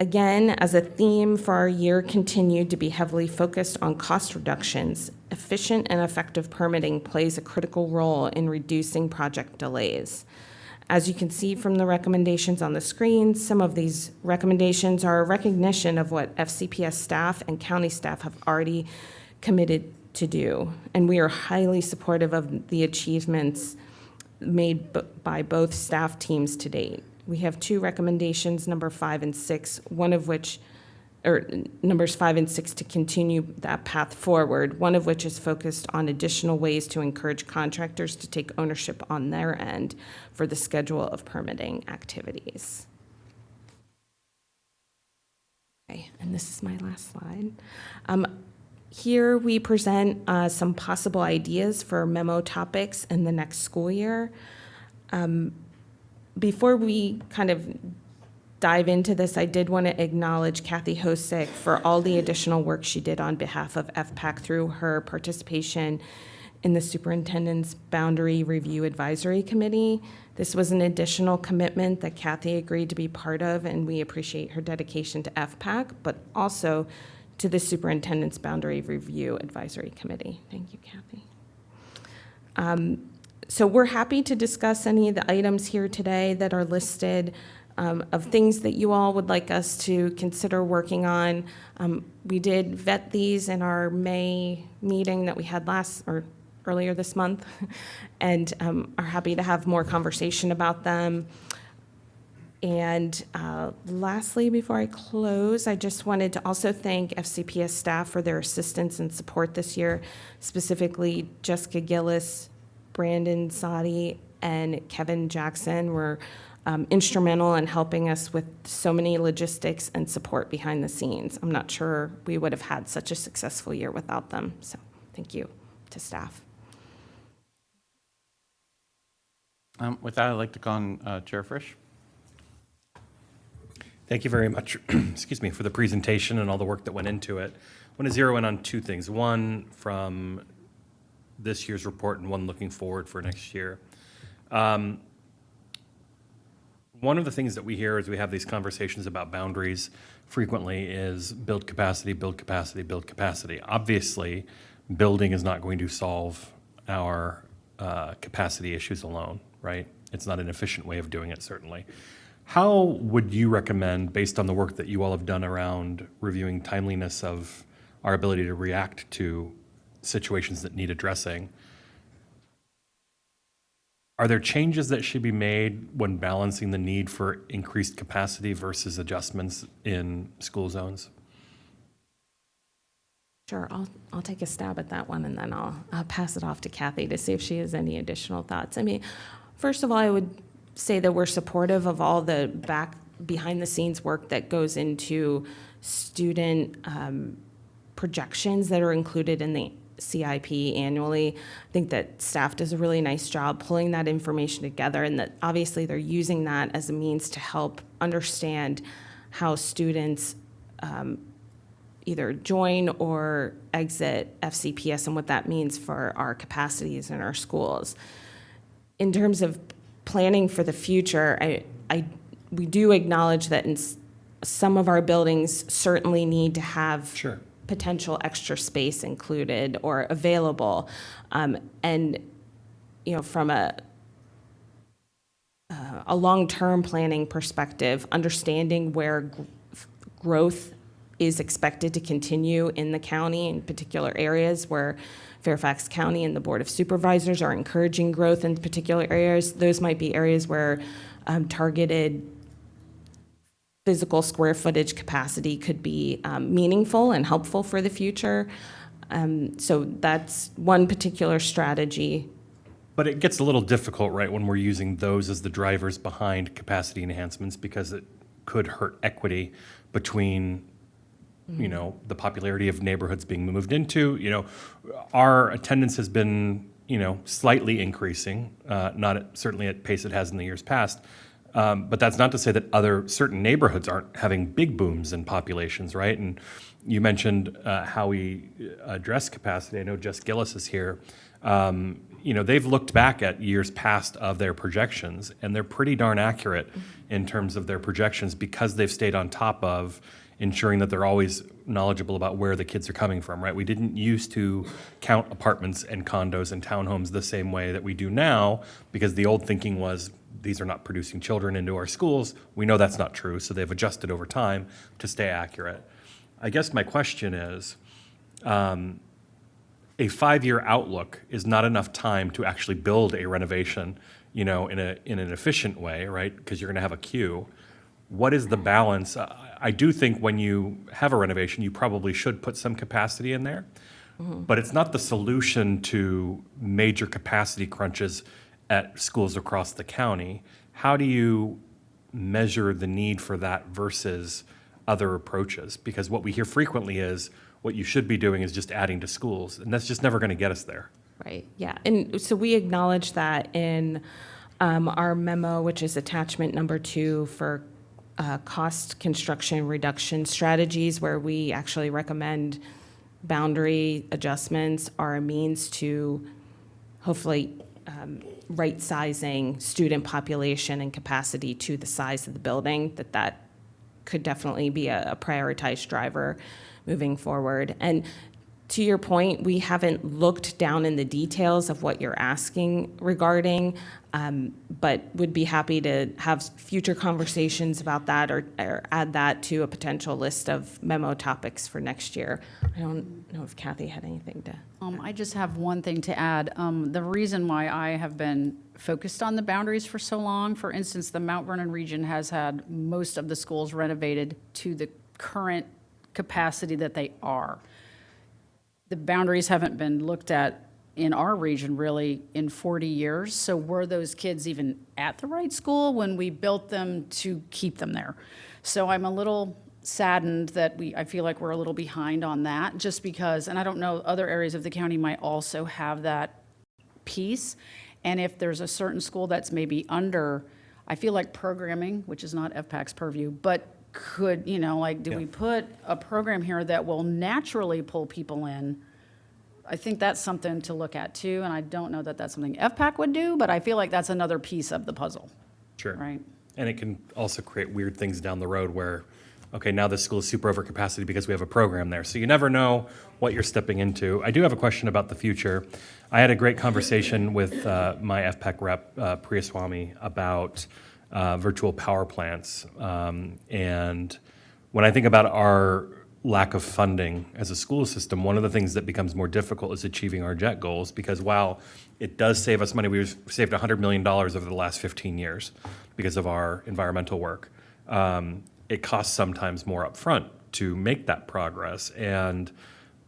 Again, as a theme for our year continued to be heavily focused on cost reductions, efficient and effective permitting plays a critical role in reducing project delays. As you can see from the recommendations on the screen, some of these recommendations are a recognition of what FCPS staff and county staff have already committed to do, and we are highly supportive of the achievements made by both staff teams to date. We have 2 recommendations, number 5 and 6, one of which, or numbers 5 and 6 to continue that path forward, one of which is focused on additional ways to encourage contractors to take ownership on their end for the schedule of permitting activities. Okay, and this is my last slide. Here we present some possible ideas for memo topics in the next school year. Before we kind of dive into this, I did want to acknowledge Kathy Hosick for all the additional work she did on behalf of FPAC through her participation in the Superintendent's Boundary Review Advisory Committee. This was an additional commitment that Kathy agreed to be part of, and we appreciate her dedication to FPAC, but also to the Superintendent's Boundary Review Advisory Committee. Thank you, Kathy. So we're happy to discuss any of the items here today that are listed of things that you all would like us to consider working on. We did vet these in our May meeting that we had earlier this month, and are happy to have more conversation about them. And lastly, before I close, I just wanted to also thank FCPS staff for their assistance and support this year, specifically Jessica Gillis, Brandon Sadi, and Kevin Jackson were instrumental in helping us with so many logistics and support behind the scenes. I'm not sure we would have had such a successful year without them. So thank you to staff. With that, I'd like to call on Chair Frisch. Thank you very much, excuse me, for the presentation and all the work that went into it. I want to zero in on two things. One from this year's report and one looking forward for next year. One of the things that we hear as we have these conversations about boundaries frequently is build capacity, build capacity, build capacity. Obviously, building is not going to solve our capacity issues alone, right? It's not an efficient way of doing it, certainly. How would you recommend, based on the work that you all have done around reviewing timeliness of our ability to react to situations that need addressing, are there changes that should be made when balancing the need for increased capacity versus adjustments in school zones? Sure, I'll take a stab at that one, and then I'll pass it off to Kathy to see if she has any additional thoughts. I mean, first of all, I would say that we're supportive of all the behind the scenes work that goes into student projections that are included in the CIP annually. I think that staff does a really nice job pulling that information together, and that obviously they're using that as a means to help understand how students either join or exit FCPS and what that means for our capacities in our schools. In terms of planning for the future, we do acknowledge that in some of our buildings certainly need to have potential extra space included or available. And, you know, from a long-term planning perspective, understanding where growth is expected to continue in the county, in particular areas where Fairfax County and the Board of Supervisors are encouraging growth in particular areas. Those might be areas where targeted physical square footage capacity could be meaningful and helpful for the future. So that's one particular strategy. But it gets a little difficult, right, when we're using those as the drivers behind capacity enhancements, because it could hurt equity between you know, the popularity of neighborhoods being moved into. You know, our attendance has been, you know, slightly increasing, certainly at pace it has in the years past. But that's not to say that certain neighborhoods aren't having big booms in populations, right? And you mentioned how we address capacity. I know Jess Gillis is here. You know, they've looked back at years past of their projections, and they're pretty darn accurate in terms of their projections because they've stayed on top of ensuring that they're always knowledgeable about where the kids are coming from, right? We didn't used to count apartments and condos and townhomes the same way that we do now, because the old thinking was these are not producing children into our schools. We know that's not true, so they've adjusted over time to stay accurate. I guess my question is, a 5-year outlook is not enough time to actually build a renovation, you know, in an efficient way, right? Because you're going to have a queue. What is the balance? I do think when you have a renovation, you probably should put some capacity in there, but it's not the solution to major capacity crunches at schools across the county. How do you measure the need for that versus other approaches? Because what we hear frequently is what you should be doing is just adding to schools, and that's just never going to get us there. Right, yeah, and so we acknowledge that in our memo, which is attachment number 2 for cost construction reduction strategies, where we actually recommend boundary adjustments are a means to hopefully right-sizing student population and capacity to the size of the building, that could definitely be a prioritized driver moving forward. And to your point, we haven't looked down in the details of what you're asking regarding, but would be happy to have future conversations about that or add that to a potential list of memo topics for next year. I don't know if Kathy had anything to. I just have one thing to add. The reason why I have been focused on the boundaries for so long, for instance, the Mount Vernon region has had most of the schools renovated to the current capacity that they are. The boundaries haven't been looked at in our region really in 40 years. So were those kids even at the right school when we built them to keep them there? So I'm a little saddened that I feel like we're a little behind on that, just because, and I don't know, other areas of the county might also have that piece. And if there's a certain school that's maybe under, I feel like programming, which is not FPAC's purview, but could, you know, like, do we put a program here that will naturally pull people in? I think that's something to look at too, and I don't know that that's something FPAC would do, but I feel like that's another piece of the puzzle. Sure. Right. And it can also create weird things down the road where, okay, now this school is super over capacity because we have a program there. So you never know what you're stepping into. I do have a question about the future. I had a great conversation with my FPAC rep, Priyaswamy, about virtual power plants. And when I think about our lack of funding as a school system, one of the things that becomes more difficult is achieving our JET goals, because while it does save us money, we've saved $100 million over the last 15 years because of our environmental work. It costs sometimes more upfront to make that progress. And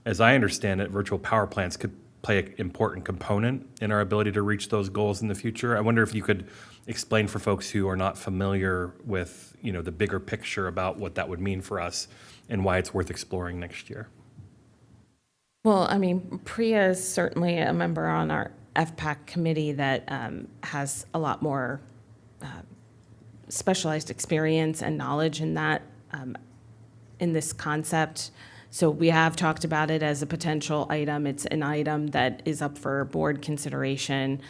as I understand it, virtual power plants could play an important component in our ability to reach those goals in the future. I wonder if you could explain for folks who are not familiar with, you know, the bigger picture about what that would mean for us and why it's worth exploring next year. Well, I mean, Priya is certainly a member on our FPAC committee that has a lot more specialized experience and knowledge in that, in this concept. So we have talked about it as a potential item. It's an item that is up for board consideration.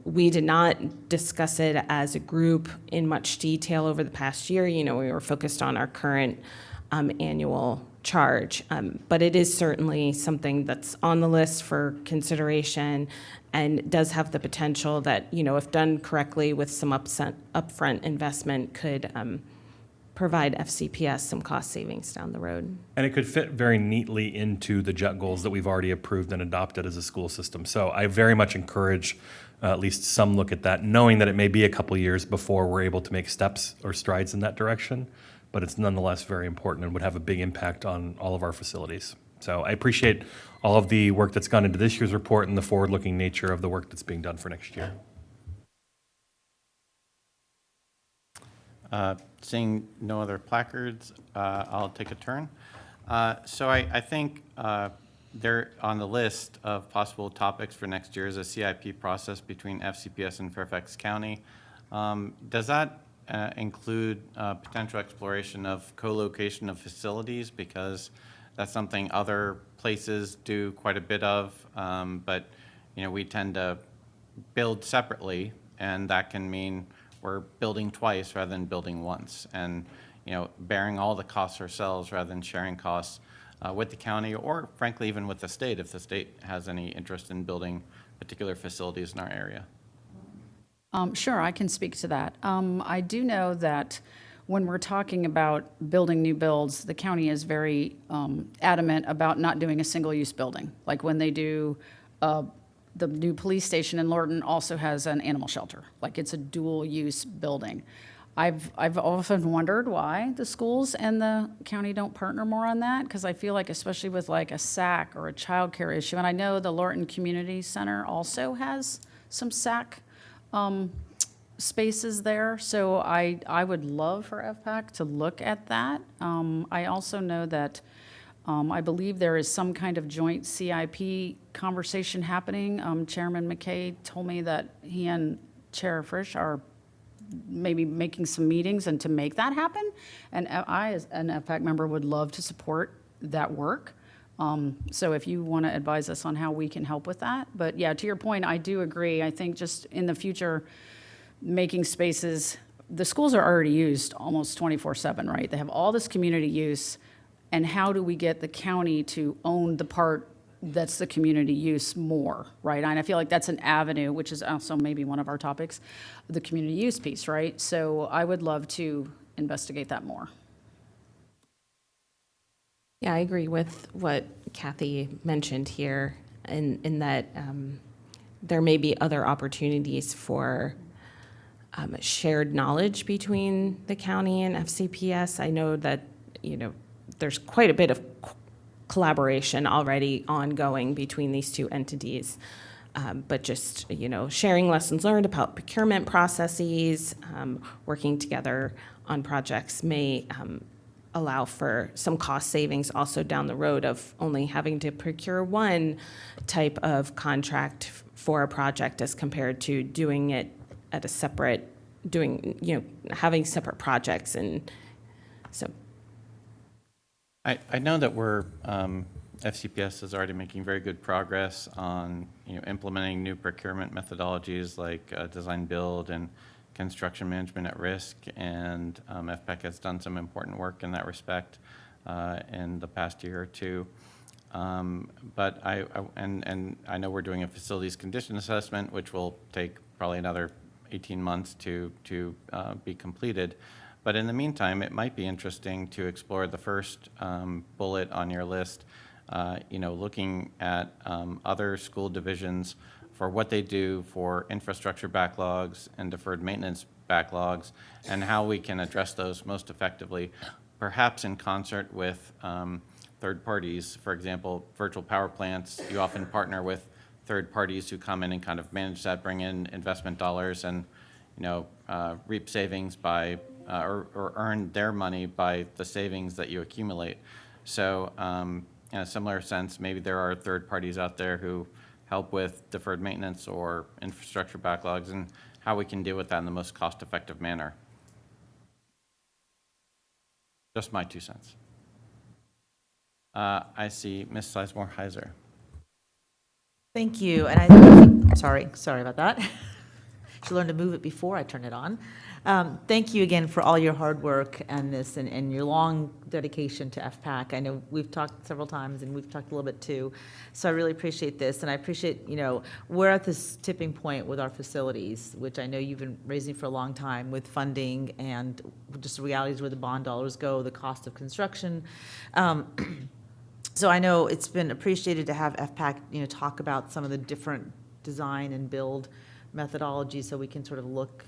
We did not discuss it as a group in much detail over the past year. You know, we were focused on our current annual charge. But it is certainly something that's on the list for consideration and does have the potential that, you know, if done correctly with some upfront investment, could provide FCPS some cost savings down the road. And it could fit very neatly into the JET goals that we've already approved and adopted as a school system. So I very much encourage at least some look at that, knowing that it may be a couple years before we're able to make steps or strides in that direction, but it's nonetheless very important and would have a big impact on all of our facilities. So I appreciate all of the work that's gone into this year's report and the forward-looking nature of the work that's being done for next year. Seeing no other placards, I'll take a turn. So I think there on the list of possible topics for next year is a CIP process between FCPS and Fairfax County. Does that include potential exploration of co-location of facilities? Because that's something other places do quite a bit of, but you know, we tend to build separately, and that can mean we're building twice rather than building once, and you know, bearing all the costs ourselves rather than sharing costs with the county, or frankly even with the state if the state has any interest in building particular facilities in our area. Sure, I can speak to that. I do know that when we're talking about building new builds, the county is very adamant about not doing a single-use building. Like when they do, the new police station in Lorton also has an animal shelter. Like it's a dual-use building. I've often wondered why the schools and the county don't partner more on that, because I feel like especially with like a SAC or a childcare issue, and I know the Lorton Community Center also has some SAC spaces there, so I would love for FPAC to look at that. I also know that I believe there is some kind of joint CIP conversation happening. Chairman McKay told me that he and Chair Frisch are maybe making some meetings and to make that happen. And I, as an FPAC member, would love to support that work. So if you want to advise us on how we can help with that. But yeah, to your point, I do agree. I think just in the future, making spaces, the schools are already used almost 24/7, right? They have all this community use. And how do we get the county to own the part that's the community use more, right? And I feel like that's an avenue, which is also maybe one of our topics, the community use piece, right? So I would love to investigate that more. Yeah, I agree with what Kathy mentioned here in that there may be other opportunities for shared knowledge between the county and FCPS. I know that, you know, there's quite a bit of collaboration already ongoing between these two entities. but just, sharing lessons learned about procurement processes, working together on projects may allow for some cost savings also down the road of only having to procure one type of contract for a project as compared to doing it at a separate, having separate projects. And so. I know that FCPS is already making very good progress on implementing new procurement methodologies like design build and construction management at risk, and FPAC has done some important work in that respect in the past year or two. But I know we're doing a facilities condition assessment, which will take probably another 18 months to be completed. But in the meantime, it might be interesting to explore the first bullet on your list, looking at other school divisions for what they do for infrastructure backlogs and deferred maintenance backlogs, and how we can address those most effectively, perhaps in concert with third parties. For example, virtual power plants, you often partner with third parties who come in and kind of manage that, bring in investment dollars, and reap savings by or earn their money by the savings that you accumulate. So in a similar sense, maybe there are third parties out there who help with deferred maintenance or infrastructure backlogs, and how we can deal with that in the most cost-effective manner. Just my 2 cents. I see Ms. Sizemore-Heiser. Thank you, and sorry about that. Should learn to move it before I turn it on. Thank you again for all your hard work and this and your long dedication to FPAC. I know we've talked several times and we've talked a little bit too, so I really appreciate this, and I appreciate, we're at this tipping point with our facilities, which I know you've been raising for a long time with funding and just the realities where the bond dollars go, the cost of construction. So I know it's been appreciated to have FPAC, talk about some of the different design and build methodologies, so we can sort of look,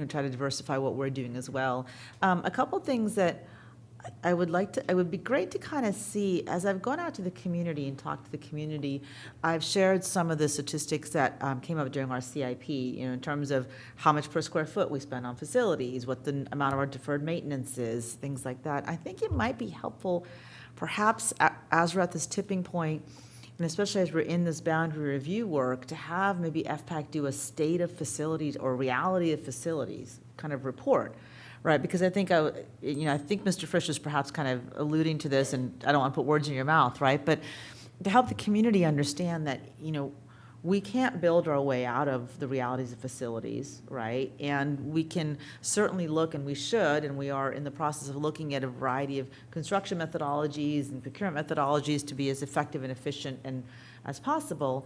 try to diversify what we're doing as well. A couple things that it would be great to kind of see, as I've gone out to the community and talked to the community, I've shared some of the statistics that came up during our CIP, in terms of how much per square foot we spend on facilities, what the amount of our deferred maintenance is, things like that. I think it might be helpful, perhaps as we're at this tipping point, and especially as we're in this boundary review work, to have maybe FPAC do a state of facilities or reality of facilities kind of report, right? Because I think Mr. Frisch was perhaps kind of alluding to this, and I don't want to put words in your mouth, right? But to help the community understand that, we can't build our way out of the realities of facilities, right? And we can certainly look, and we should, and we are in the process of looking at a variety of construction methodologies and procurement methodologies to be as effective and efficient and as possible.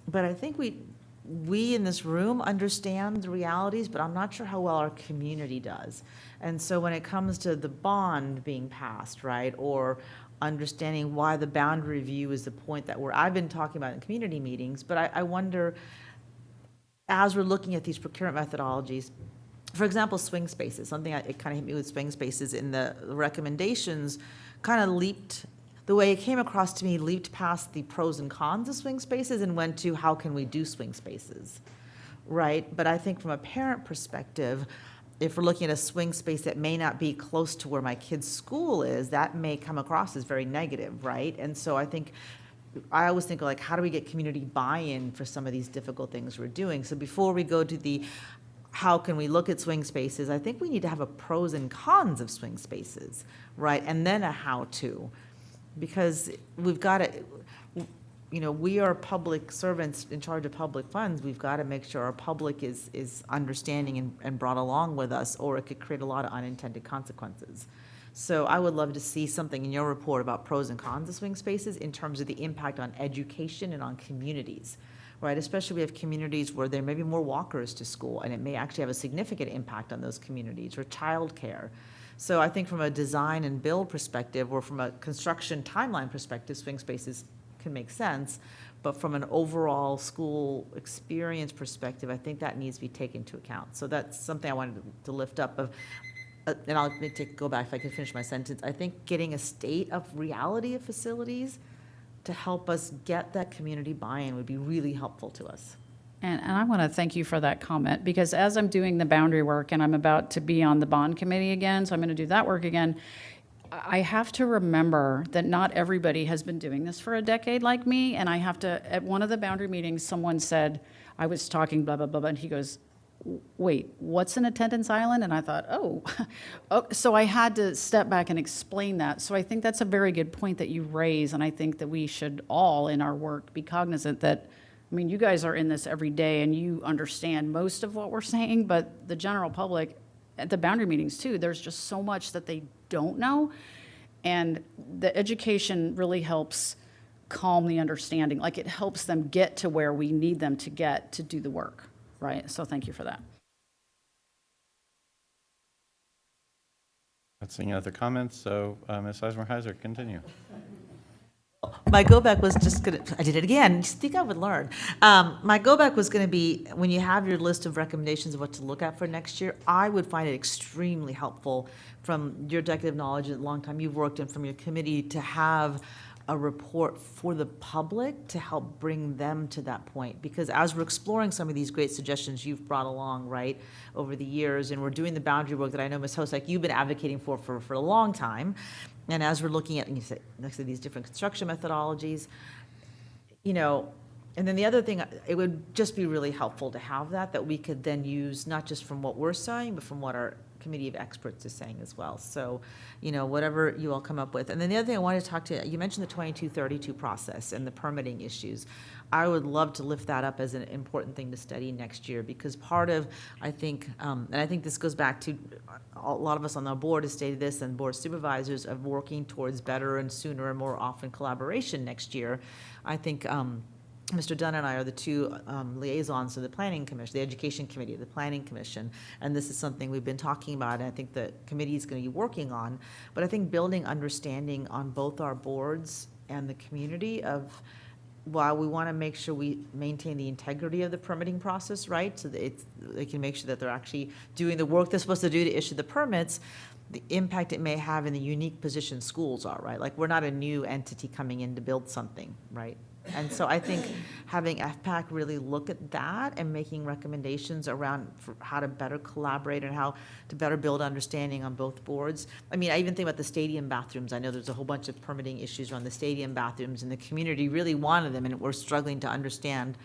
But I think we in this room understand the realities, but I'm not sure how well our community does. And so when it comes to the bond being passed, right, or understanding why the boundary review is the point that I've been talking about in community meetings, but I wonder, as we're looking at these procurement methodologies, for example, swing spaces, it kind of hit me with swing spaces in the recommendations, kind of leaped, the way it came across to me, leaped past the pros and cons of swing spaces and went to how can we do swing spaces, right? But I think from a parent perspective, if we're looking at a swing space that may not be close to where my kid's school is, that may come across as very negative, right? And so I always think, like, how do we get community buy-in for some of these difficult things we're doing? So before we go to the how can we look at swing spaces, I think we need to have a pros and cons of swing spaces, right? And then a how-to, because we've got to, we are public servants in charge of public funds. We've got to make sure our public is understanding and brought along with us, or it could create a lot of unintended consequences. So I would love to see something in your report about pros and cons of swing spaces in terms of the impact on education and on communities, right? Especially we have communities where there may be more walkers to school, and it may actually have a significant impact on those communities, or childcare. So I think from a design and build perspective, or from a construction timeline perspective, swing spaces can make sense, but from an overall school experience perspective, I think that needs to be taken into account. So that's something I wanted to lift up of, and I'll go back if I can finish my sentence. I think getting a state of reality of facilities to help us get that community buy-in would be really helpful to us. And I want to thank you for that comment, because as I'm doing the boundary work and I'm about to be on the bond committee again, so I'm going to do that work again, I have to remember that not everybody has been doing this for a decade like me, and I have to, at one of the boundary meetings, someone said, I was talking blah, blah, blah, blah, and he goes, wait, what's an attendance island? And I thought, oh, so I had to step back and explain that. So I think that's a very good point that you raise, and I think that we should all in our work be cognizant that, I mean, you guys are in this every day and you understand most of what we're saying, but the general public at the boundary meetings too, there's just so much that they don't know. And the education really helps calm the understanding. Like, it helps them get to where we need them to get to do the work, right? So thank you for that. Not seeing other comments, so Ms. Eismer-Heiser, continue. My go back was just gonna, I did it again, just think I would learn. My go back was gonna be, when you have your list of recommendations of what to look at for next year, I would find it extremely helpful from your decade of knowledge and the long time you've worked in, from your committee, to have a report for the public to help bring them to that point. Because as we're exploring some of these great suggestions you've brought along, right, over the years, and we're doing the boundary work that I know, Ms. Hosek, you've been advocating for a long time, and as we're looking at, and you say, next to these different construction methodologies, you know, and then the other thing, it would just be really helpful to have that we could then use, not just from what we're saying, but from what our committee of experts is saying as well. So, you know, whatever you all come up with. And then the other thing I wanted to talk to you mentioned the 2232 process and the permitting issues. I would love to lift that up as an important thing to study next year, because part of, I think, and I think this goes back to a lot of us on the board has stated this, and board supervisors, of working towards better and sooner and more often collaboration next year. I think Mr. Dunn and I are the two liaisons to the Planning Commission, the Education Committee, the Planning Commission, and this is something we've been talking about, and I think the committee is going to be working on. But I think building understanding on both our boards and the community of, while we want to make sure we maintain the integrity of the permitting process, right, so that they can make sure that they're actually doing the work they're supposed to do to issue the permits, the impact it may have in the unique position schools are, right? Like, we're not a new entity coming in to build something, right? And so I think having FPAC really look at that and making recommendations around for how to better collaborate and how to better build understanding on both boards. I mean, I even think about the stadium bathrooms. I know there's a whole bunch of permitting issues around the stadium bathrooms, and the community really wanted them, and we're struggling to understand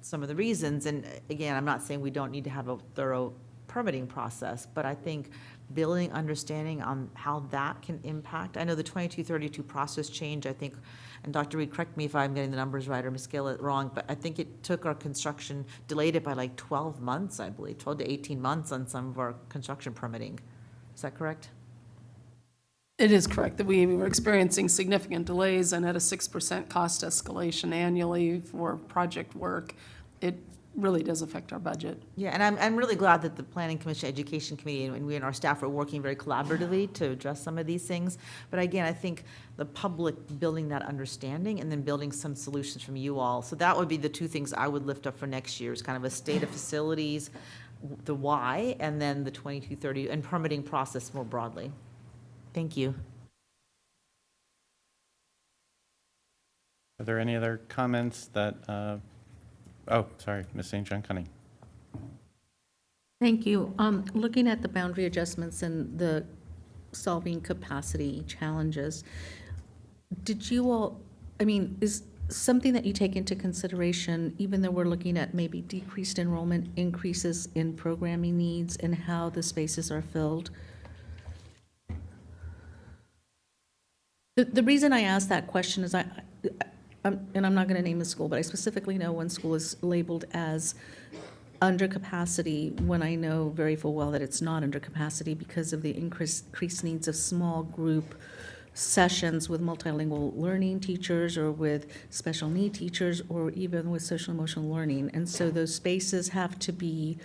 some of the reasons. And again, I'm not saying we don't need to have a thorough permitting process, but I think building understanding on how that can impact. I know the 2232 process change, I think, and Dr. Reed, correct me if I'm getting the numbers right or miscale it wrong, but I think it took our construction, delayed it by like 12 months, I believe, 12 to 18 months on some of our construction permitting. Is that correct? It is correct that we were experiencing significant delays and had a 6% cost escalation annually for project work. It really does affect our budget. Yeah, and I'm really glad that the Planning Commission, Education Committee, and we and our staff are working very collaboratively to address some of these things. But again, I think the public building that understanding and then building some solutions from you all. So that would be the two things I would lift up for next year, is kind of a state of facilities, the why, and then the 2230 and permitting process more broadly. Thank you. Are there any other comments that, oh, sorry, Ms. St. John Cunning. Thank you. Looking at the boundary adjustments and the solving capacity challenges, did you all, I mean, is something that you take into consideration, even though we're looking at maybe decreased enrollment, increases in programming needs and how the spaces are filled? The reason I ask that question is and I'm not going to name the school, but I specifically know one school is labeled as under capacity when I know very full well that it's not under capacity because of the increased needs of small group sessions with multilingual learning teachers or with special need teachers or even with social emotional learning. And so those spaces have to be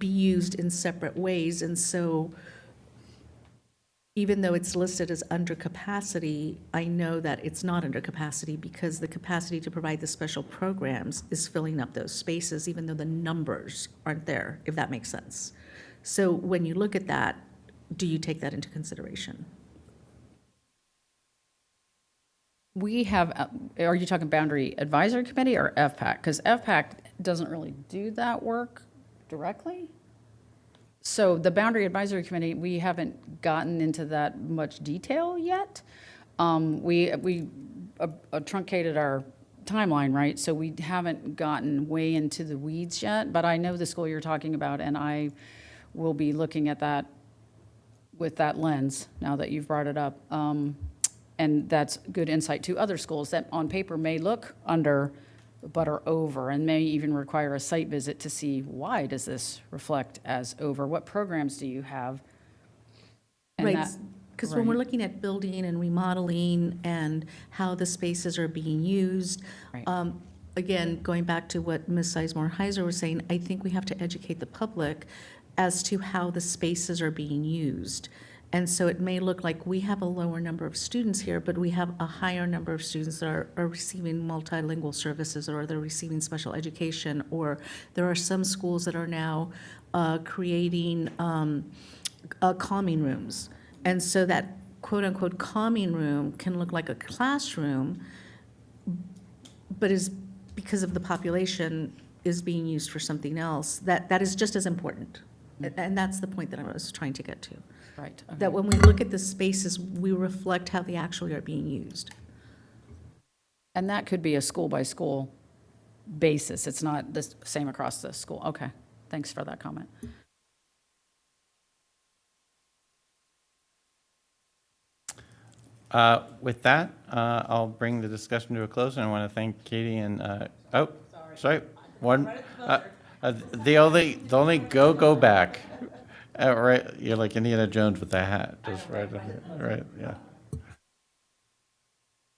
used in separate ways. And so even though it's listed as under capacity, I know that it's not under capacity because the capacity to provide the special programs is filling up those spaces, even though the numbers aren't there, if that makes sense. So when you look at that, do you take that into consideration? We have, are you talking Boundary Advisory Committee or FPAC? Because FPAC doesn't really do that work directly. So the Boundary Advisory Committee, we haven't gotten into that much detail yet. We truncated our timeline, right? So we haven't gotten way into the weeds yet, but I know the school you're talking about, and I will be looking at that with that lens now that you've brought it up. And that's good insight to other schools that on paper may look under but are over, and may even require a site visit to see why does this reflect as over? What programs do you have? And Right, that- because when we're right. looking at building and remodeling and how the spaces are being used, again, going back to what Ms. Sizemore-Heiser was saying, I think we have to educate the public as to how the spaces are being used. And so it may look like we have a lower number of students here, but we have a higher number of students that are receiving multilingual services, or they're receiving special education, or there are some schools that are now creating calming rooms. And so that quote-unquote calming room can look like a classroom, but is, because of the population, is being used for something else. That is just as important. And that's the point that I was trying to get to. Right. That when we look at the spaces, we reflect how they actually are being used. And that could be a school-by-school basis. It's not the same across the school. Okay, thanks for that comment. With that, I'll bring the discussion to a close, and I want to thank Katie and, sorry, one, the only go back. Right, you're like Indiana Jones with the hat, just right, right, yeah.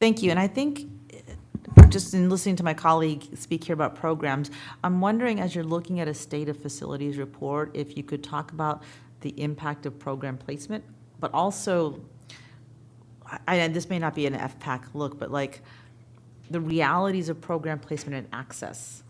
Thank you. And I think, just in listening to my colleague speak here about programs, I'm wondering, as you're looking at a state of facilities report, if you could talk about the impact of program placement, but also, and this may not be an FPAC look, but like the realities of program placement and access,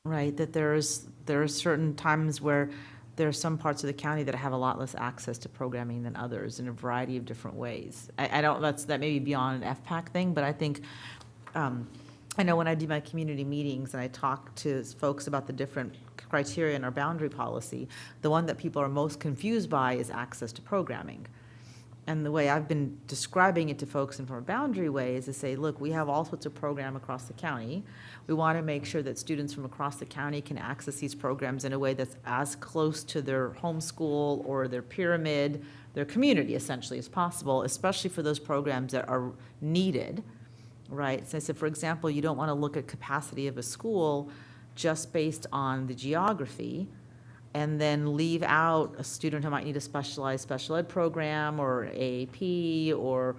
right? That there are certain times where there are some parts of the county that have a lot less access to programming than others in a variety of different ways. I don't, that may be beyond an FPAC thing, but I think, I know when I do my community meetings and I talk to folks about the different criteria in our boundary policy, the one that people are most confused by is access to programming. And the way I've been describing it to folks in from a boundary way is to say, look, we have all sorts of program across the county. We want to make sure that students from across the county can access these programs in a way that's as close to their home school or their pyramid, their community essentially as possible, especially for those programs that are needed, right? So I said, for example, you don't want to look at capacity of a school just based on the geography, and then leave out a student who might need a specialized special ed program or AAP or,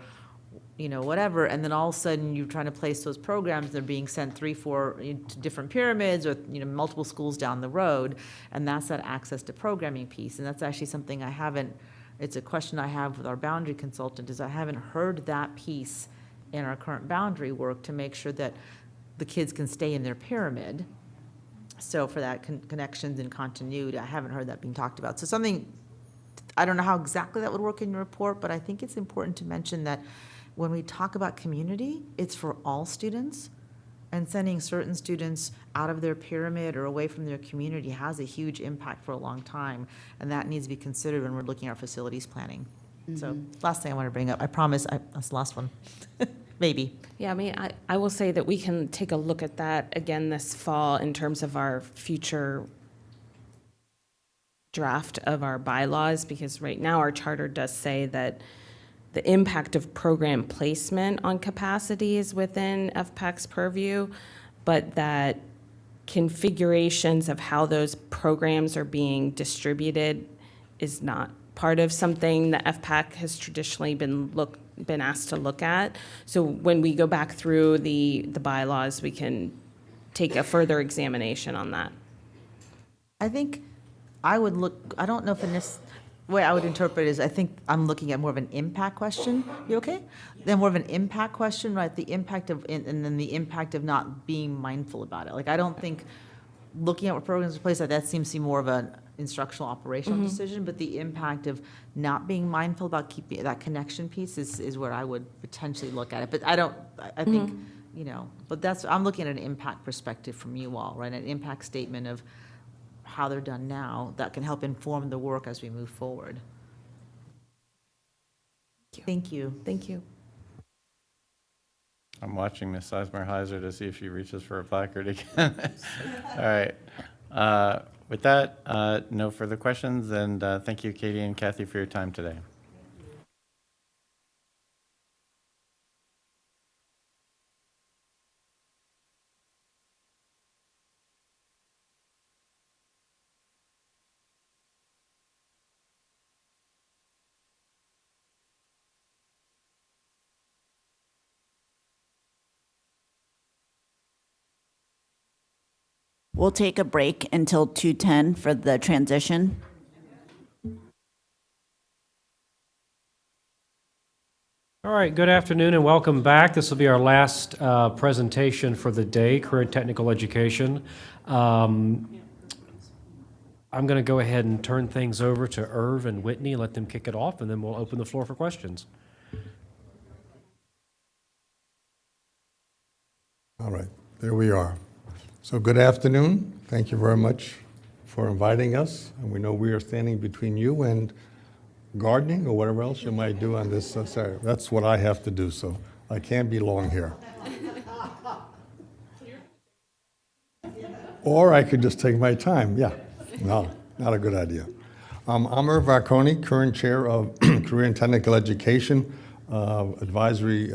you know, whatever, and then all of a sudden you're trying to place those programs, they're being sent 3, 4 to different pyramids or, you know, multiple schools down the road, and that's that access to programming piece. And that's actually something it's a question I have with our boundary consultant, is I haven't heard that piece in our current boundary work to make sure that the kids can stay in their pyramid. So for that connections and continuity, I haven't heard that being talked about. So something, I don't know how exactly that would work in your report, but I think it's important to mention that when we talk about community, it's for all students. And sending certain students out of their pyramid or away from their community has a huge impact for a long time. And that needs to be considered when we're looking at our facilities planning. So last thing I want to bring up, I promise, that's the last one. Maybe. Yeah, I mean, I will say that we can take a look at that again this fall in terms of our future draft of our bylaws, because right now our charter does say that the impact of program placement on capacity is within FPAC's purview, but that configurations of how those programs are being distributed is not part of something that FPAC has traditionally been asked to look at. So when we go back through the bylaws, we can take a further examination on that. I think I would look, I don't know if in this way I would interpret it is, I think I'm looking at more of an impact question. You okay? Then more of an impact question, right? The impact of, and then the impact of not being mindful about it. Like, I don't think looking at what programs in place, that seems to be more of a, instructional operational decision, but the impact of not being mindful about keeping that connection piece is where I would potentially look at it. But I think, but I'm looking at an impact perspective from you all, right? An impact statement of how they're done now that can help inform the work as we move forward. Thank you. Thank you. I'm watching Ms. Sizemore-Heiser to see if she reaches for a placard again. All right. With that, no further questions, and thank you, Katie and Kathy, for your time today. We'll take a break until 2:10 for the transition. All right, good afternoon and welcome back. This will be our last presentation for the day, Career and Technical Education. I'm going to go ahead and turn things over to Irv and Whitney, let them kick it off, and then we'll open the floor for questions. All right, there we are. So good afternoon. Thank you very much for inviting us. And we know we are standing between you and gardening or whatever else you might do on this Saturday. That's what I have to do, so I can't be long here. Or I could just take my time. Yeah, no, not a good idea. I'm Irv Varconi, current chair of Career and Technical Education Advisory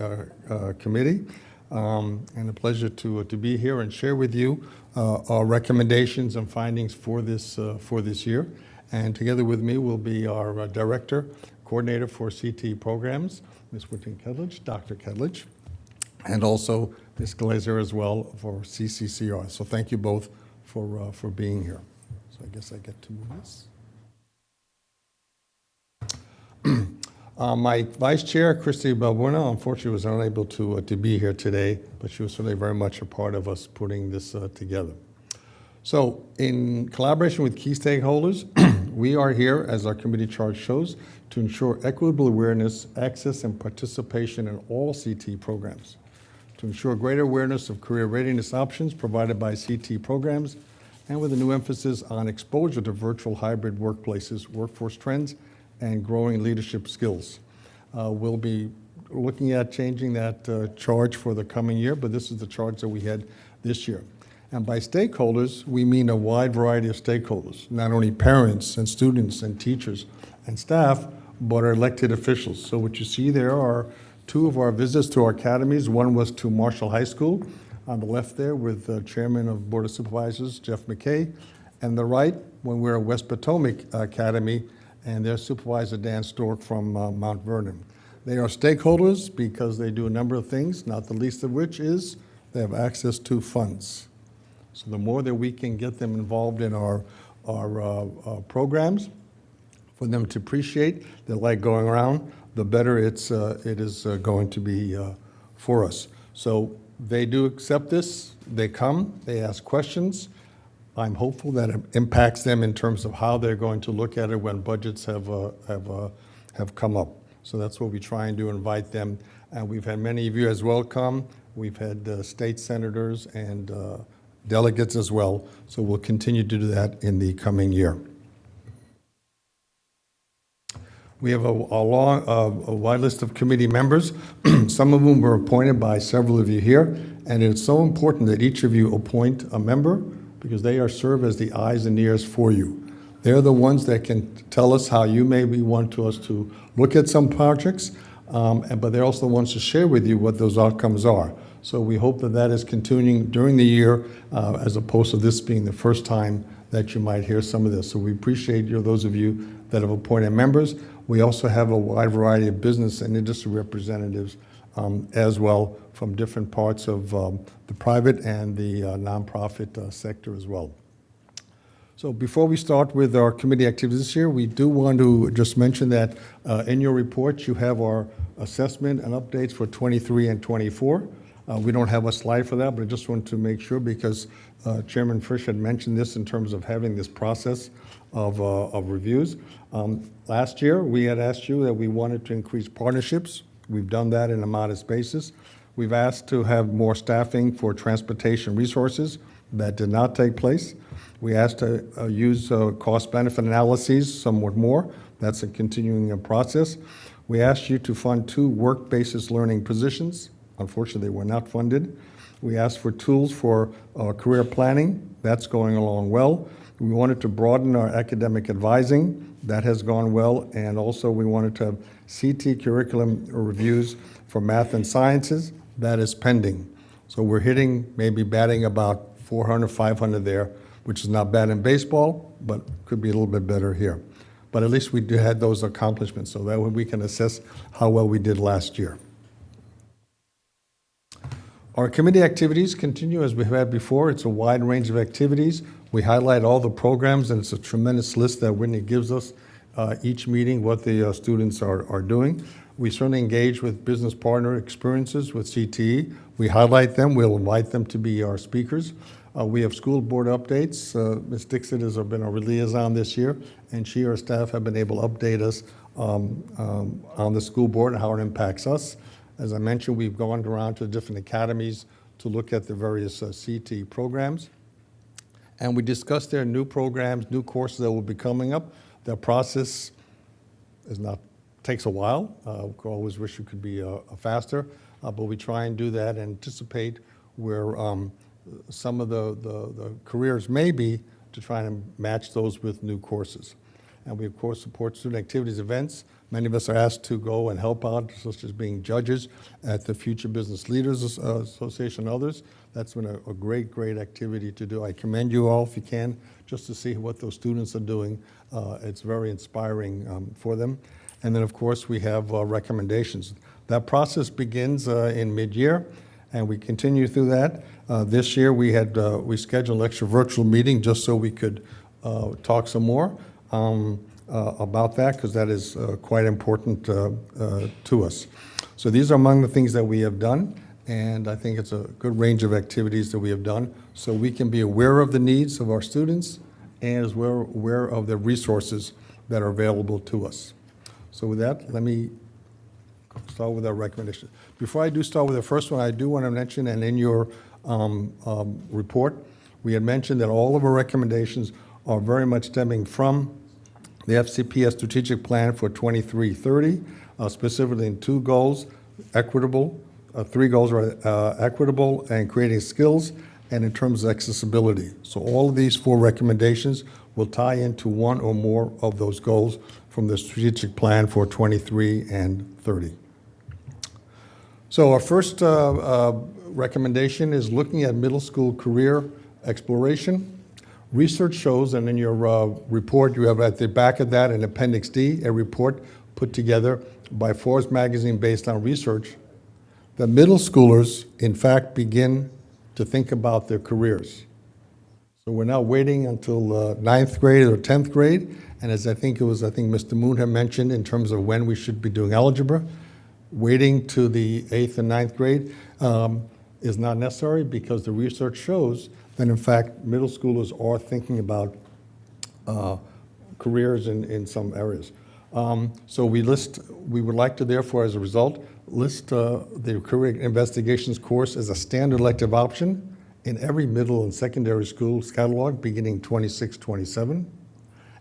Committee. And a pleasure to be here and share with you our recommendations and findings for this year. And together with me will be our director, coordinator for CT programs, Ms. Whitney Kedlich, Dr. Kedlich, and also Ms. Glazer as well for CCCR. So thank you both for being here. So I guess I get to move this. My vice chair, Christy Balbuena, unfortunately was unable to be here today, but she was certainly very much a part of us putting this together. So in collaboration with key stakeholders, we are here, as our committee chart shows, to ensure equitable awareness, access, and participation in all CT programs, to ensure greater awareness of career readiness options provided by CT programs, and with a new emphasis on exposure to virtual hybrid workplaces, workforce trends, and growing leadership skills. We'll be looking at changing that charge for the coming year, but this is the charge that we had this year. And by stakeholders, we mean a wide variety of stakeholders, not only parents and students and teachers and staff, but our elected officials. So what you see there are two of our visits to our academies. One was to Marshall High School on the left there with the Chairman of Board of Supervisors, Jeff McKay, and the right when we're at West Potomac Academy and their supervisor, Dan Stork from Mount Vernon. They are stakeholders because they do a number of things, not the least of which is they have access to funds. So the more that we can get them involved in our programs, for them to appreciate, they like going around, the better it is going to be for us. So they do accept this, they come, they ask questions. I'm hopeful that it impacts them in terms of how they're going to look at it when budgets have come up. So that's what we try and do, invite them. And we've had many of you as well come. We've had state senators and delegates as well. So we'll continue to do that in the coming year. We have a wide list of committee members, some of whom were appointed by several of you here. And it's so important that each of you appoint a member because they serve as the eyes and ears for you. They're the ones that can tell us how you maybe want us to look at some projects, but they're also the ones to share with you what those outcomes are. So we hope that that is continuing during the year, as opposed to this being the first time that you might hear some of this. So we appreciate those of you that have appointed members. We also have a wide variety of business and industry representatives as well from different parts of the private and the nonprofit sector as well. So before we start with our committee activities this year, we do want to just mention that in your report you have our assessment and updates for 23 and 24. We don't have a slide for that, but I just want to make sure because Chairman Frisch had mentioned this in terms of having this process of reviews. Last year, we had asked you that we wanted to increase partnerships. We've done that in a modest basis. We've asked to have more staffing for transportation resources. That did not take place. We asked to use cost-benefit analyses somewhat more. That's a continuing process. We asked you to fund 2 work-basis learning positions. Unfortunately, they were not funded. We asked for tools for career planning. That's going along well. We wanted to broaden our academic advising. That has gone well. And also, we wanted to have CT curriculum reviews for math and sciences. That is pending. So we're hitting, maybe batting about 400, 500 there, which is not bad in baseball, but could be a little bit better here. But at least we had those accomplishments, so that way we can assess how well we did last year. Our committee activities continue as we've had before. It's a wide range of activities. We highlight all the programs, and it's a tremendous list that Whitney gives us each meeting, what the students are doing. We certainly engage with business partner experiences with CTE. We highlight them. We'll invite them to be our speakers. We have school board updates. Ms. Dixit has been our liaison this year, and she or her staff have been able to update us on the school board and how it impacts us. As I mentioned, we've gone around to different academies to look at the various CT programs. And we discussed their new programs, new courses that will be coming up. Their process takes a while. We always wish it could be faster, but we try and do that and anticipate where some of the careers may be to try and match those with new courses. And we, of course, support student activities events. Many of us are asked to go and help out, such as being judges at the Future Business Leaders Association and others. That's been a great, great activity to do. I commend you all, if you can, just to see what those students are doing. It's very inspiring for them. And then, of course, we have recommendations. That process begins in mid-year, and we continue through that. This year, we scheduled an extra virtual meeting just so we could talk some more about that, because that is quite important to us. So these are among the things that we have done, and I think it's a good range of activities that we have done so we can be aware of the needs of our students and as well aware of the resources that are available to us. So with that, let me start with our recommendation. Before I do start with the first one, I do want to mention, and in your report, we had mentioned that all of our recommendations are very much stemming from the FCPS strategic plan for 23-30, specifically in 2 goals, equitable, 3 goals are equitable and creating skills, and in terms of accessibility. So all of these 4 recommendations will tie into 1 or more of those goals from the strategic plan for 23 and 30. So our first recommendation is looking at middle school career exploration. Research shows, and in your report, you have at the back of that in Appendix D, a report put together by Forbes magazine based on research, that middle schoolers, in fact, begin to think about their careers. So we're not waiting until 9th grade or 10th grade, and as I think Mr. Moon had mentioned in terms of when we should be doing algebra, waiting to the 8th and 9th grade is not necessary, because the research shows that, in fact, middle schoolers are thinking about careers in some areas. So we would like to, therefore, as a result, list the career investigations course as a standard elective option in every middle and secondary school's catalog beginning 26-27,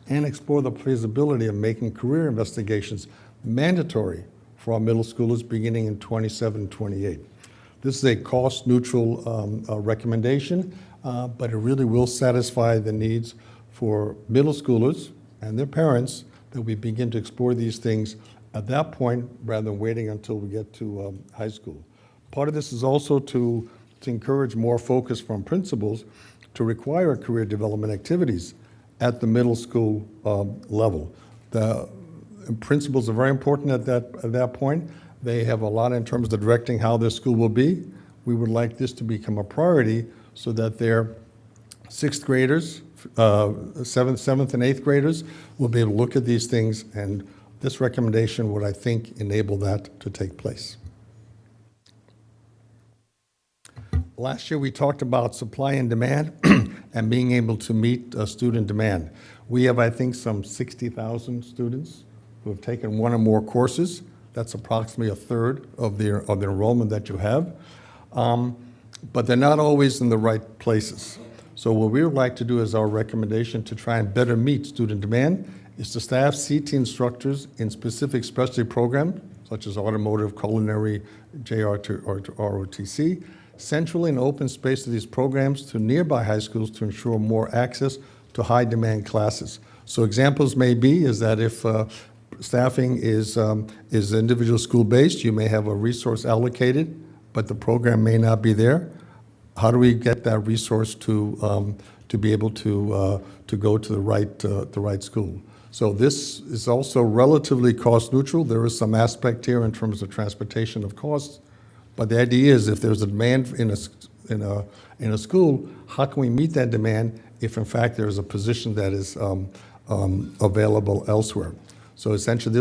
and explore the feasibility of making career investigations mandatory for our middle schoolers beginning in 27-28. This is a cost-neutral recommendation, but it really will satisfy the needs for middle schoolers and their parents that we begin to explore these things at that point rather than waiting until we get to high school. Part of this is also to encourage more focus from principals to require career development activities at the middle school level. The principals are very important at that point. They have a lot in terms of directing how their school will be. We would like this to become a priority so that their 6th graders, 7th and 8th graders will be able to look at these things, and this recommendation would, I think, enable that to take place. Last year we talked about supply and demand and being able to meet student demand. We have, I think, some 60,000 students who have taken one or more courses. That's approximately a third of the enrollment that you have. But they're not always in the right places. So what we would like to do is our recommendation to try and better meet student demand is to staff CT instructors in specific specialty programs, such as automotive, culinary, JR or ROTC, centrally and open space to these programs to nearby high schools to ensure more access to high demand classes. So examples may be is that if staffing is individual school based, you may have a resource allocated, but the program may not be there. How do we get that resource to be able to go to the right school? So this is also relatively cost neutral. There is some aspect here in terms of transportation of costs, but the idea is if there's a demand in a school, how can we meet that demand if in fact there is a position that is available elsewhere? So essentially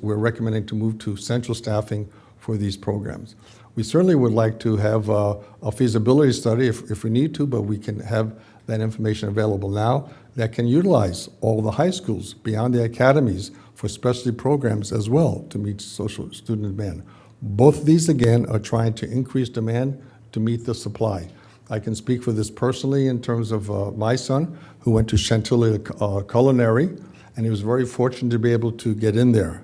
we're recommending to move to central staffing for these programs. We certainly would like to have a feasibility study if we need to, but we can have that information available now that can utilize all the high schools beyond the academies for specialty programs as well to meet social student demand. Both of these, again, are trying to increase demand to meet the supply. I can speak for this personally in terms of my son, who went to Chantilly Culinary, and he was very fortunate to be able to get in there.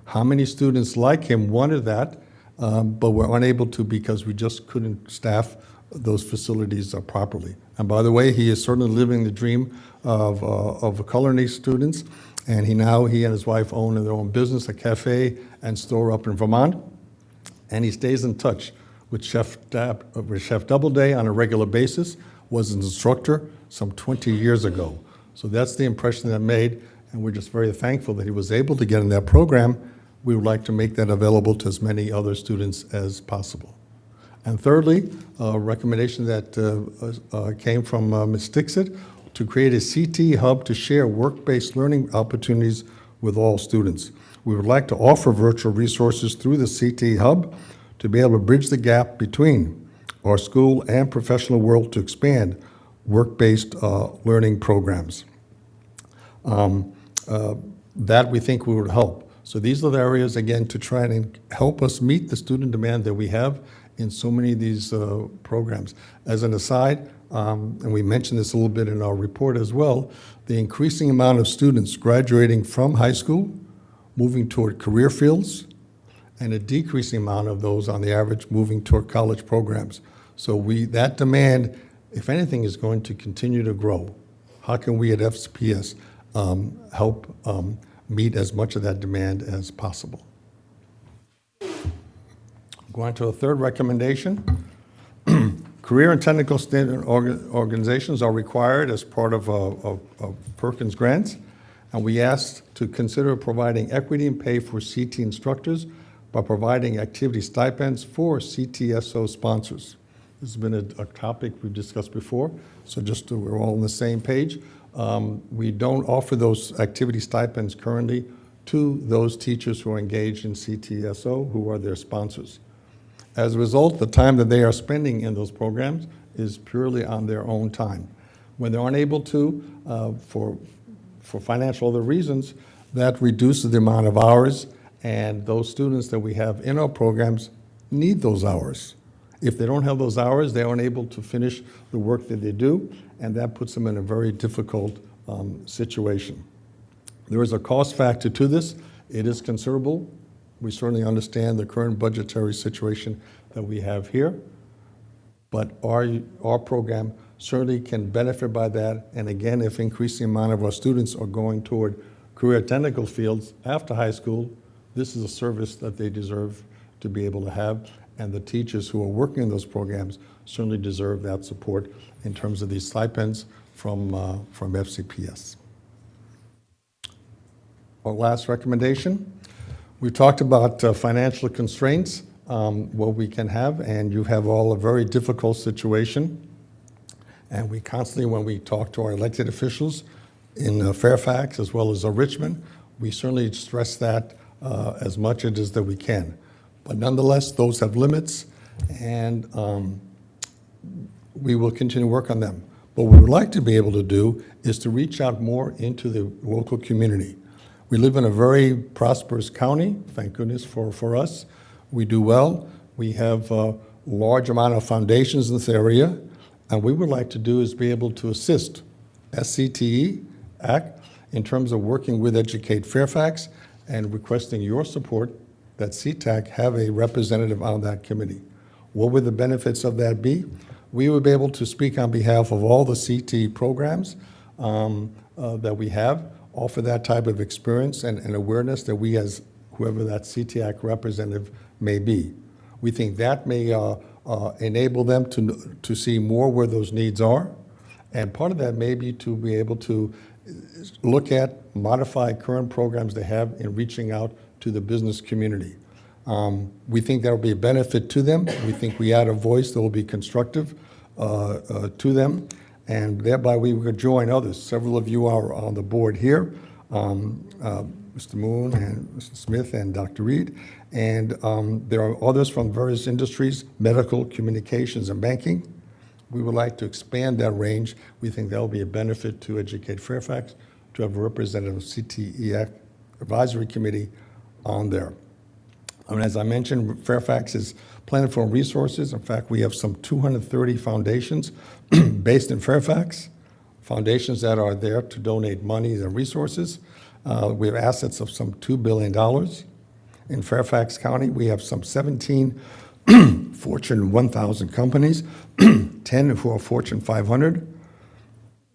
How many students like him wanted that, but were unable to because we just couldn't staff those facilities properly. And by the way, he is certainly living the dream of culinary students, and he and his wife own their own business, a cafe and store up in Vermont, and he stays in touch with Chef Doubleday on a regular basis, was an instructor some 20 years ago. So that's the impression that made, and we're just very thankful that he was able to get in that program. We would like to make that available to as many other students as possible. And thirdly, a recommendation that came from Ms. Dixit to create a CT hub to share work-based learning opportunities with all students. We would like to offer virtual resources through the CT hub to be able to bridge the gap between our school and professional world to expand work-based learning programs. That we think would help. So these are the areas, again, to try and help us meet the student demand that we have in so many of these programs. As an aside, and we mentioned this a little bit in our report as well, the increasing amount of students graduating from high school, moving toward career fields, and a decreasing amount of those on the average moving toward college programs. So that demand, if anything, is going to continue to grow. How can we at FCPS help meet as much of that demand as possible? Going to a third recommendation. Career and technical standard organizations are required as part of Perkins grants, and we asked to consider providing equity in pay for CT instructors by providing activity stipends for CTSO sponsors. This has been a topic we've discussed before, so just so we're all on the same page. We don't offer those activity stipends currently to those teachers who are engaged in CTSO, who are their sponsors. As a result, the time that they are spending in those programs is purely on their own time. When they're unable to, for financial other reasons, that reduces the amount of hours, and those students that we have in our programs need those hours. If they don't have those hours, they aren't able to finish the work that they do, and that puts them in a very difficult situation. There is a cost factor to this. It is considerable. We certainly understand the current budgetary situation that we have here, but our program certainly can benefit by that. And again, if increasing amount of our students are going toward career technical fields after high school, this is a service that they deserve to be able to have. And the teachers who are working in those programs certainly deserve that support in terms of these stipends from FCPS. Our last recommendation. We talked about financial constraints, what we can have, and you have all a very difficult situation. And we constantly, when we talk to our elected officials in Fairfax as well as Richmond, we certainly stress that as much as that we can. But nonetheless, those have limits, and we will continue to work on them. What we would like to be able to do is to reach out more into the local community. We live in a very prosperous county, thank goodness for us. We do well. We have a large amount of foundations in this area, and we would like to do is be able to assist SCTE, ACT, in terms of working with Educate Fairfax and requesting your support that CTAC have a representative on that committee. What would the benefits of that be? We would be able to speak on behalf of all the CTE programs that we have, offer that type of experience and awareness that we as whoever that CTAC representative may be. We think that may enable them to see more where those needs are. And part of that may be to be able to look at, modify current programs they have in reaching out to the business community. We think that will be a benefit to them. We think we add a voice that will be constructive to them, and thereby we could join others. Several of you are on the board here, Mr. Moon and Mr. Smith and Dr. Reed, and there are others from various industries, medical, communications, and banking. We would like to expand that range. We think that will be a benefit to Educate Fairfax to have a representative of CTE Advisory Committee on there. And as I mentioned, Fairfax is plentiful in resources. In fact, we have some 230 foundations based in Fairfax, foundations that are there to donate money and resources. We have assets of some $2 billion. In Fairfax County, we have some 17 Fortune 1000 companies, 10 who are Fortune 500.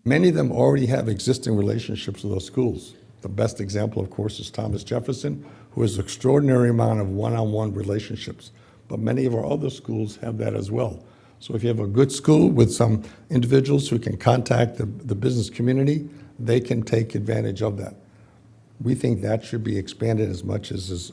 Many of them already have existing relationships with those schools. The best example, of course, is Thomas Jefferson, who has an extraordinary amount of one-on-one relationships. But many of our other schools have that as well. So if you have a good school with some individuals who can contact the business community, they can take advantage of that. We think that should be expanded as much as is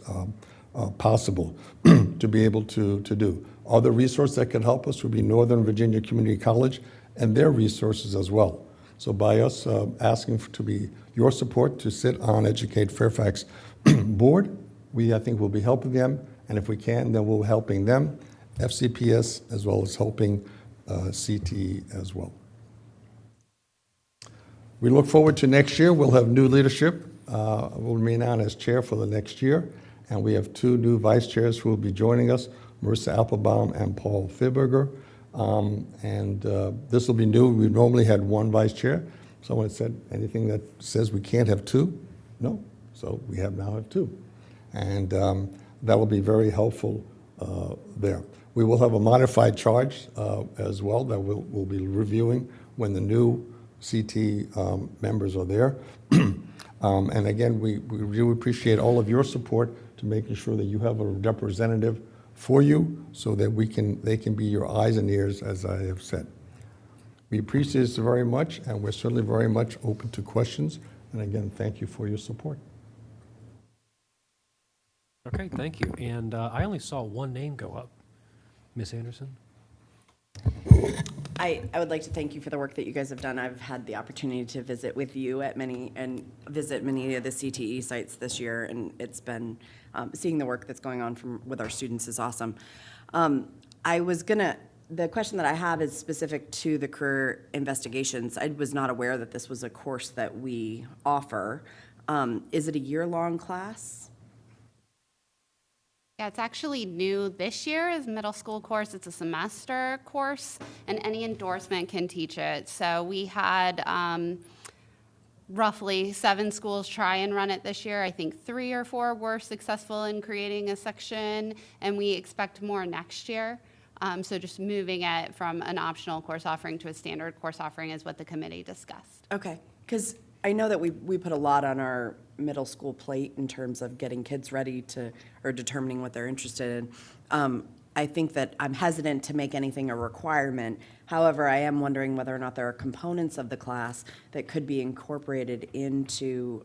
possible to be able to do. Other resources that could help us would be Northern Virginia Community College and their resources as well. So by us asking to be your support to sit on Educate Fairfax board, I think we'll be helping them, and if we can, then we're helping them, FCPS, as well as helping CTE as well. We look forward to next year. We'll have new leadership. We'll remain on as chair for the next year, and we have two new vice chairs who will be joining us, Marissa Applebaum and Paul Fibberger. This will be new. We normally had one vice chair. Someone said, anything that says we can't have two? No. So we now have two. And that will be very helpful there. We will have a modified charge as well that we'll be reviewing when the new CT members are there. And again, we really appreciate all of your support to making sure that you have a representative for you so that they can be your eyes and ears, as I have said. We appreciate this very much, and we're certainly very much open to questions. And again, thank you for your support. Okay, thank you. And I only saw one name go up. Ms. Anderson? I would like to thank you for the work that you guys have done. I've had the opportunity to visit with you at many of the CTE sites this year, and it's been seeing the work that's going on with our students is awesome. The question that I have is specific to the career investigations. I was not aware that this was a course that we offer. Is it a year-long class? Yeah, it's actually new this year as a middle school course. It's a semester course, and any endorsement can teach it. So we had roughly 7 schools try and run it this year. I think 3 or 4 were successful in creating a section, and we expect more next year. So just moving it from an optional course offering to a standard course offering is what the committee discussed. Okay, because I know that we put a lot on our middle school plate in terms of getting kids ready or determining what they're interested in. I think that I'm hesitant to make anything a requirement. However, I am wondering whether or not there are components of the class that could be incorporated into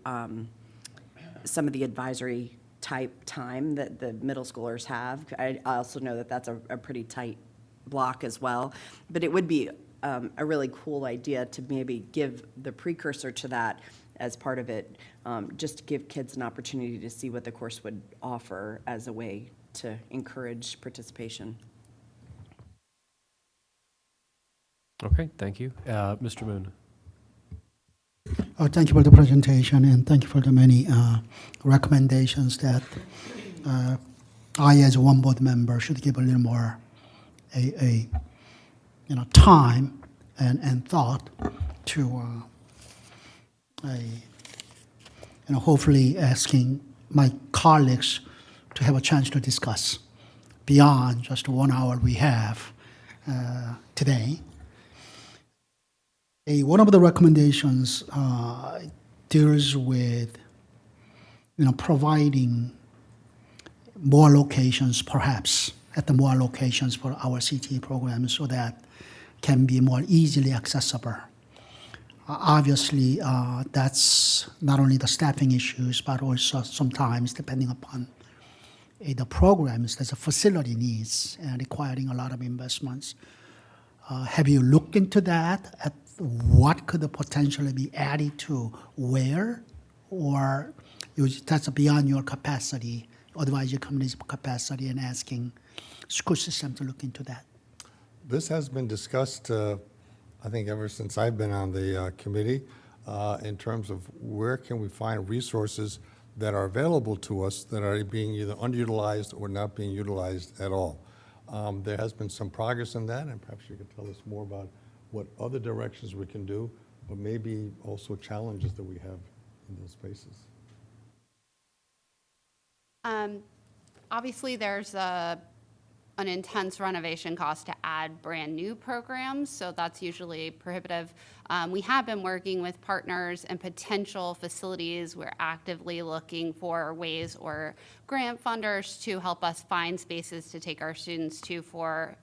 some of the advisory type time that the middle schoolers have. I also know that that's a pretty tight block as well, but it would be a really cool idea to maybe give the precursor to that as part of it, just to give kids an opportunity to see what the course would offer as a way to encourage participation. Okay, thank you. Mr. Moon. Thank you for the presentation, and thank you for the many recommendations that I, as one board member, should give a little more time and thought to hopefully asking my colleagues to have a chance to discuss beyond just 1 hour we have today. One of the recommendations deals with providing more locations, perhaps at the more locations for our CTE programs, so that can be more easily accessible. Obviously, that's not only the staffing issues, but also sometimes, depending upon the programs, there's a facility needs and requiring a lot of investments. Have you looked into that? At what could potentially be added to where? Or that's beyond your capacity, advisory committee's capacity, and asking school system to look into that? This has been discussed, I think, ever since I've been on the committee, in terms of where can we find resources that are available to us that are being either underutilized or not being utilized at all. There has been some progress in that, and perhaps you could tell us more about what other directions we can do, but maybe also challenges that we have in those spaces. Obviously, there's an intense renovation cost to add brand new programs, so that's usually prohibitive. We have been working with partners and potential facilities. We're actively looking for ways or grant funders to help us find spaces to take our students to for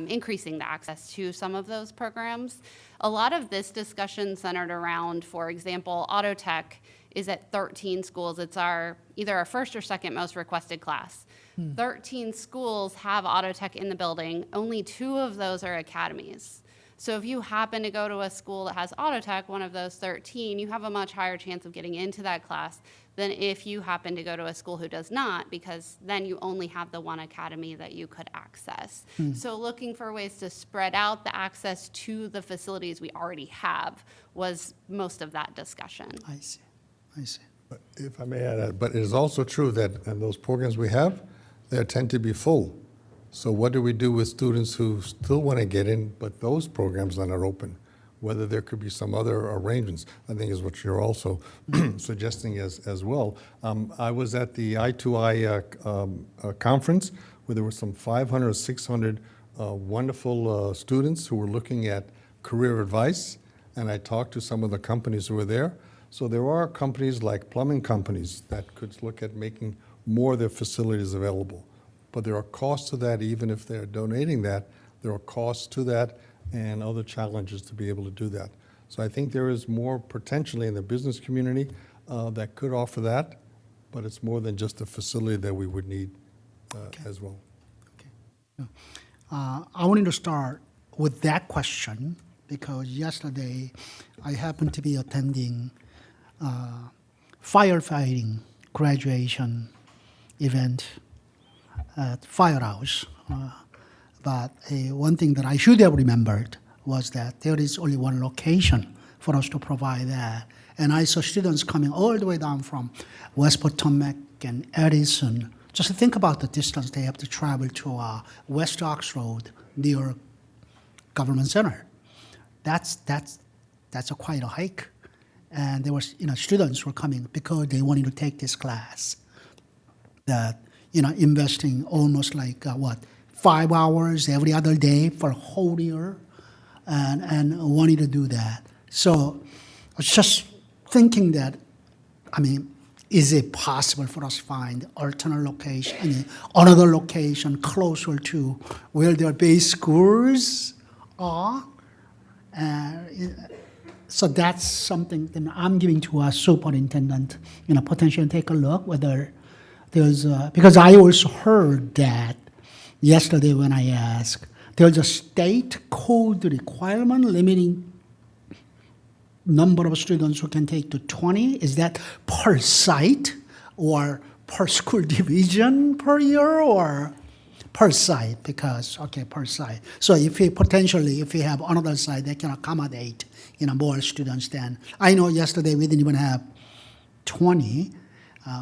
increasing the access to some of those programs. A lot of this discussion centered around, for example, auto tech is at 13 schools. It's either our first or second most requested class. 13 schools have auto tech in the building. Only 2 of those are academies. So if you happen to go to a school that has auto tech, one of those 13, you have a much higher chance of getting into that class than if you happen to go to a school who does not, because then you only have the one academy that you could access. So looking for ways to spread out the access to the facilities we already have was most of that discussion. I see. But if I may add, but it is also true that in those programs we have, they tend to be full. So what do we do with students who still want to get in, but those programs are not open? Whether there could be some other arrangements, I think is what you're also suggesting as well. I was at the I2I conference where there were some 500 or 600 wonderful students who were looking at career advice, and I talked to some of the companies who were there. So there are companies like plumbing companies that could look at making more of their facilities available. But there are costs to that, even if they're donating that, there are costs to that and other challenges to be able to do that. So I think there is more potentially in the business community that could offer that, but it's more than just a facility that we would need as well. I wanted to start with that question because yesterday I happened to be attending firefighting graduation event at Firehouse. But one thing that I should have remembered was that there is only one location for us to provide that. And I saw students coming all the way down from West Potomac and Edison. Just think about the distance they have to travel to West Ox Road near Government Center. That's quite a hike. And there was, students were coming because they wanted to take this class. That, investing almost like 5 hours every other day for a whole year, and wanting to do that. So I was just thinking that, is it possible for us to find alternate location, another location closer to where their base schools are? So that's something that I'm giving to our superintendent, potentially take a look whether there's, because I also heard that yesterday when I asked, there's a state code requirement limiting number of students who can take to 20. Is that per site or per school division per year? Or per site because, okay, per site. So if we potentially, if we have another site that can accommodate, more students then. I know yesterday we didn't even have 20.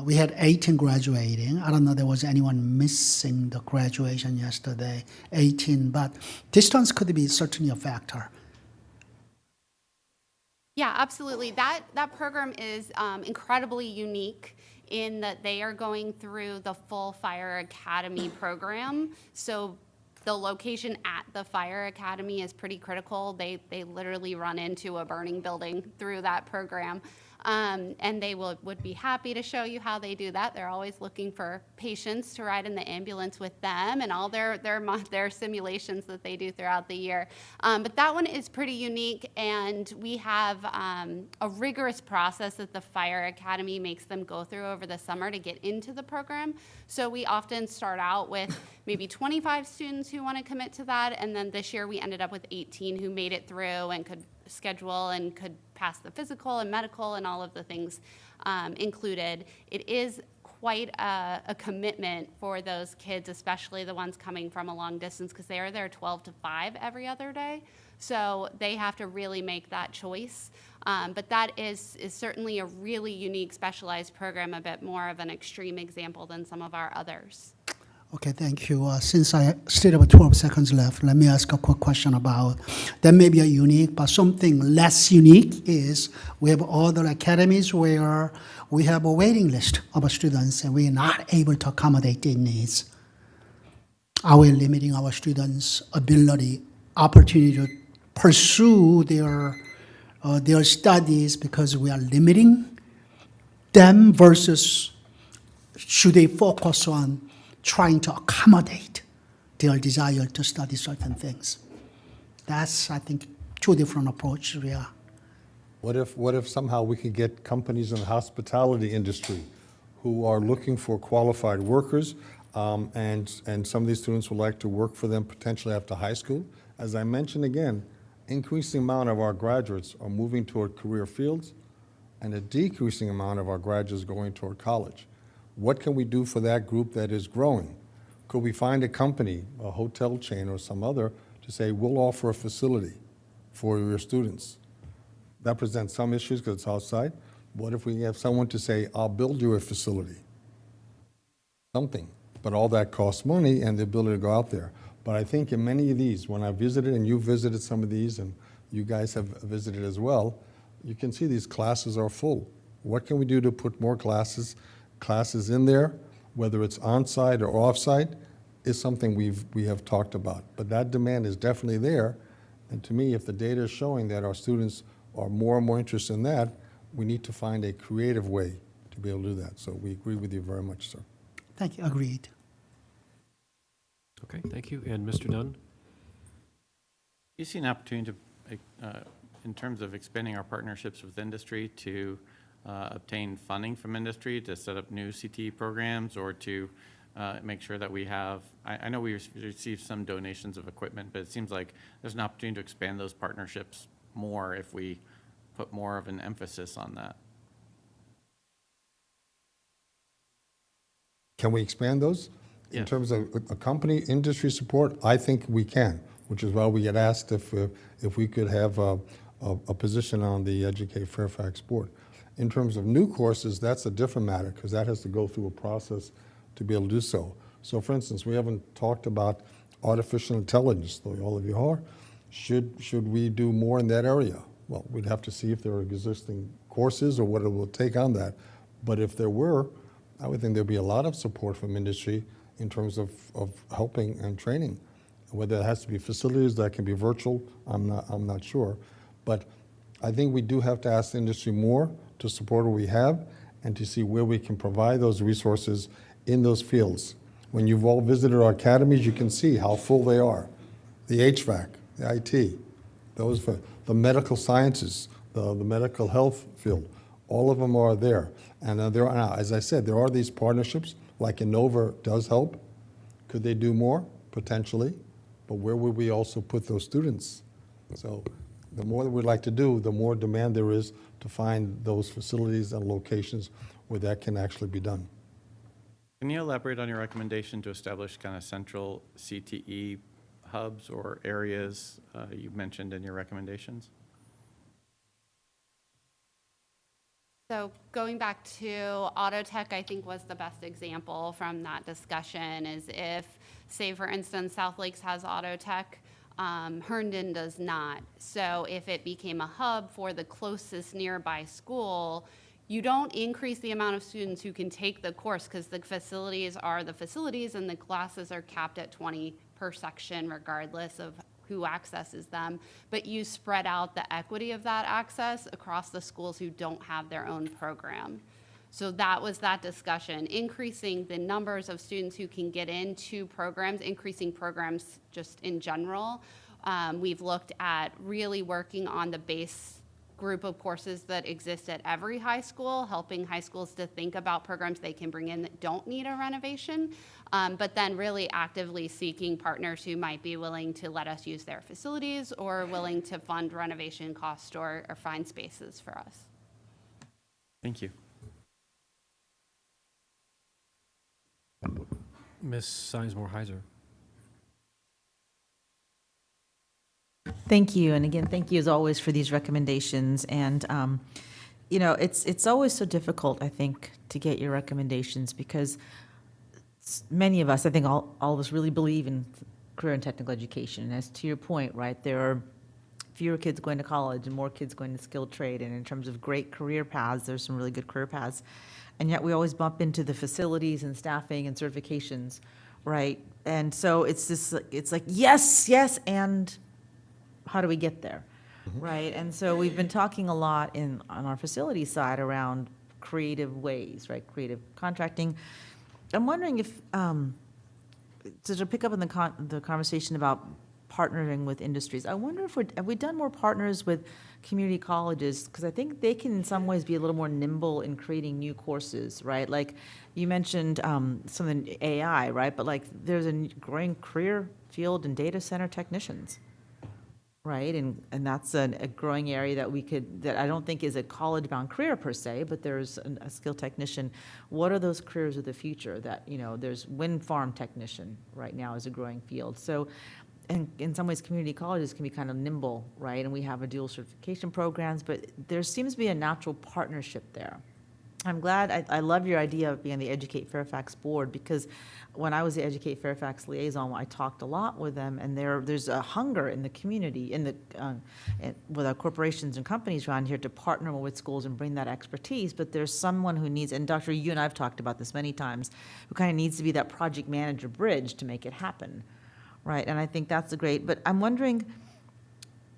We had 18 graduating. I don't know there was anyone missing the graduation yesterday, 18, but distance could be certainly a factor. Yeah, absolutely. That program is incredibly unique in that they are going through the full Fire Academy program. So the location at the Fire Academy is pretty critical. They literally run into a burning building through that program. And they would be happy to show you how they do that. They're always looking for patients to ride in the ambulance with them and all their simulations that they do throughout the year. But that one is pretty unique, and we have a rigorous process that the Fire Academy makes them go through over the summer to get into the program. So we often start out with maybe 25 students who want to commit to that, and then this year we ended up with 18 who made it through and could schedule and could pass the physical and medical and all of the things included. It is quite a commitment for those kids, especially the ones coming from a long distance, because they are there 12 to 5 every other day. So they have to really make that choice. But that is certainly a really unique specialized program, a bit more of an extreme example than some of our others. Okay, thank you. Since I still have 12 seconds left, let me ask a quick question about, that may be a unique, but something less unique is we have other academies where we have a waiting list of students and we're not able to accommodate their needs. Are we limiting our students' ability, opportunity to pursue their studies because we are limiting them versus should they focus on trying to accommodate their desire to study certain things? That's, I think, two different approaches we are. What if somehow we could get companies in the hospitality industry who are looking for qualified workers, and some of these students would like to work for them potentially after high school? As I mentioned again, increasing amount of our graduates are moving toward career fields, and a decreasing amount of our graduates going toward college. What can we do for that group that is growing? Could we find a company, a hotel chain or some other, to say, we'll offer a facility for your students? That presents some issues because it's outside. What if we have someone to say, I'll build you a facility? Something. But all that costs money and the ability to go out there. But I think in many of these, when I visited, and you visited some of these, and you guys have visited as well, you can see these classes are full. What can we do to put more classes in there, whether it's on-site or off-site, is something we have talked about. But that demand is definitely there. And to me, if the data is showing that our students are more and more interested in that, we need to find a creative way to be able to do that. So we agree with you very much, sir. Thank you. Agreed. Okay, thank you. And Mr. Dunn? You see an opportunity to, in terms of expanding our partnerships with industry, to obtain funding from industry to set up new CTE programs, or to make sure that we have, I know we received some donations of equipment, but it seems like there's an opportunity to expand those partnerships more if we put more of an emphasis on that. Can we expand those? Yeah. In terms of a company industry support, I think we can, which is why we get asked if we could have a position on the Educate Fairfax board. In terms of new courses, that's a different matter because that has to go through a process to be able to do so. So for instance, we haven't talked about artificial intelligence, though all of you are. Should we do more in that area? Well, we'd have to see if there are existing courses or what it will take on that. But if there were, I would think there'd be a lot of support from industry in terms of helping and training. Whether it has to be facilities that can be virtual, I'm not sure. But I think we do have to ask the industry more to support what we have and to see where we can provide those resources in those fields. When you've all visited our academies, you can see how full they are. The HVAC, the IT, those for the medical sciences, the medical health field, all of them are there. And there are, now, as I said, there are these partnerships, like Innova does help. Could they do more? Potentially. But where would we also put those students? So the more that we'd like to do, the more demand there is to find those facilities and locations where that can actually be done. Can you elaborate on your recommendation to establish kind of central CTE hubs or areas you mentioned in your recommendations? So going back to auto tech, I think was the best example from that discussion is if, say for instance, South Lakes has auto tech, Herndon does not. So if it became a hub for the closest nearby school, you don't increase the amount of students who can take the course because the facilities are the facilities and the classes are capped at 20 per section regardless of who accesses them, but you spread out the equity of that access across the schools who don't have their own program. So that was that discussion, increasing the numbers of students who can get into programs, increasing programs just in general. We've looked at really working on the base group of courses that exist at every high school, helping high schools to think about programs they can bring in that don't need a renovation, but then really actively seeking partners who might be willing to let us use their facilities or willing to fund renovation costs or find spaces for us. Thank you. Ms. Sizemore-Heiser. Thank you, and again, thank you as always for these recommendations. And you know, it's always so difficult, I think, to get your recommendations because many of us, I think all of us really believe in career and technical education. And as to your point, right, there are fewer kids going to college and more kids going to skilled trade. And in terms of great career paths, there's some really good career paths. And yet we always bump into the facilities and staffing and certifications, right? And so it's like, yes, yes, and how do we get there, right? And so we've been talking a lot on our facility side around creative ways, right? Creative contracting. I'm wondering if, to pick up on the conversation about partnering with industries, I wonder if have we done more partners with community colleges? Because I think they can in some ways be a little more nimble in creating new courses, right? Like you mentioned some of the AI, right? But like there's a growing career field in data center technicians. Right, and that's a growing area that I don't think is a college-bound career per se, but there's a skilled technician. What are those careers of the future that, you know, there's wind farm technician right now is a growing field. So in some ways, community colleges can be kind of nimble, right? And we have a dual certification programs, but there seems to be a natural partnership there. I'm glad, I love your idea of being the Educate Fairfax board because when I was the Educate Fairfax liaison, I talked a lot with them and there's a hunger in the community, with our corporations and companies around here to partner with schools and bring that expertise, but there's someone who needs, and Dr. you and I have talked about this many times, who kind of needs to be that project manager bridge to make it happen, right? And I think that's but I'm wondering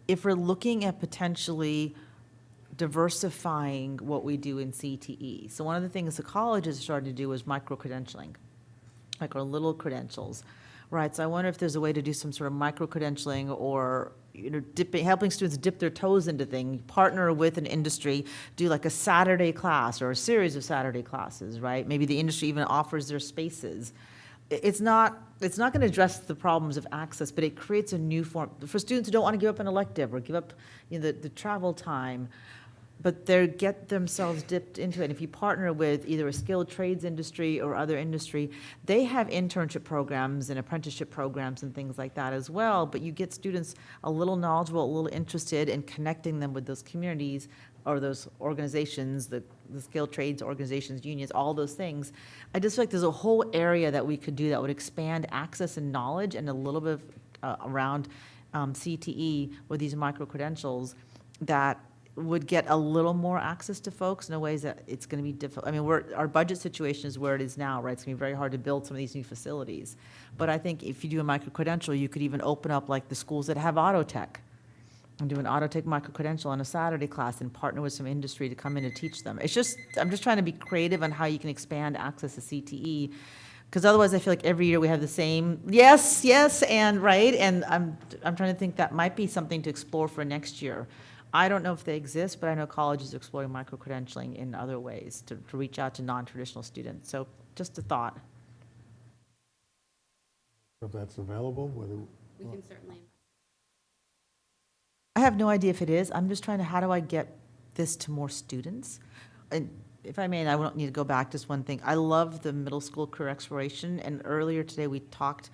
if we're looking at potentially diversifying what we do in CTE. So one of the things the colleges started to do is micro-credentialing, like our little credentials, right? So I wonder if there's a way to do some sort of micro-credentialing or, you know, helping students dip their toes into things, partner with an industry, do like a Saturday class or a series of Saturday classes, right? Maybe the industry even offers their spaces. It's not going to address the problems of access, but it creates a new form for students who don't want to give up an elective or give up, you know, the travel time, but they get themselves dipped into it. And if you partner with either a skilled trades industry or other industry, they have internship programs and apprenticeship programs and things like that as well, but you get students a little knowledgeable, a little interested in connecting them with those communities or those organizations, the skilled trades organizations, unions, all those things. I just feel like there's a whole area that we could do that would expand access and knowledge and a little bit around CTE with these micro-credentials that would get a little more access to folks in a ways that it's going to be difficult. I mean, our budget situation is where it is now, right? It's going to be very hard to build some of these new facilities. But I think if you do a micro-credential, you could even open up like the schools that have auto tech and do an auto tech micro-credential on a Saturday class and partner with some industry to come in and teach them. It's just, I'm just trying to be creative on how you can expand access to CTE. Because otherwise I feel like every year we have the same, yes, yes, and right. And I'm trying to think that might be something to explore for next year. I don't know if they exist, but I know colleges are exploring micro-credentialing in other ways to reach out to non-traditional students. So just a thought. If that's available, whether. We can certainly. I have no idea if it is. I'm just trying to, how do I get this to more students? And If I may, and I won't need to go back, just one thing. I love the middle school career exploration, and earlier today, we talked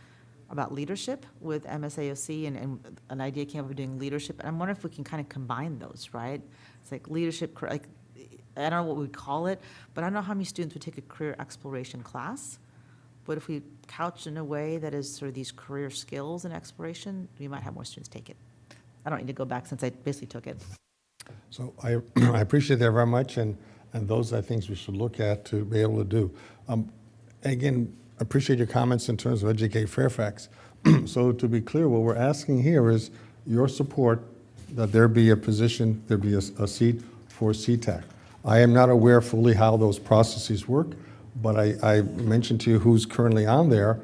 about leadership with MSAOC, and an idea came up of doing leadership, and I'm wondering if we can kind of combine those, right? It's like leadership, like, I don't know what we call it, but I don't know how many students would take a career exploration class, but if we couch in a way that is sort of these career skills and exploration, we might have more students take it. I don't need to go back since I basically took it. So I appreciate that very much, and those are things we should look at to be able to do. Again, appreciate your comments in terms of Educate Fairfax. So to be clear, what we're asking here is your support that there be a position, there be a seat for CTAC. I am not aware fully how those processes work, but I mentioned to you who's currently on there,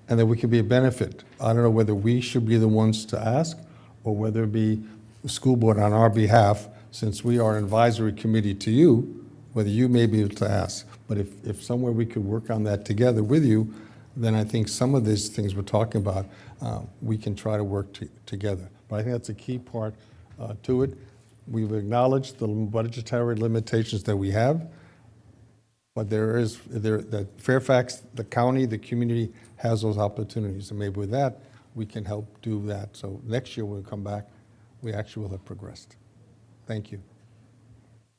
and that we could be a benefit. I don't know whether we should be the ones to ask, or whether it be the school board on our behalf, since we are an advisory committee to you, whether you may be able to ask. But if somewhere we could work on that together with you, then I think some of these things we're talking about, we can try to work together. But I think that's a key part to it. We've acknowledged the budgetary limitations that we have, but that Fairfax, the county, the community has those opportunities. And maybe with that, we can help do that. So next year when we come back, we actually will have progressed. Thank you.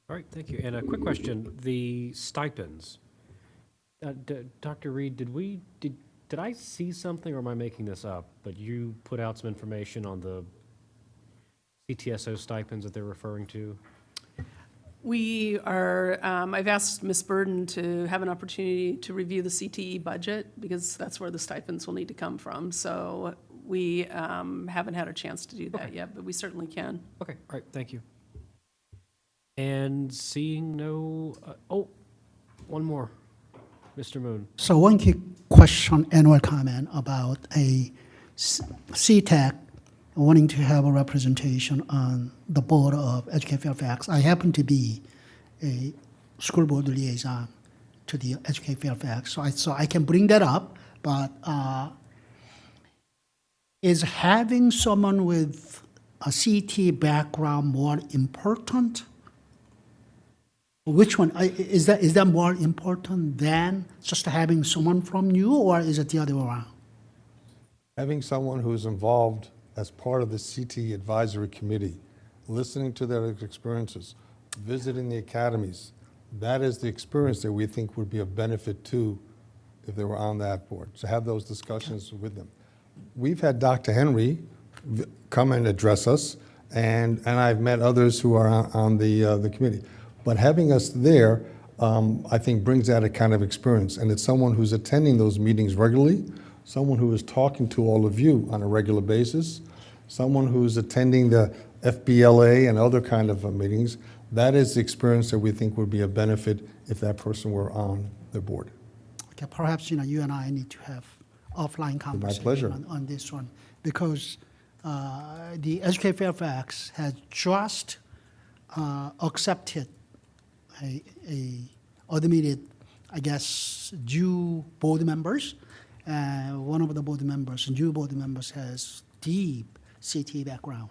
All right, thank you. And a quick question, the stipends. Dr. Reed, did I see something, or am I making this up? But you put out some information on the CTSO stipends that they're referring to? We are, I've asked Ms. Burden to have an opportunity to review the CTE budget, because that's where the stipends will need to come from. So we haven't had a chance to do that yet, but we certainly can. Okay, all right, thank you. And seeing no, one more, Mr. Moon. So one quick question, annual comment about a CTAC wanting to have a representation on the board of Educate Fairfax. I happen to be a school board liaison to the Educate Fairfax, so I can bring that up, but is having someone with a CT background more important? Which one, is that more important than just having someone from you, or is it the other way around? Having someone who's involved as part of the CTE advisory committee, listening to their experiences, visiting the academies, that is the experience that we think would be of benefit to if they were on that board, to have those discussions with them. We've had Dr. Henry come and address us, and I've met others who are on the committee. But having us there, I think, brings out a kind of experience. And it's someone who's attending those meetings regularly, someone who is talking to all of you on a regular basis, someone who's attending the FBLA and other kind of meetings. That is the experience that we think would be a benefit if that person were on the board. Okay, perhaps you and I need to have offline conversation on this one, because the Educate Fairfax has just accepted a admitted, I guess, new board members. One of the board members, new board members, has deep CT background.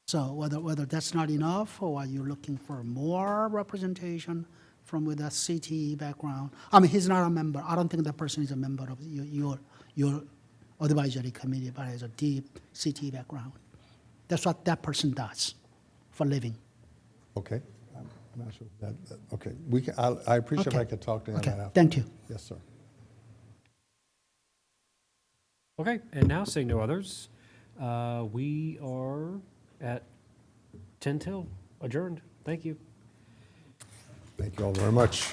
So whether that's not enough, or are you looking for more representation from with a CT background? I mean, he's not a member. I don't think that person is a member of your advisory committee, but has a deep CT background. That's what that person does for a living. Okay, I'm not sure. Okay, I appreciate if I could talk to him. Okay, after. thank you. Yes, sir. Okay, and now seeing no others, we are at 10 till, adjourned. Thank you. Thank you all very much.